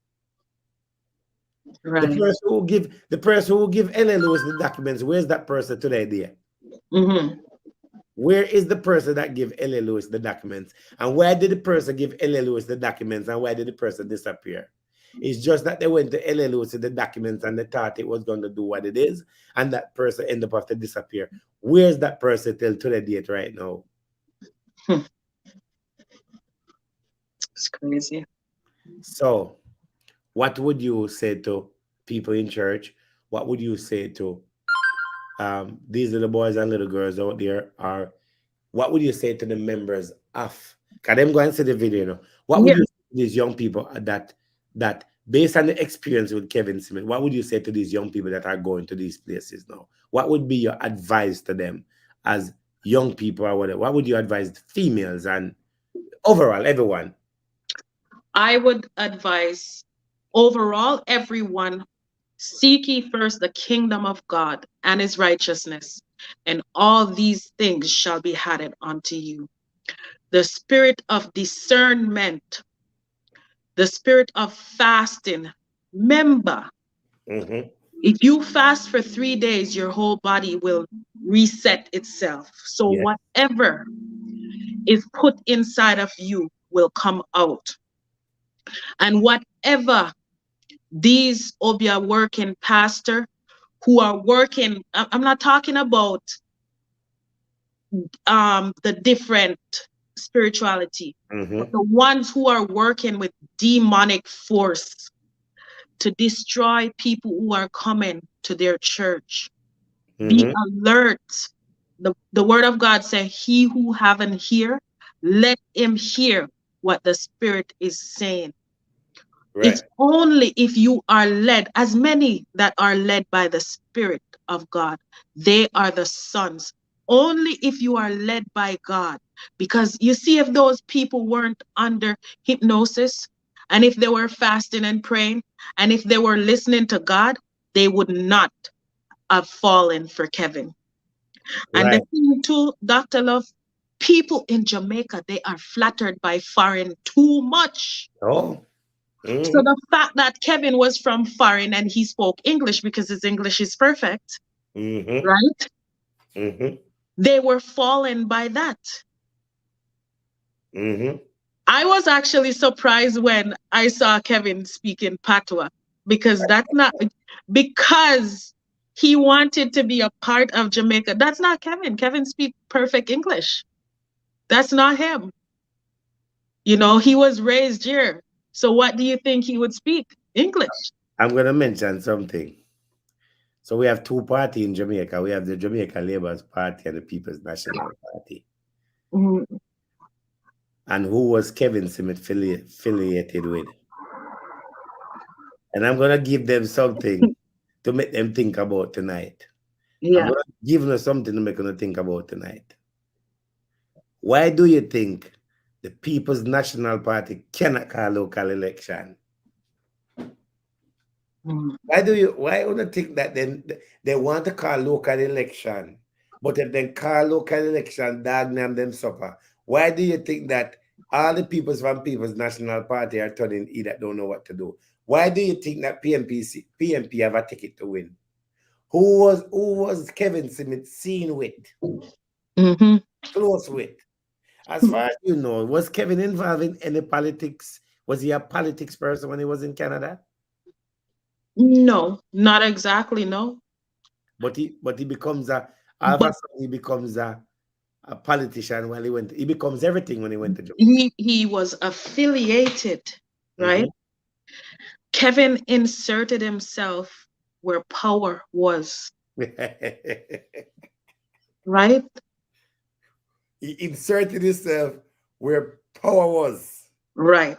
Right. The person who give L.A. Lewis the documents, where's that person today, dear? Mm-hmm. Where is the person that give L.A. Lewis the documents? And why did the person give L.A. Lewis the documents and why did the person disappear? It's just that they went to L.A. Lewis with the documents and they thought it was going to do what it is, and that person ended up having to disappear. Where's that person till to the date right now? It's crazy. So, what would you say to people in church? What would you say to these little boys and little girls out there? Or what would you say to the members of? Can them go and see the video? You know? What would you say to these young people that based on the experience with Kevin Smith, what would you say to these young people that are going to these places now? What would be your advice to them as young people or whatever? What would you advise the females and overall everyone? I would advise overall everyone, seek ye first the kingdom of God and his righteousness, and all these things shall be added unto you. The spirit of discernment, the spirit of fasting. Remember, if you fast for 3 days, your whole body will reset itself. So whatever is put inside of you will come out. And whatever these Obia working pastor who are working, I'm not talking about the different spirituality, but the ones who are working with demonic force to destroy people who are coming to their church. Be alert. The word of God says, he who haven't hear, let him hear what the Spirit is saying. Right. It's only if you are led, as many that are led by the Spirit of God, they are the sons. Only if you are led by God. Because you see, if those people weren't under hypnosis, and if they were fasting and praying, and if they were listening to God, they would not have fallen for Kevin. Right. And the thing too, Dr. Love, people in Jamaica, they are flattered by foreign too much. Oh. So the fact that Kevin was from foreign and he spoke English because his English is perfect, right? They were fallen by that. I was actually surprised when I saw Kevin speak in Patois because because he wanted to be a part of Jamaica. That's not Kevin. Kevin speaks perfect English. That's not him. You know, he was raised here. So what do you think he would speak? English. I'm going to mention something. So we have two parties in Jamaica. We have the Jamaica Labour's Party and the People's National Party. And who was Kevin Smith affiliated with? And I'm going to give them something to make them think about tonight. Yeah. I'm going to give them something to make them think about tonight. Why do you think the People's National Party cannot call local election? Why do you think that they want to call local election, but if they call local election, dagnam them suffer? Why do you think that all the people from People's National Party are turning that don't know what to do? Why do you think that PMP have a ticket to win? Who was Kevin Smith seen with? Close with? As far as you know, was Kevin involved in any politics? Was he a politics person when he was in Canada? No, not exactly, no. But he becomes a politician when he becomes everything when he went to Jamaica. He was affiliated, right? Kevin inserted himself where power was, right? He inserted himself where power was, Right.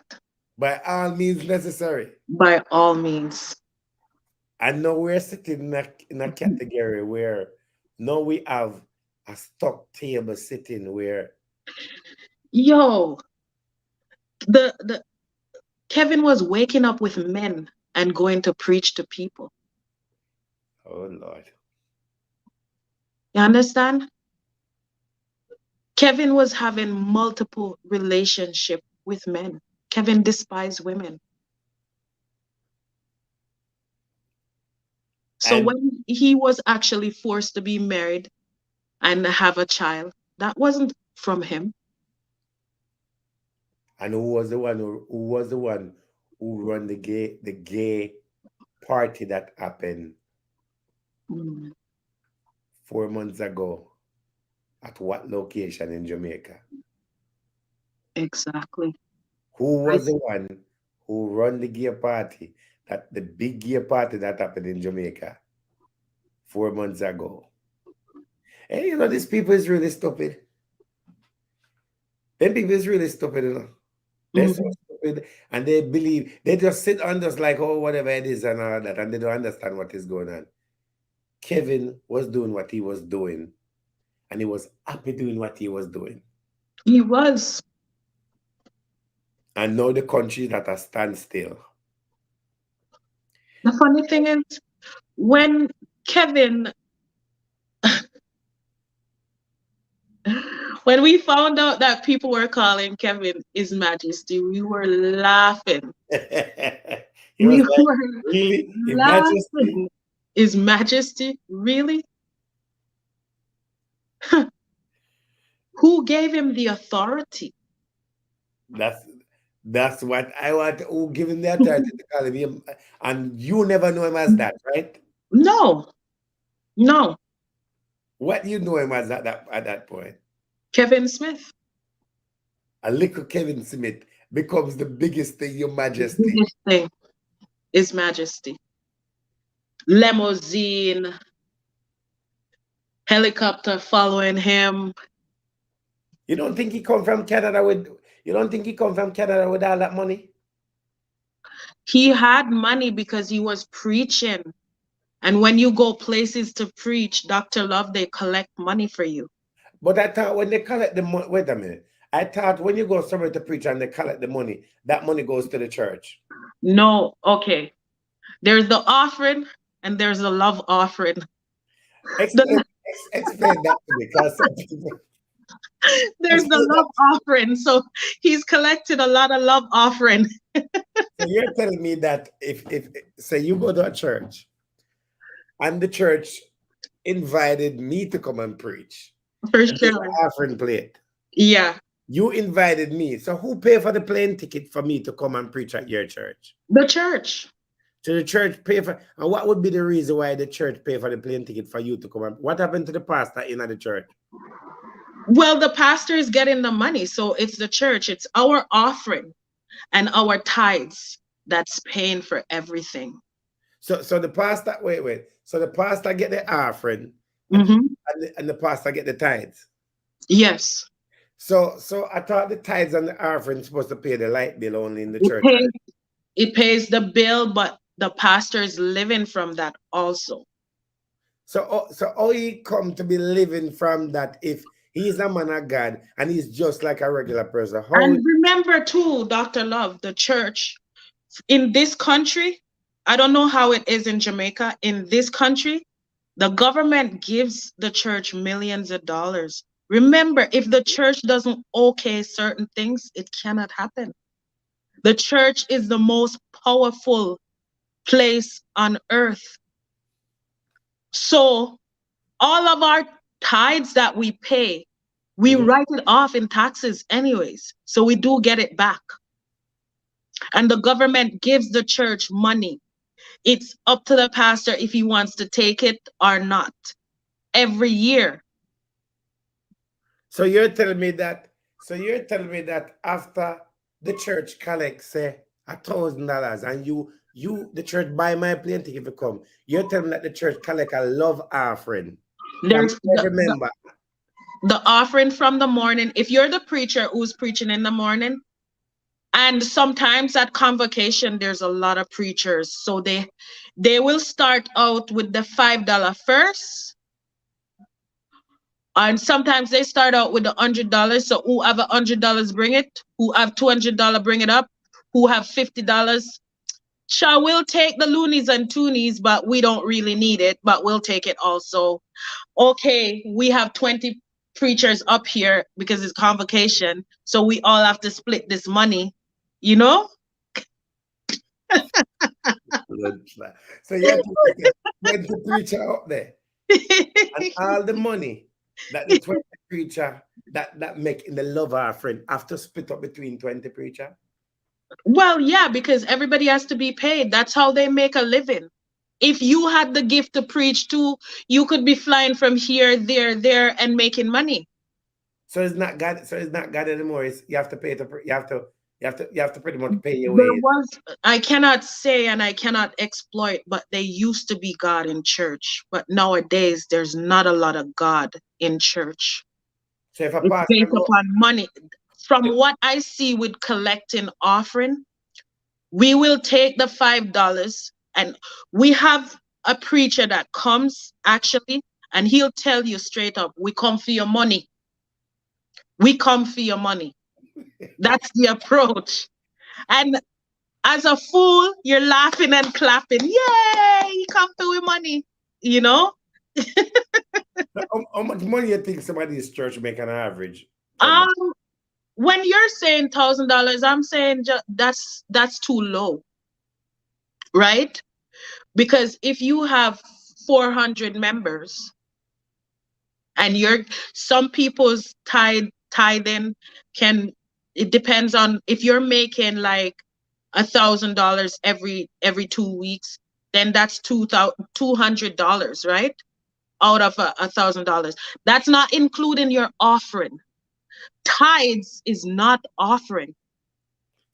by all means necessary. By all means. And now we're sitting in a category where now we have a stock table sitting where Yo, the Kevin was waking up with men and going to preach to people. oh Lord. You understand? Kevin was having multiple relationships with men. Kevin despised women. So And when he was actually forced to be married and have a child, that wasn't from him. who was the one who run the gay party that happened 4 months ago at what location in Jamaica? Exactly. Who was the one who run the gay party, the big gay party that happened in Jamaica 4 months ago? And you know, these people is really stupid. Them people is really stupid, you know. They're so stupid, and they believe, they just sit on just like, oh, whatever it is and all that, and they don't understand what is going on. Kevin was doing what he was doing, and he was happy doing what he was doing. He was. And now the country is at a standstill. The funny thing is, when Kevin, when we found out that people were calling Kevin His Majesty, we were laughing. He was We like, were really? His laughing. Majesty? His Majesty? Really? Who gave him the authority? That's what I want. Who give him the authority to call him? And you never know him as that, right? No. No. What you know him as at that point? Kevin Smith. A little Kevin Smith becomes the biggest thing, Your Majesty. The biggest thing, His Majesty. Limousine, helicopter following him. You don't think he come from Canada with all that money? He had money because he was preaching. And when you go places to preach, Dr. Love, they collect money for you. But I thought when they collect the money, wait a minute. I thought when you go somewhere to preach and they collect the money, that money goes to the church. No, okay. There's the offering and there's the love offering. Explain that to me, because some people... There's the love offering. So he's collected a lot of love offering. So you're telling me that if say you go to a church and the church invited me to come and preach. For sure. Offering plate. Yeah. You invited me. So who paid for the plane ticket for me to come and preach at your church? The church. So the church pay for, and what would be the reason why the church pay for the plane ticket for you to come and, what happened to the pastor in the church? Well, the pastor is getting the money. So it's the church. It's our offering and our tithes that's paying for everything. So the pastor, wait. So the pastor get the offering Mm-hmm. and the pastor get the tithes. Yes. So I thought the tithes and the offering supposed to pay the light bill only in the church. It pays the bill, but the pastor is living from that also. So how he come to be living from that if he's a man of God and he's just like a regular person? And remember too, Dr. Love, the church in this country, I don't know how it is in Jamaica. In this country, the government gives the church millions of dollars. Remember, if the church doesn't okay certain things, it cannot happen. The church is the most powerful place on earth. So all of our tithes that we pay, we write it off in taxes anyways. So we do get it back. And the government gives the church money. It's up to the pastor if he wants to take it or not every year. So you're telling me that after the church collects say $1,000 and the church buy my plane ticket to come. You're telling me that the church collect a love offering from There's every member. the offering from the morning. If you're the preacher who's preaching in the morning, and sometimes at convocation, there's a lot of preachers. So they will start out with the $5 first. And sometimes they start out with the $100. So who have $100 bring it, who have $200 bring it up, who have $50. Sure, we'll take the loonies and toonies, but we don't really need it, but we'll take it also. Okay, we have 20 preachers up here because it's convocation, so we all have to split this money, you know? So you have to put 20 preacher up there. And all the money that the 20 preacher that make in the love offering have to split up between 20 preacher. Well, yeah, because everybody has to be paid. That's how they make a living. If you had the gift to preach too, you could be flying from here, there, and making money. So it's not God. So it's not God anymore. It's you have to pay you have to pretty much pay your way. I cannot say and I cannot exploit, but they used to be God in church. But nowadays there's not a lot of God in church. So if a It's pastor based upon money. From what I see with collecting offering, we will take the $5 and we have a preacher that comes actually, and he'll tell you straight up, we come for your money. We come for your money. That's the approach. And as a fool, you're laughing and clapping. Yay, you come to with money, you know? How much money you think somebody's church make on average? When you're saying $1,000, I'm saying that's too low, right? Because if you have 400 members and some people's tithing it depends on if you're making like $1,000 every 2 weeks, then that's $200, right? Out of $1,000. That's not including your offering. Tithes is not offering.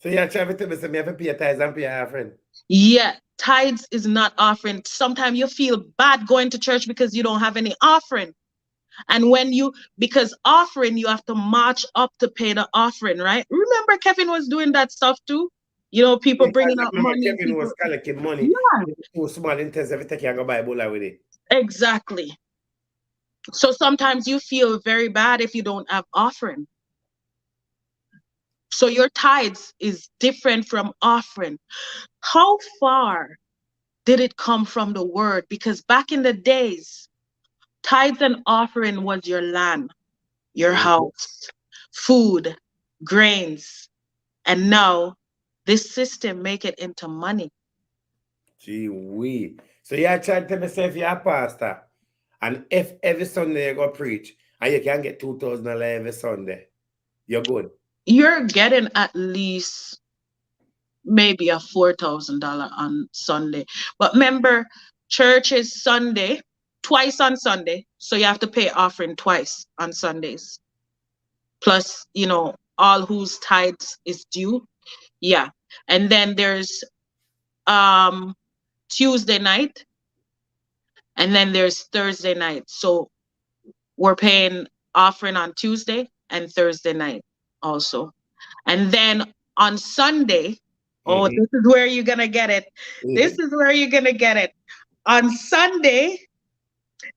So you're trying to tell me you have to pay tithes and pay offering? Yeah, tithes is not offering. Sometimes you feel bad going to church because you don't have any offering. And because offering, you have to march up to pay the offering, right? Remember Kevin was doing that stuff too? You know, people bringing up money. Kevin was collecting money. Yeah. Too small intense every time you go buy bola with it. Exactly. So sometimes you feel very bad if you don't have offering. So your tithes is different from offering. How far did it come from the word? Because back in the days, tithes and offering was your land, your house, food, grains. And now this system make it into money. Gee wee. So you're trying to tell me if you're a pastor, and if every Sunday you go preach, and you can get $2,000 every Sunday, you're good. You're getting at least maybe a $4,000 on Sunday. But remember, church is Sunday, twice on Sunday. So you have to pay offering twice on Sundays. Plus, all whose tithes is due. Yeah. And then there's Tuesday night. And then there's Thursday night. So we're paying offering on Tuesday and Thursday night also. And then on Sunday, this is where you're going to get it. This is where you're going to get it. On Sunday,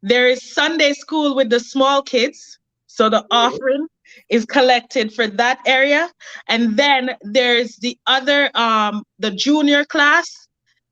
there is Sunday school with the small kids. So the offering is collected for that area. And then there's the other, the junior class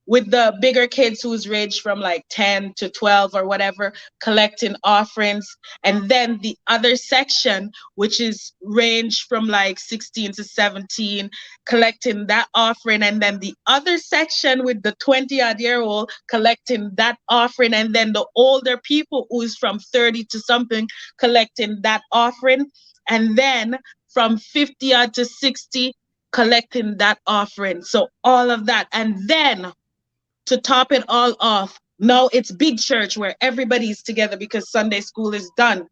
with the bigger kids who's ranged from like 10 to 12 or whatever, collecting offerings. And then the other section, which is ranged from like 16 to 17, collecting that offering. And then the other section with the 20-odd-year-old collecting that offering. And then the older people who's from 30 to something collecting that offering. And then from 50-odd to 60, collecting that offering. So all of that. And then to top it all off, now it's big church where everybody's together because Sunday school is done,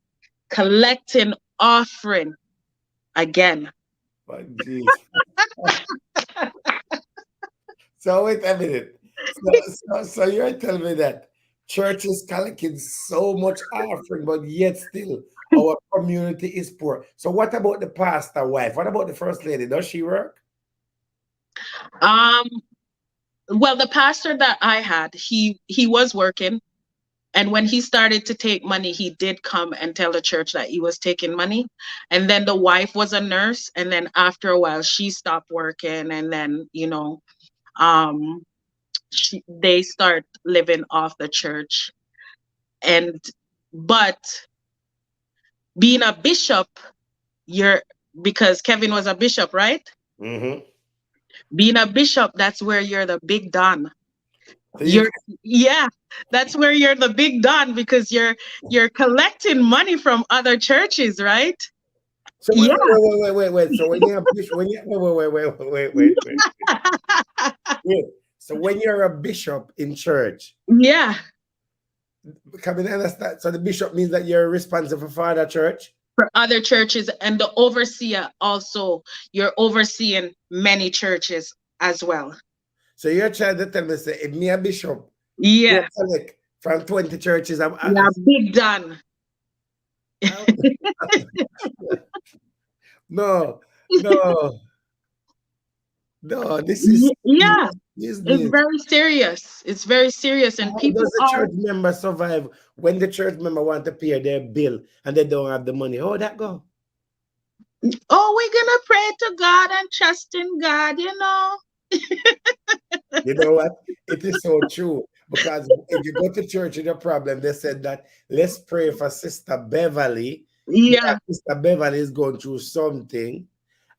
collecting offering again. But geez. So wait a minute. So you're telling me that church is collecting so much offering, but yet still our community is poor. So what about the pastor wife? What about the first lady? Does she work? Um, well, the pastor that I had, he was working, and when he started to take money, he did come and tell the church that he was taking money. And then the wife was a nurse, and then after a while, she stopped working, and then um, they start living off the church. And but being a bishop, you're because Kevin was a bishop, right? Mm-hmm. Being a bishop, that's where you're the big don. So you, Yeah, that's where you're the big don because you're collecting money from other churches, right? so Yeah. wait. So when you're a bishop, wait. Wait. So when you're a bishop in church, Yeah, come in understand. So the bishop means that you're responsible for the church. for other churches, and the overseer also, you're overseeing many churches as well. So you're trying to tell me, say, if me a bishop, Yeah, you collect from 20 churches. yeah, big don. No, no, no. This is Yeah, it's business. very serious. It's very serious, and How people does the are. church member survive when the church member want to pay their bill and they don't have the money? How that go? Oh, we're gonna pray to God and trust in God, you know. You know what? It is so true. Because if you go to church with a problem, they said that let's pray for Sister Beverly. Yeah, Because Sister Beverly is going through something.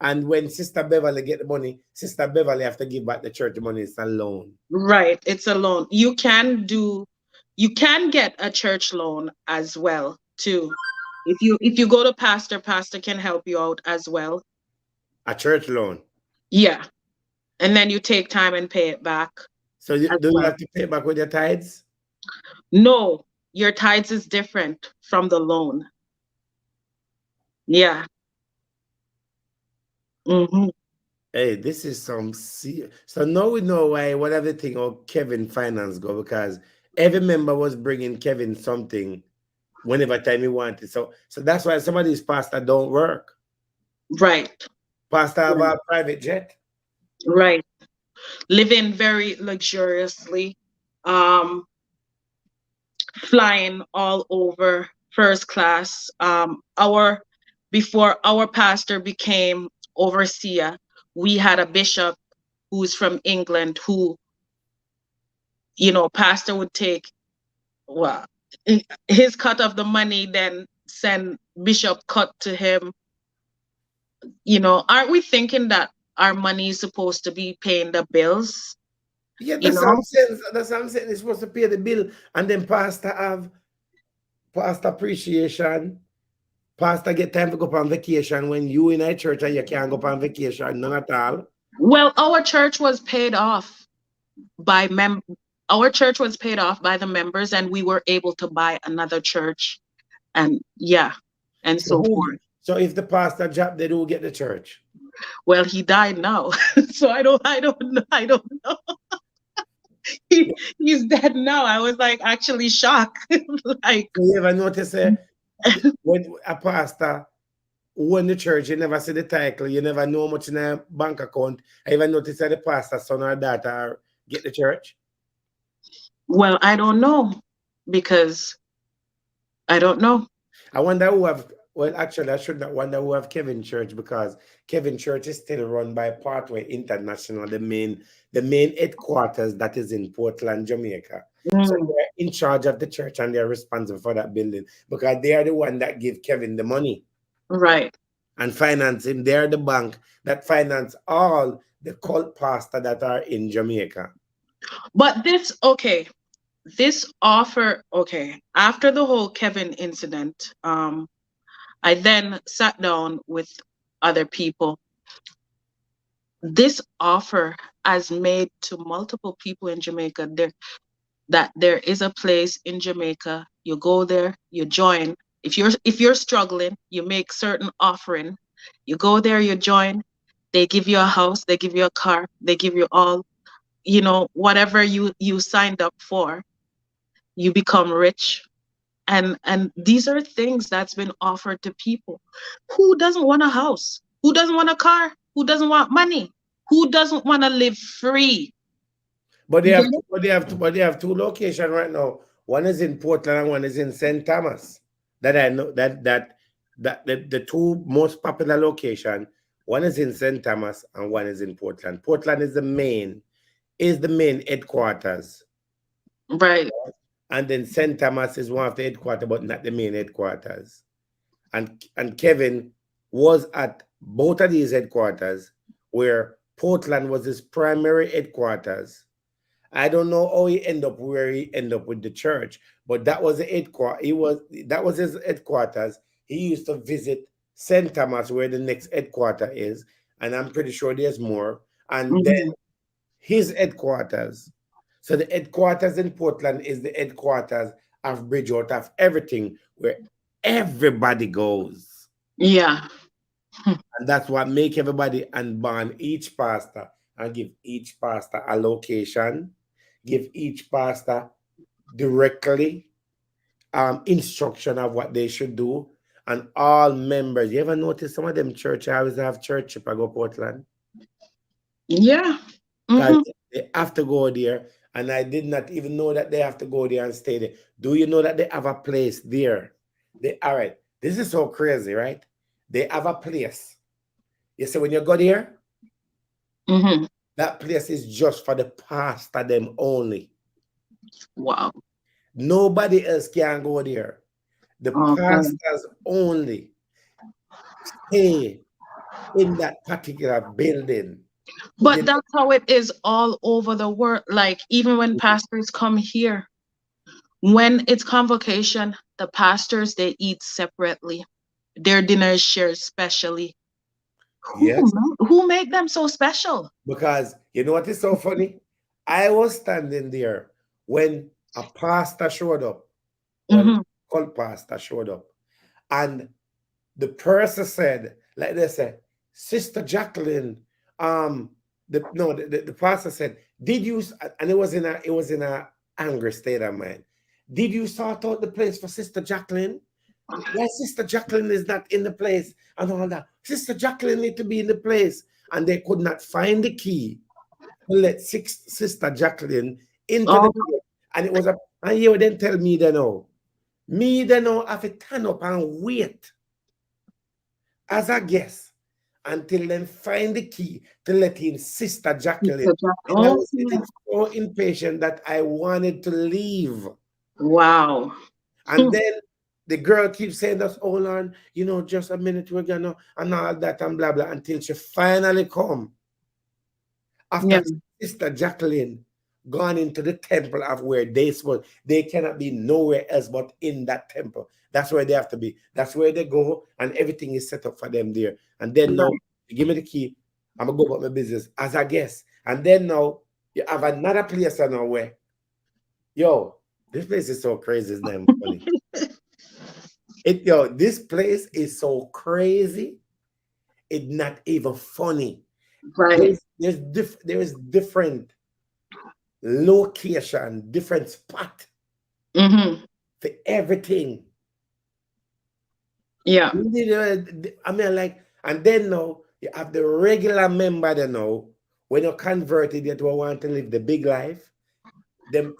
And when Sister Beverly get the money, Sister Beverly have to give back the church the money. It's a loan. right. It's a loan. You can get a church loan as well too. If you go to pastor can help you out as well. A church loan. Yeah. And then you take time and pay it back So you, as do you well. have to pay back with your tithes? No, your tithes is different from the loan. Yeah. Hmm. Hey, this is some so now we know why whatever thing or Kevin finance go because every member was bringing Kevin something whenever time he wanted. So that's why some of these pastors don't work. Right. Pastor have Right. a private jet. Right. Living very luxuriously. Um, Flying all over first class. Before our pastor became overseer, we had a bishop who's from England who, pastor would take, well, his cut of the money, then send bishop cut to him. Aren't we thinking that our money is supposed to be paying the bills? Yeah, You that's what I'm know? saying. That's what I'm saying. They're supposed to pay the bill, and then pastor have pastor appreciation. Pastor get time to go on vacation when you in a church and you can't go on vacation, none at all. Well, our church was paid off by our church was paid off by the members, and we were able to buy another church, and yeah, and So so who? forth. So if the pastor drop, they do get the church. Well, he died now, so I don't know. He's dead now. I was like actually shocked. Like, So you ever notice when a pastor won the church, you never see the title, you never know how much in a bank account. I even notice that the pastor's son or daughter get the church. well, I don't know because I don't know. I wonder who have, well, actually, I should not wonder who have Kevin Church because Kevin Church is still run by Pathway International, the main headquarters that is in Portland, Jamaica. So Mm, they're in charge of the church and they're responsible for that building because they are the one that give Kevin the money right. and finance him. They're the bank that finance all the cult pastor that are in Jamaica. But this offer, okay, after the whole Kevin incident, I then sat down with other people. This offer has made to multiple people in Jamaica that there is a place in Jamaica. You go there, you join. If you're struggling, you make certain offering. You go there, you join. They give you a house, they give you a car, they give you all. you know, whatever you signed up for, you become rich. And these are things that's been offered to people. Who doesn't want a house? Who doesn't want a car? Who doesn't want money? Who doesn't want to live free? But You get it? they have two locations right now. One is in Portland and one is in St. Thomas. That I know that the two most popular location. One is in St. Thomas and one is in Portland. Portland is the main headquarters. Right. And then St. Thomas is one of the headquarters, but not the main headquarters. And Kevin was at both of these headquarters, where Portland was his primary headquarters. I don't know how he ended up where he ended up with the church, but that was the headquarters. That was his headquarters. He used to visit St. Thomas, where the next headquarters is, and I'm pretty sure there's more. And then his headquarters. So the headquarters in Portland is the headquarters of Bridgewater, of everything, where everybody goes. Yeah. And that's what make everybody unban each pastor and give each pastor a location, give each pastor directly instruction of what they should do. And all members, you ever notice some of them church always have church if I go Portland? Yeah. They have to go there. And I did not even know that they have to go there and stay there. Do you know that they have a place there? All right, this is so crazy, right? They have a place. You see, when you go there, that place is just for the pastor them only. Wow. Nobody else can go there. The pastors only stay in that particular building. But that's how it is all over the world. Like, even when pastors come here, when it's convocation, the pastors, they eat separately. Their dinner is shared specially. Who make them so special? Because you know what is so funny? I was standing there when a pastor showed up, cult pastor showed up, and the person said, like they said, Sister Jacqueline, the pastor said, did you, and it was in a angry state of mind, did you sort out the place for Sister Jacqueline? Why Sister Jacqueline is not in the place and all that? Sister Jacqueline need to be in the place. And they could not find the key to let Sister Jacqueline into the place. And it was and you would then tell me they know. Me they know have to turn up and wait as a guest until then find the key to let in Sister Jacqueline. And I was getting so impatient that I wanted to leave. Wow. And then the girl keeps saying us, hold on, you know, just a minute, we're gonna, and all that, and blah, blah, until she finally come. After Sister Jacqueline gone into the temple of where they supposed, they cannot be nowhere else but in that temple. That's where they have to be. That's where they go, and everything is set up for them there. And then now, you give me the key, I'm gonna go about my business as a guest. And then now, you have another place now where, yo, this place is so crazy, it's not funny. This place is so crazy, it's not even funny. Right. There is different location, different spot for everything. Yeah. I mean, like, and then now you have the regular member that know when you're converted that will want to live the big life, then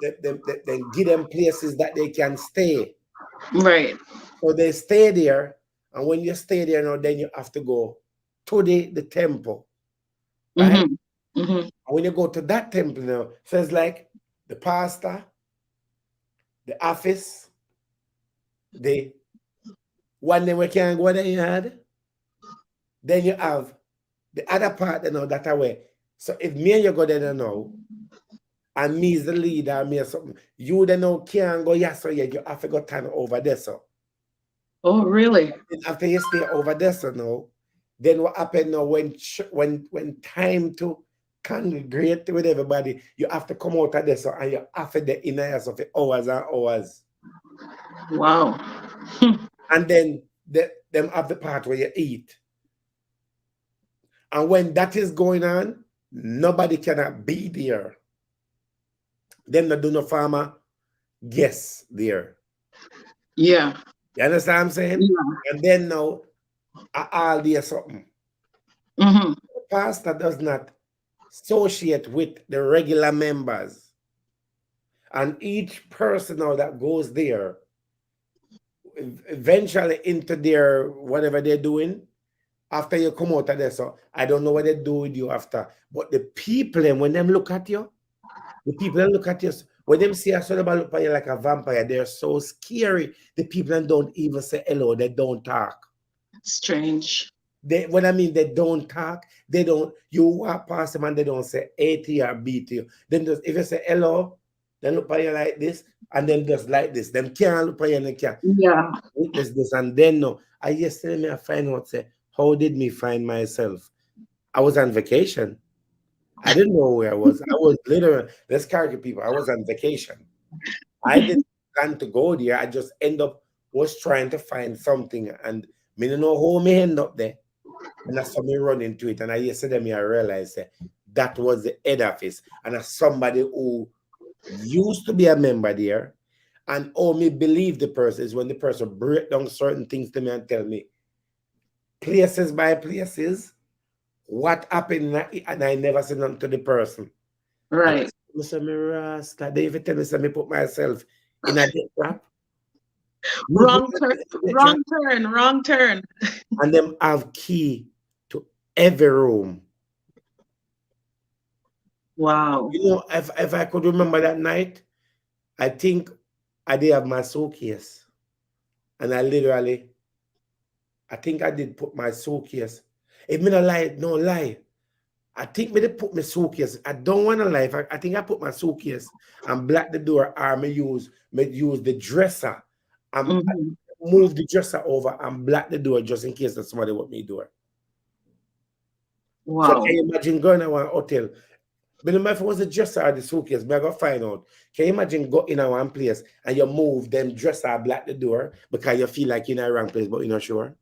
give them places that they can stay. Right. So they stay there, and when you stay there now, then you have to go to the temple, right? And when you go to that temple now, so it's like the pastor, the office, the one day we can go there you had, then you have the other part you know that way. So if me and you go there now, and me is the leader, me or something, you then now can't go yes, so yeah, you have to go turn over there, so. Oh, really? And after you stay over there, so now, then what happened now when time to congregate with everybody, you have to come out of there, so and you have to the inner house of hours and hours. Wow. And then them have the part where you eat. And when that is going on, nobody cannot be there. Them not do no farmer guess there. Yeah. You understand what I'm saying? Yeah. And then now, all there something. Mm-hmm. The pastor does not associate with the regular members. And each person now that goes there, eventually into their whatever they're doing, after you come out of there, so I don't know what they do with you after. But the people, when them look at you, the people that look at you, when them see a son look at you like a vampire, they're so scary. The people that don't even say hello, they don't talk. Strange. What I mean, they don't talk. They don't. You walk past them and they don't say A to you or B to you. Then just if you say hello, they look at you like this, and then just like this. Them can't look at you and they can't Yeah. witness this. And then no, I yesterday I find out say, how did me find myself? I was on vacation. I didn't know where I was. I was literally, let's carry people. I was on vacation. I didn't plan to go there. I just was trying to find something, and me don't know how me end up there. And I saw me run into it. And yesterday I realized that was the head office. And as somebody who used to be a member there, and me believe the person is when the person break down certain things to me and tell me places by places what happened, and I never said nothing to the person. Right. I said, me Rasta, they even tell me, me put myself in a death trap. Wrong turn. And them have key to every room. Wow. You know, if I could remember that night, I think I did have my suitcase. And I think I did put my suitcase. If me no lie. I think me did put my suitcase. I don't want to lie. I think I put my suitcase and block the door, or me use the dresser and move the dresser over and block the door just in case that somebody want me door. Wow. So can you imagine going to one hotel? But no matter if it was the dresser or the suitcase, but I got find out. Can you imagine go in a one place and you move them dresser, block the door because you feel like you're in the wrong place, but you're not sure?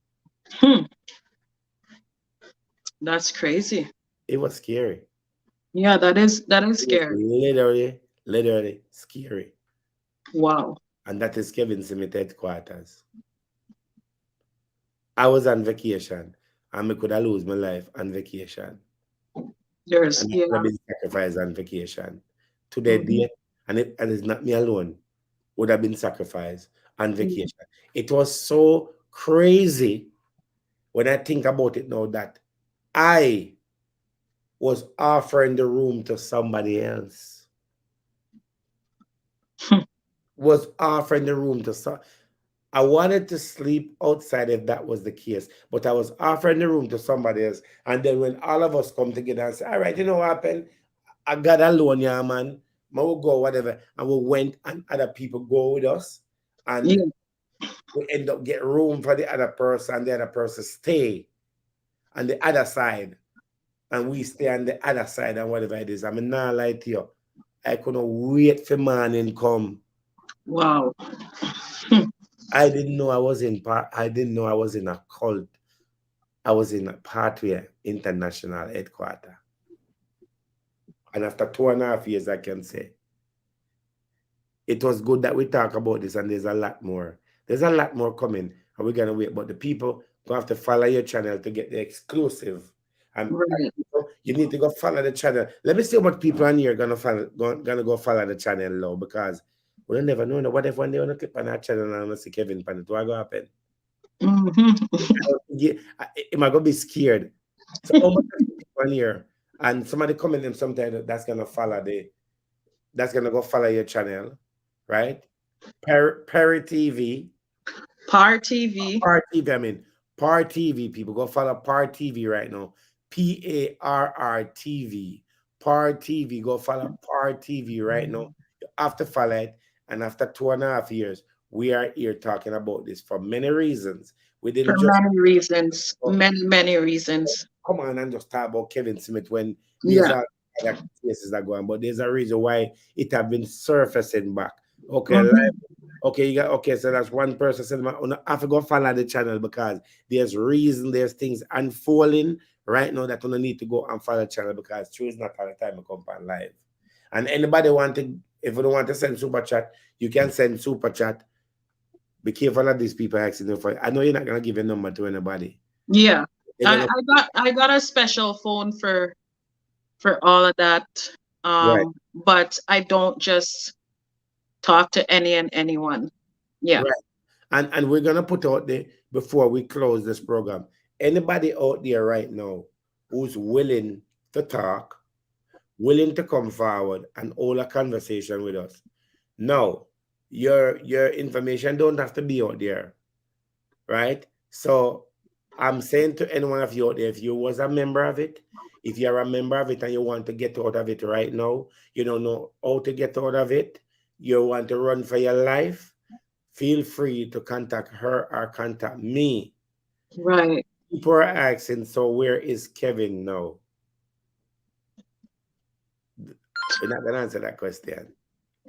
That's crazy. It was scary. Yeah, that is scary. Literally scary. Wow. And that is Kevin Smith headquarters. I was on vacation and I could have lose my life on vacation. There's and I been sacrificed on vacation. Today, day, and it's not me alone, would have been sacrificed on vacation. It was so crazy when I think about it now that I was offering the room to somebody else. Was offering the room to I wanted to sleep outside if that was the case, but I was offering the room to somebody else. And then when all of us come together and say, all right, you know what happened? I got alone, yeah, man. I will go, whatever. And we went and other people go with us. And we end up getting room for the other person, and the other person stay on the other side. And we stay on the other side and whatever it is. I mean, not lie to you. I couldn't wait for morning come. Wow. I didn't know I was in a cult. I was in a Pathway International headquarters. And after 2.5 years, I can say it was good that we talk about this, and there's a lot more. There's a lot more coming, and we're gonna wait. But the people gonna have to follow your channel to get the exclusive. And you need to go follow the channel. Let me see what people on here gonna go follow the channel now, because we don't never know. What if one day on a clip on our channel and I see Kevin Pan, what gonna happen? Am I gonna be scared? So how much people on here, and somebody comment them sometime that's gonna go follow your channel, right? Perry TV. Par TV. Par TV, I mean Par TV. People go follow Par TV right now. PARR TV. Par TV. Go follow Par TV right now. You have to follow it. And after 2.5 years, we are here talking about this for many reasons. We didn't many reasons. Many reasons. Come on and just talk about Kevin Smith when there's other cases that go on, but there's a reason why it have been surfacing back. Okay, so that's one person said, I have to go follow the channel because there's there's things unfolding right now that you need to go and follow the channel, because true is not all the time I come on live. And anybody want to If you don't want to send super chat, you can send super chat. Be careful of these people asking you for. I know you're not gonna give a number to anybody. Yeah. They're gonna- I got a special phone for all of that. Right. But I don't just talk to any and anyone. Yeah. Right. And we're gonna put out there before we close this program. Anybody out there right now who's willing to talk, willing to come forward and hold a conversation with us. Now, your information don't have to be out there, right? So I'm saying to any one of you out there, if you was a member of it, if you're a member of it and you want to get out of it right now, you don't know how to get out of it, you want to run for your life, feel free to contact her or contact me. Right. People are asking, so where is Kevin now? We're not gonna answer that question.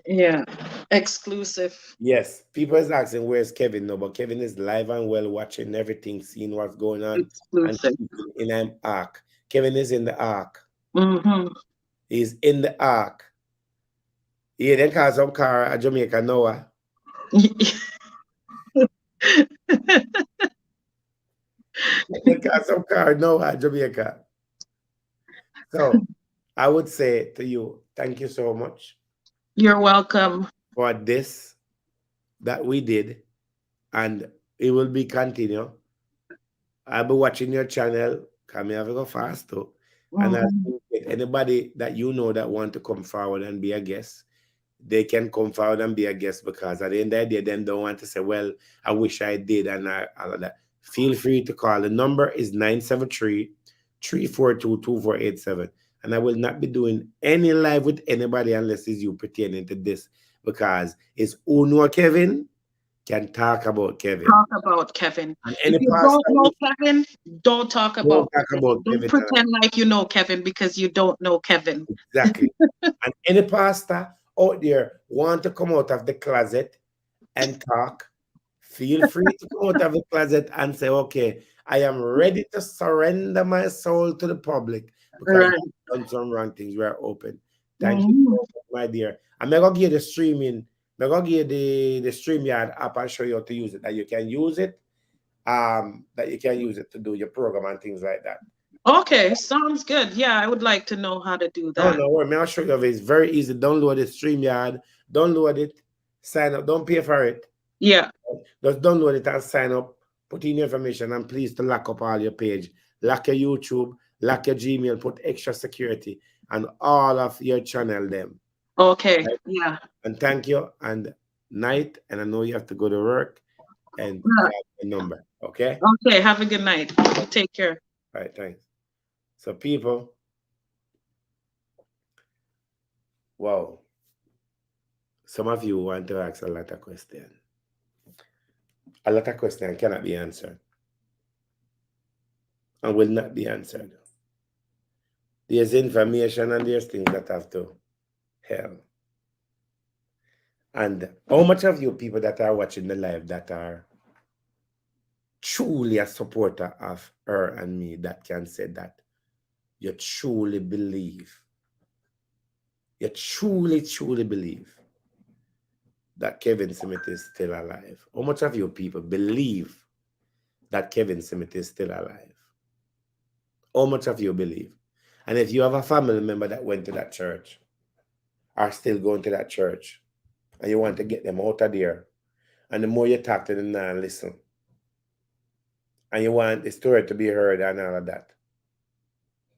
Yeah. Exclusive. Yes, people is asking where's Kevin now, but Kevin is live and well, watching everything, seeing what's going on, Exclusive. and in an ark. Kevin is in the ark. Mm-hmm. He's in the ark. Yeah, then call some car at Jamaica Noah. Then call some car Noah at Jamaica. So I would say to you, thank you so much You're welcome. for this that we did, and it will be continue. I'll be watching your channel. Come here, go fast too. And I'll get anybody that you know that want to come forward and be a guest, they can come forward and be a guest, because at the end of the day, then don't want to say, well, I wish I did, and all of that. Feel free to call. The number is 973-342-2487. And I will not be doing any live with anybody unless it's you pertaining to this, because it's who know Kevin can talk about Kevin. Talk about Kevin. And If you don't know Kevin, don't talk about Kevin. Don't Kevin. pretend like you know Kevin, because you don't know Kevin. Exactly. And any pastor out there want to come out of the closet and talk, feel free to come out of the closet and say, okay, I am ready to surrender my soul to the public because I've done some wrong things. We are open. Thank you so much, my dear. I'm going to give you the streaming. I'm going to give you the StreamYard app and show you how to use it, that you can use it, to do your program and things like that. Okay, sounds good. Yeah, I would like to know how to do that. No worry. I'll show you. It's very easy. Download the StreamYard. Download it. Sign up. Don't pay for it. Yeah. Just download it and sign up. Put in your information, and please to lock up all your page. Lock your YouTube. Lock your Gmail. Put extra security and all of your channel them. Okay. Right? Yeah. And thank you. And night. And I know you have to go to work. And have the number. Okay. Okay. Have a good night. Take care. All right. Thanks. So people. Wow. Some of you want to ask a lot of questions. A lot of questions cannot be answered and will not be answered. There's information and there's things that have to help. And how much of you people that are watching the live that are truly a supporter of her and me that can say that you truly believe, you truly believe that Kevin Smith is still alive? How much of you people believe that Kevin Smith is still alive? How much of you believe? And if you have a family member that went to that church, are still going to that church, and you want to get them out of there, and the more you talk to them now and listen, and you want the story to be heard and all of that,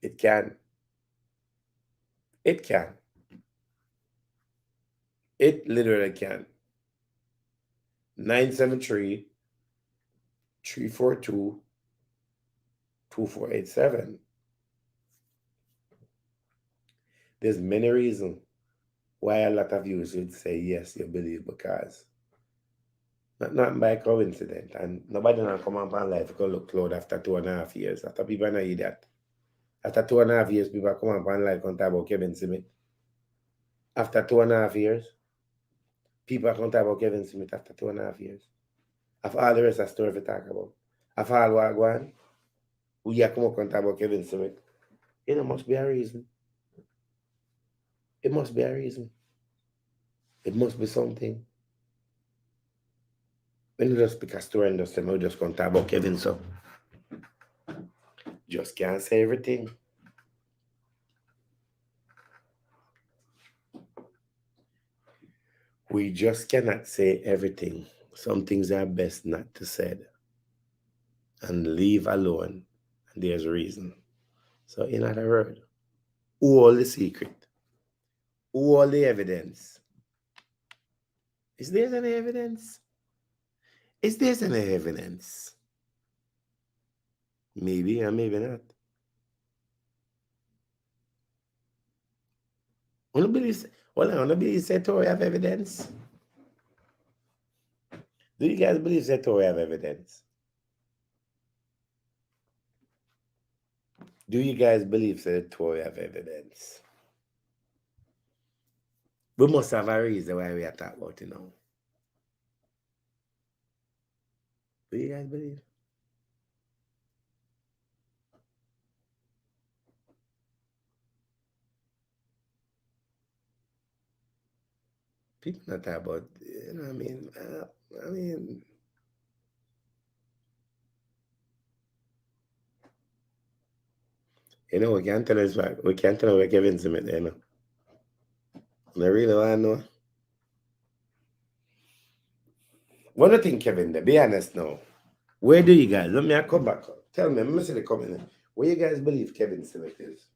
it can. It can. It literally can. 973-342-2487. There's many reasons why a lot of you should say yes, you believe, because not by coincidence. And nobody not come up on life go look cloud after 2.5 years. After people not hear that. After 2.5 years, people come up on life and talk about Kevin Smith. After 2.5 years, people can talk about Kevin Smith after 2.5 years. Of all the rest of the story to talk about. Of all what go on, we come up and talk about Kevin Smith. It must be a reason. It must be a reason. It must be something. When you just pick a story and just say, we just going to talk about Kevin, so just can't say everything. We just cannot say everything. Some things are best not to say and leave alone. And there's a reason. So in other words, all the secret, all the evidence. Is there any evidence? Is there any evidence? Maybe or maybe not. I don't believe that we have evidence. Do you guys believe that we have evidence? Do you guys believe that we have evidence? We must have a reason why we are talking about it now. Do you guys believe? People not talk about, you know what I mean? You know, we can't tell us what, we can't tell where Kevin Smith, you know. And I really want to know. What do you think, Kevin? Be honest now. Where do you guys, let me come back. Tell me, let me see the comment. Where you guys believe Kevin Smith is?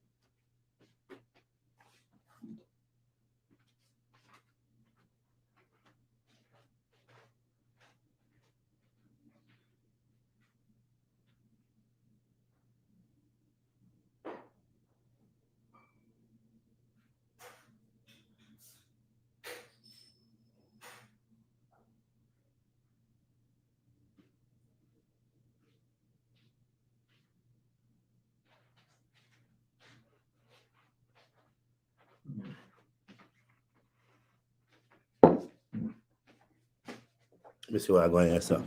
Let me see what I'm going to answer.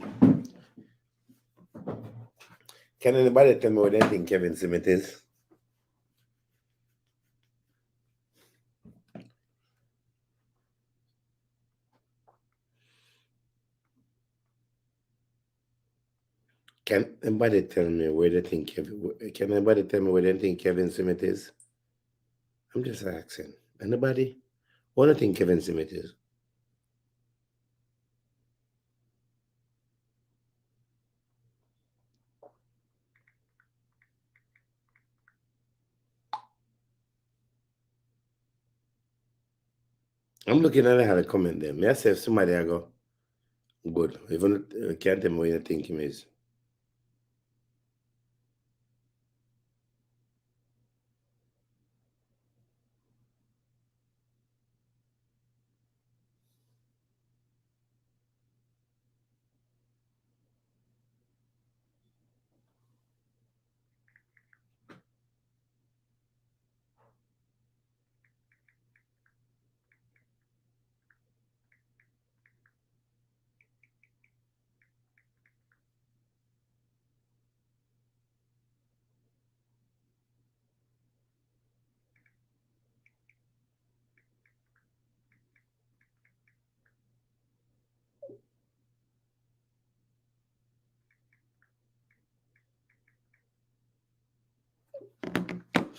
Can anybody tell me what they think Kevin Smith is? Can anybody tell me where they think can anybody tell me where they think Kevin Smith is? I'm just asking. Anybody? What do you think Kevin Smith is? I'm looking at how to comment them. May I say if somebody I go, good. Even can't tell me what you think him is.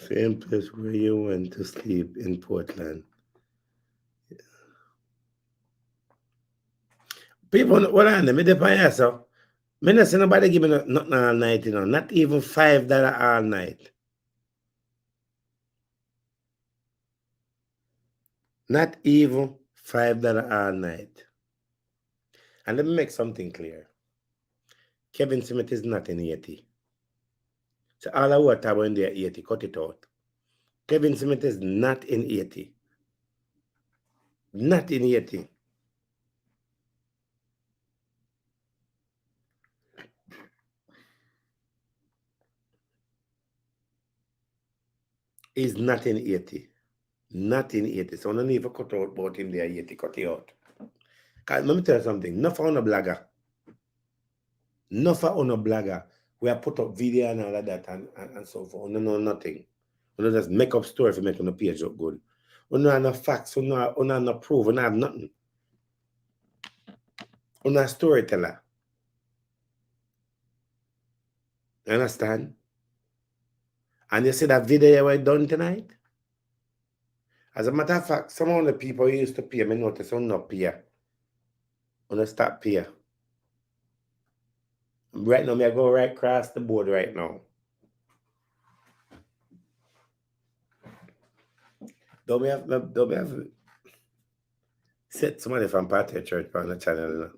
Same place where you went to sleep in Portland. People, what on them? Me depend here, so. Me not see nobody give me nothing all night, you know. Not even $5 all night. Not even $5 all night. And let me make something clear. Kevin Smith is not in 80. So all I want to in there 80, cut it out. Kevin Smith is not in 80. Not in 80. He's not in 80. Not in 80. So I don't even cut out about him there 80. Cut it out. Let me tell you something. Enough on a blogger. Enough on a blogger. We have put up video and all of that and so forth. No, nothing. We don't just make up story for making the page look good. We don't have no facts, we don't have no proof, we don't have nothing. We're not a storyteller. You understand? And you see that video we done tonight? As a matter of fact, some of the people who used to pay, me notice I'm not pay. I'm not stop pay. Right now, I go right across the board right now. Don't we have set somebody from Party Church on the channel.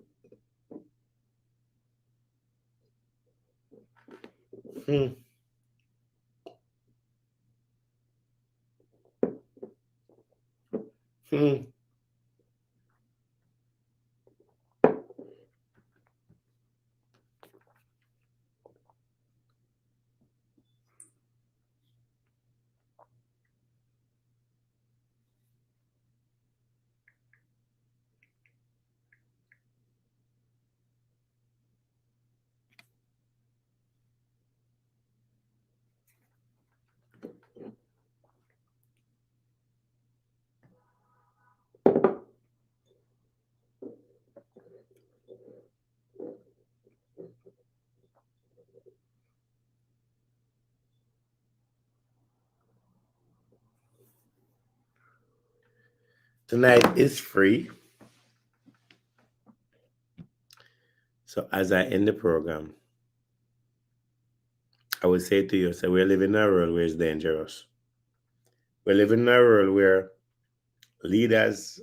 Tonight is free. So as I end the program, I would say to you, so we're living in a world where it's dangerous. We're living in a world where leaders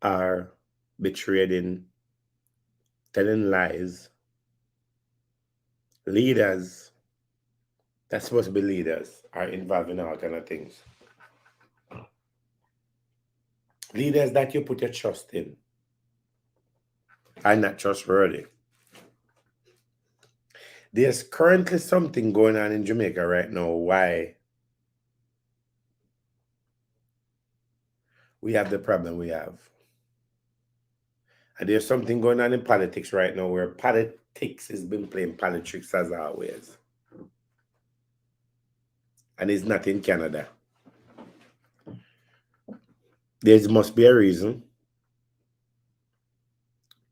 are betraying, telling lies. Leaders that's supposed to be leaders are involved in all kind of things. Leaders that you put your trust in are not trustworthy. There's currently something going on in Jamaica right now why we have the problem we have. And there's something going on in politics right now where politics has been playing politics as always. And it's not in Canada. There must be a reason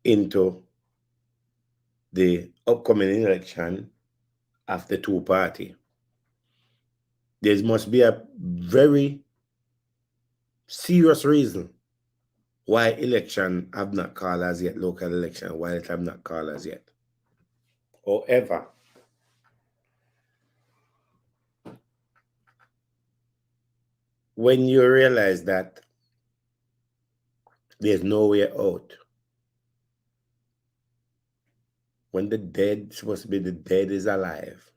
into the upcoming election of the two party. There must be a very serious reason why election have not called as yet, local election, why it have not called as yet. However, when you realize that there's no way out, when the dead, supposed to be the dead is alive,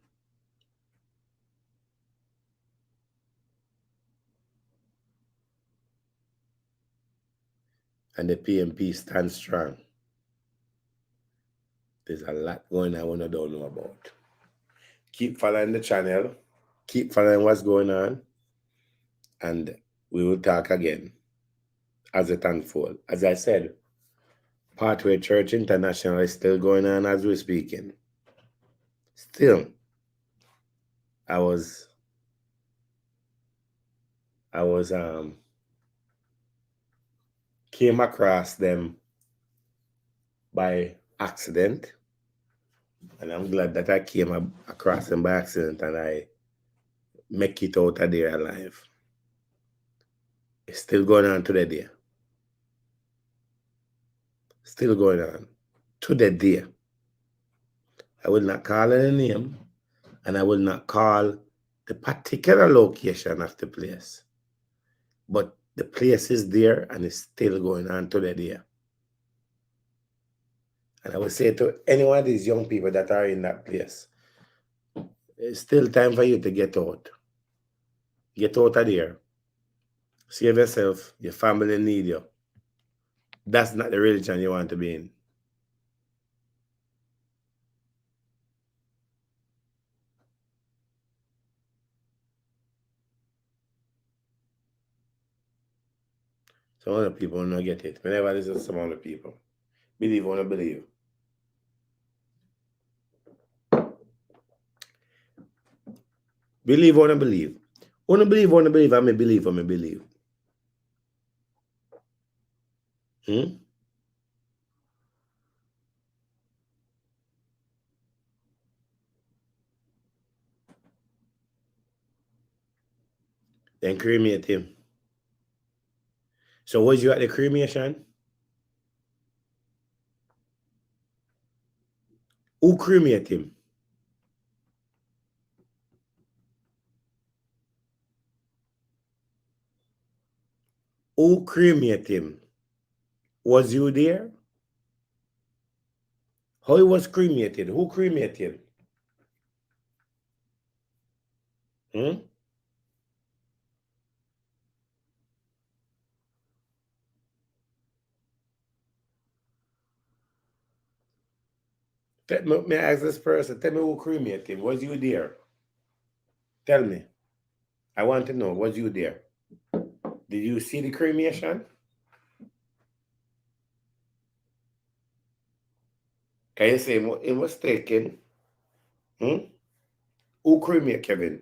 and the PMP stands strong, there's a lot going on I don't know about. Keep following the channel, keep following what's going on, and we will talk again as it unfolds. As I said, Pathway Church International is still going on as we're speaking. Still, I was came across them by accident, and I'm glad that I came across them by accident and I make it out of there alive. It's still going on to the day. Still going on to the day. I will not call any name, and I will not call the particular location of the place. But the place is there and it's still going on to the day. And I would say to any one of these young people that are in that place, it's still time for you to get out. Get out of there. Save yourself. Your family need you. That's not the religion you want to be in. Some other people don't get it. Whenever this is some other people. Believe or not believe. Believe or not believe. Or not believe, I may believe. Hmm? Then cremate him. So was you at the cremation? Who cremate him? Who cremate him? Was you there? How he was cremated? Who cremated? Hmm? May I ask this person? Tell me who cremated him. Was you there? Tell me. I want to know. Was you there? Did you see the cremation? Can you say it was taken? Hmm? Who cremated Kevin?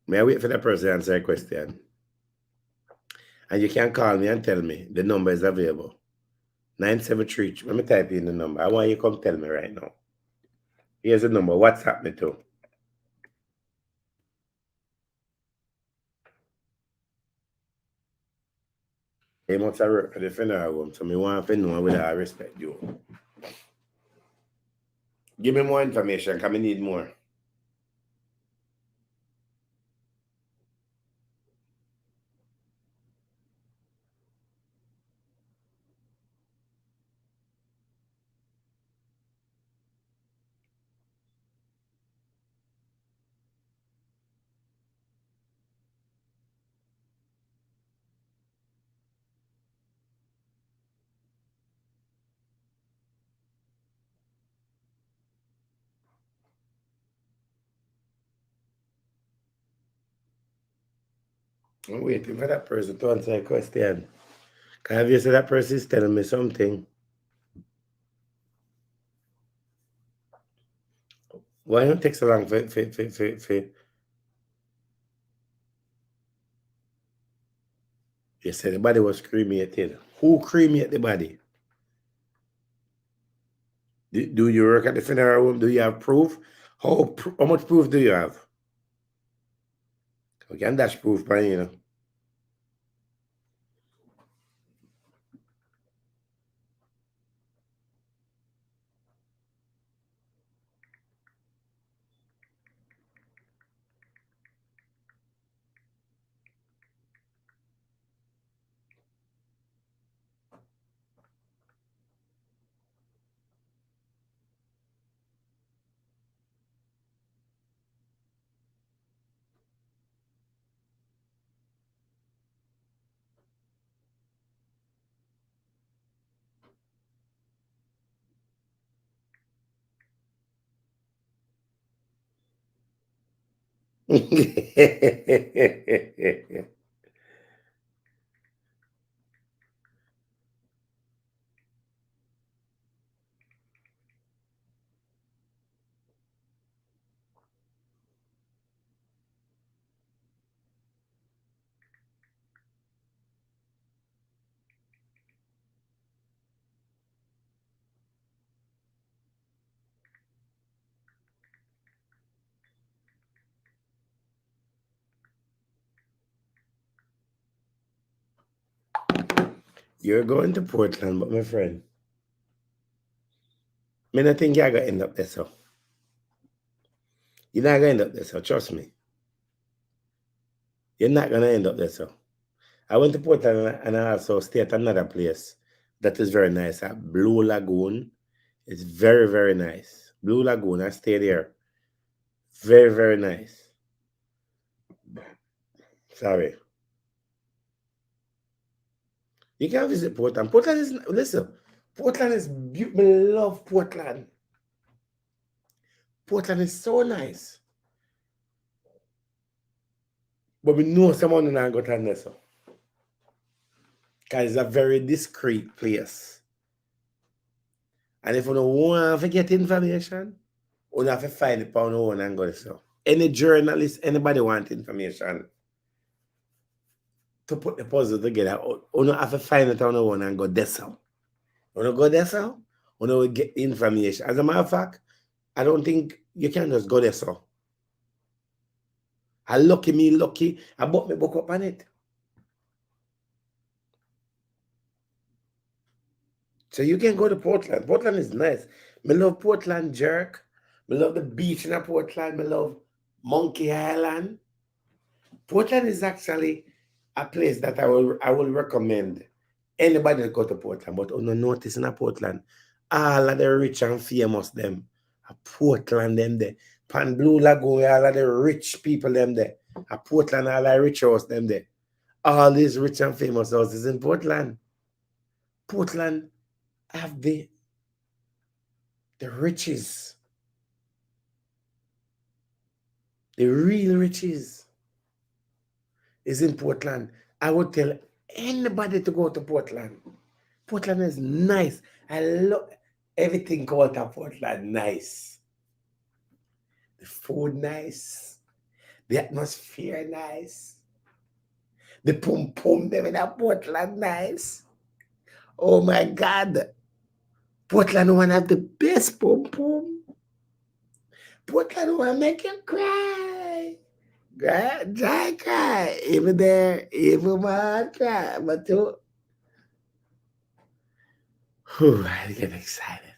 May I wait for that person to answer a question? And you can call me and tell me the number is available. 973. Let me type in the number. I want you to come tell me right now. Here's the number. WhatsApp me too. He must have worked for the funeral home, so I want to know whether I respect you. Give me more information, because I need more. I'm waiting for that person to answer a question. Because obviously that person is telling me something. Why don't it take so long for You said the body was cremated. Who cremated the body? Do you work at the funeral home? Do you have proof? How much proof do you have? We can dash proof, man, you know. You're going to Portland, but my friend, I don't think you're going to end up there, so. You're not going to end up there, so trust me. You're not going to end up there, so. I went to Portland and I also stayed at another place that is very nice at Blue Lagoon. It's very, very nice. Blue Lagoon, I stayed there. Very, very nice. Sorry. You can visit Portland. Portland is, listen, Portland is beautiful. I love Portland. Portland is so nice. But we know someone who not go to Nessa. Because it's a very discreet place. And if you don't want to get information, you have to find it on your own and go there. Any journalist, anybody want information to put the puzzle together, you don't have to find it on your own and go this out. You don't go this out, you don't get information. As a matter of fact, I don't think you can just go there so. I lucky, I bought my book up on it. So you can go to Portland. Portland is nice. I love Portland jerk. I love the beach in Portland. I love Monkey Island. Portland is actually a place that I will recommend anybody to go to Portland. But on notice in Portland, all of the rich and famous them, a Portland them there. Pan Blue Lagoon, all of the rich people them there. A Portland, all the rich house them there. All these rich and famous houses in Portland. Portland have the riches. The real riches is in Portland. I would tell anybody to go to Portland. Portland is nice. I love everything about Portland nice. The food nice. The atmosphere nice. The pum pum them in Portland nice. Oh my God. Portland one have the best pum pum. Portland one make you cry. Dry cry. Even there, even man cry. But too. I get excited.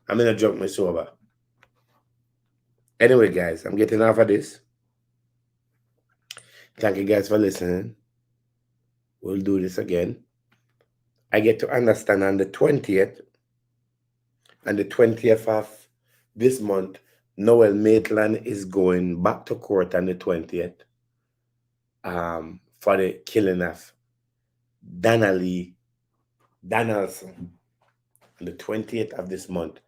I'm gonna jump my sober. Anyway, guys, I'm getting off of this. Thank you guys for listening. We'll do this again. I get to understand on the 20th and the 20th of this month, Noel Maitland is going back to court on the 20th for the killing of Donnelly Donaldson. On the 20th of this month,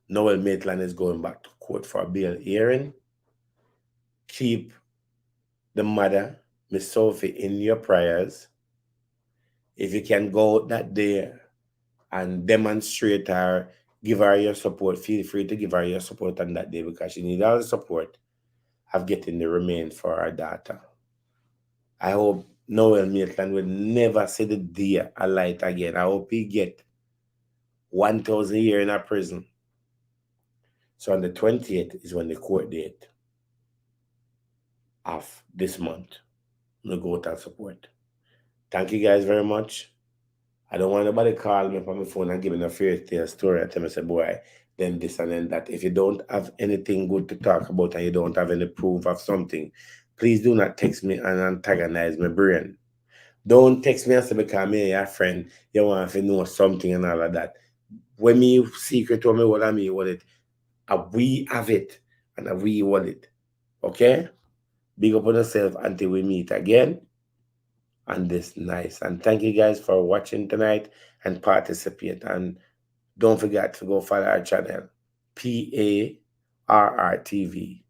Noel Maitland is going back to court for a bail hearing. Keep the mother, Miss Sophie, in your prayers. If you can go out that day and demonstrate her, give her your support, feel free to give her your support on that day because she needs all the support of getting the remains for her daughter. I hope Noel Maitland will never see the day a light again. I hope he get 1,000 years in a prison. So on the 20th is when the court date of this month. No go out and support. Thank you guys very much. I don't want nobody call me from my phone and give me a fairy tale story and tell me, say, boy, then this and then that. If you don't have anything good to talk about and you don't have any proof of something, please do not text me and antagonize my brain. Don't text me and say, because me your friend, you want to know something and all of that. When me secret to me, what I mean, what it, we have it and we want it. Okay? Big up on yourself until we meet again on this nice. And thank you guys for watching tonight and participate. And don't forget to go follow our channel, PARR TV.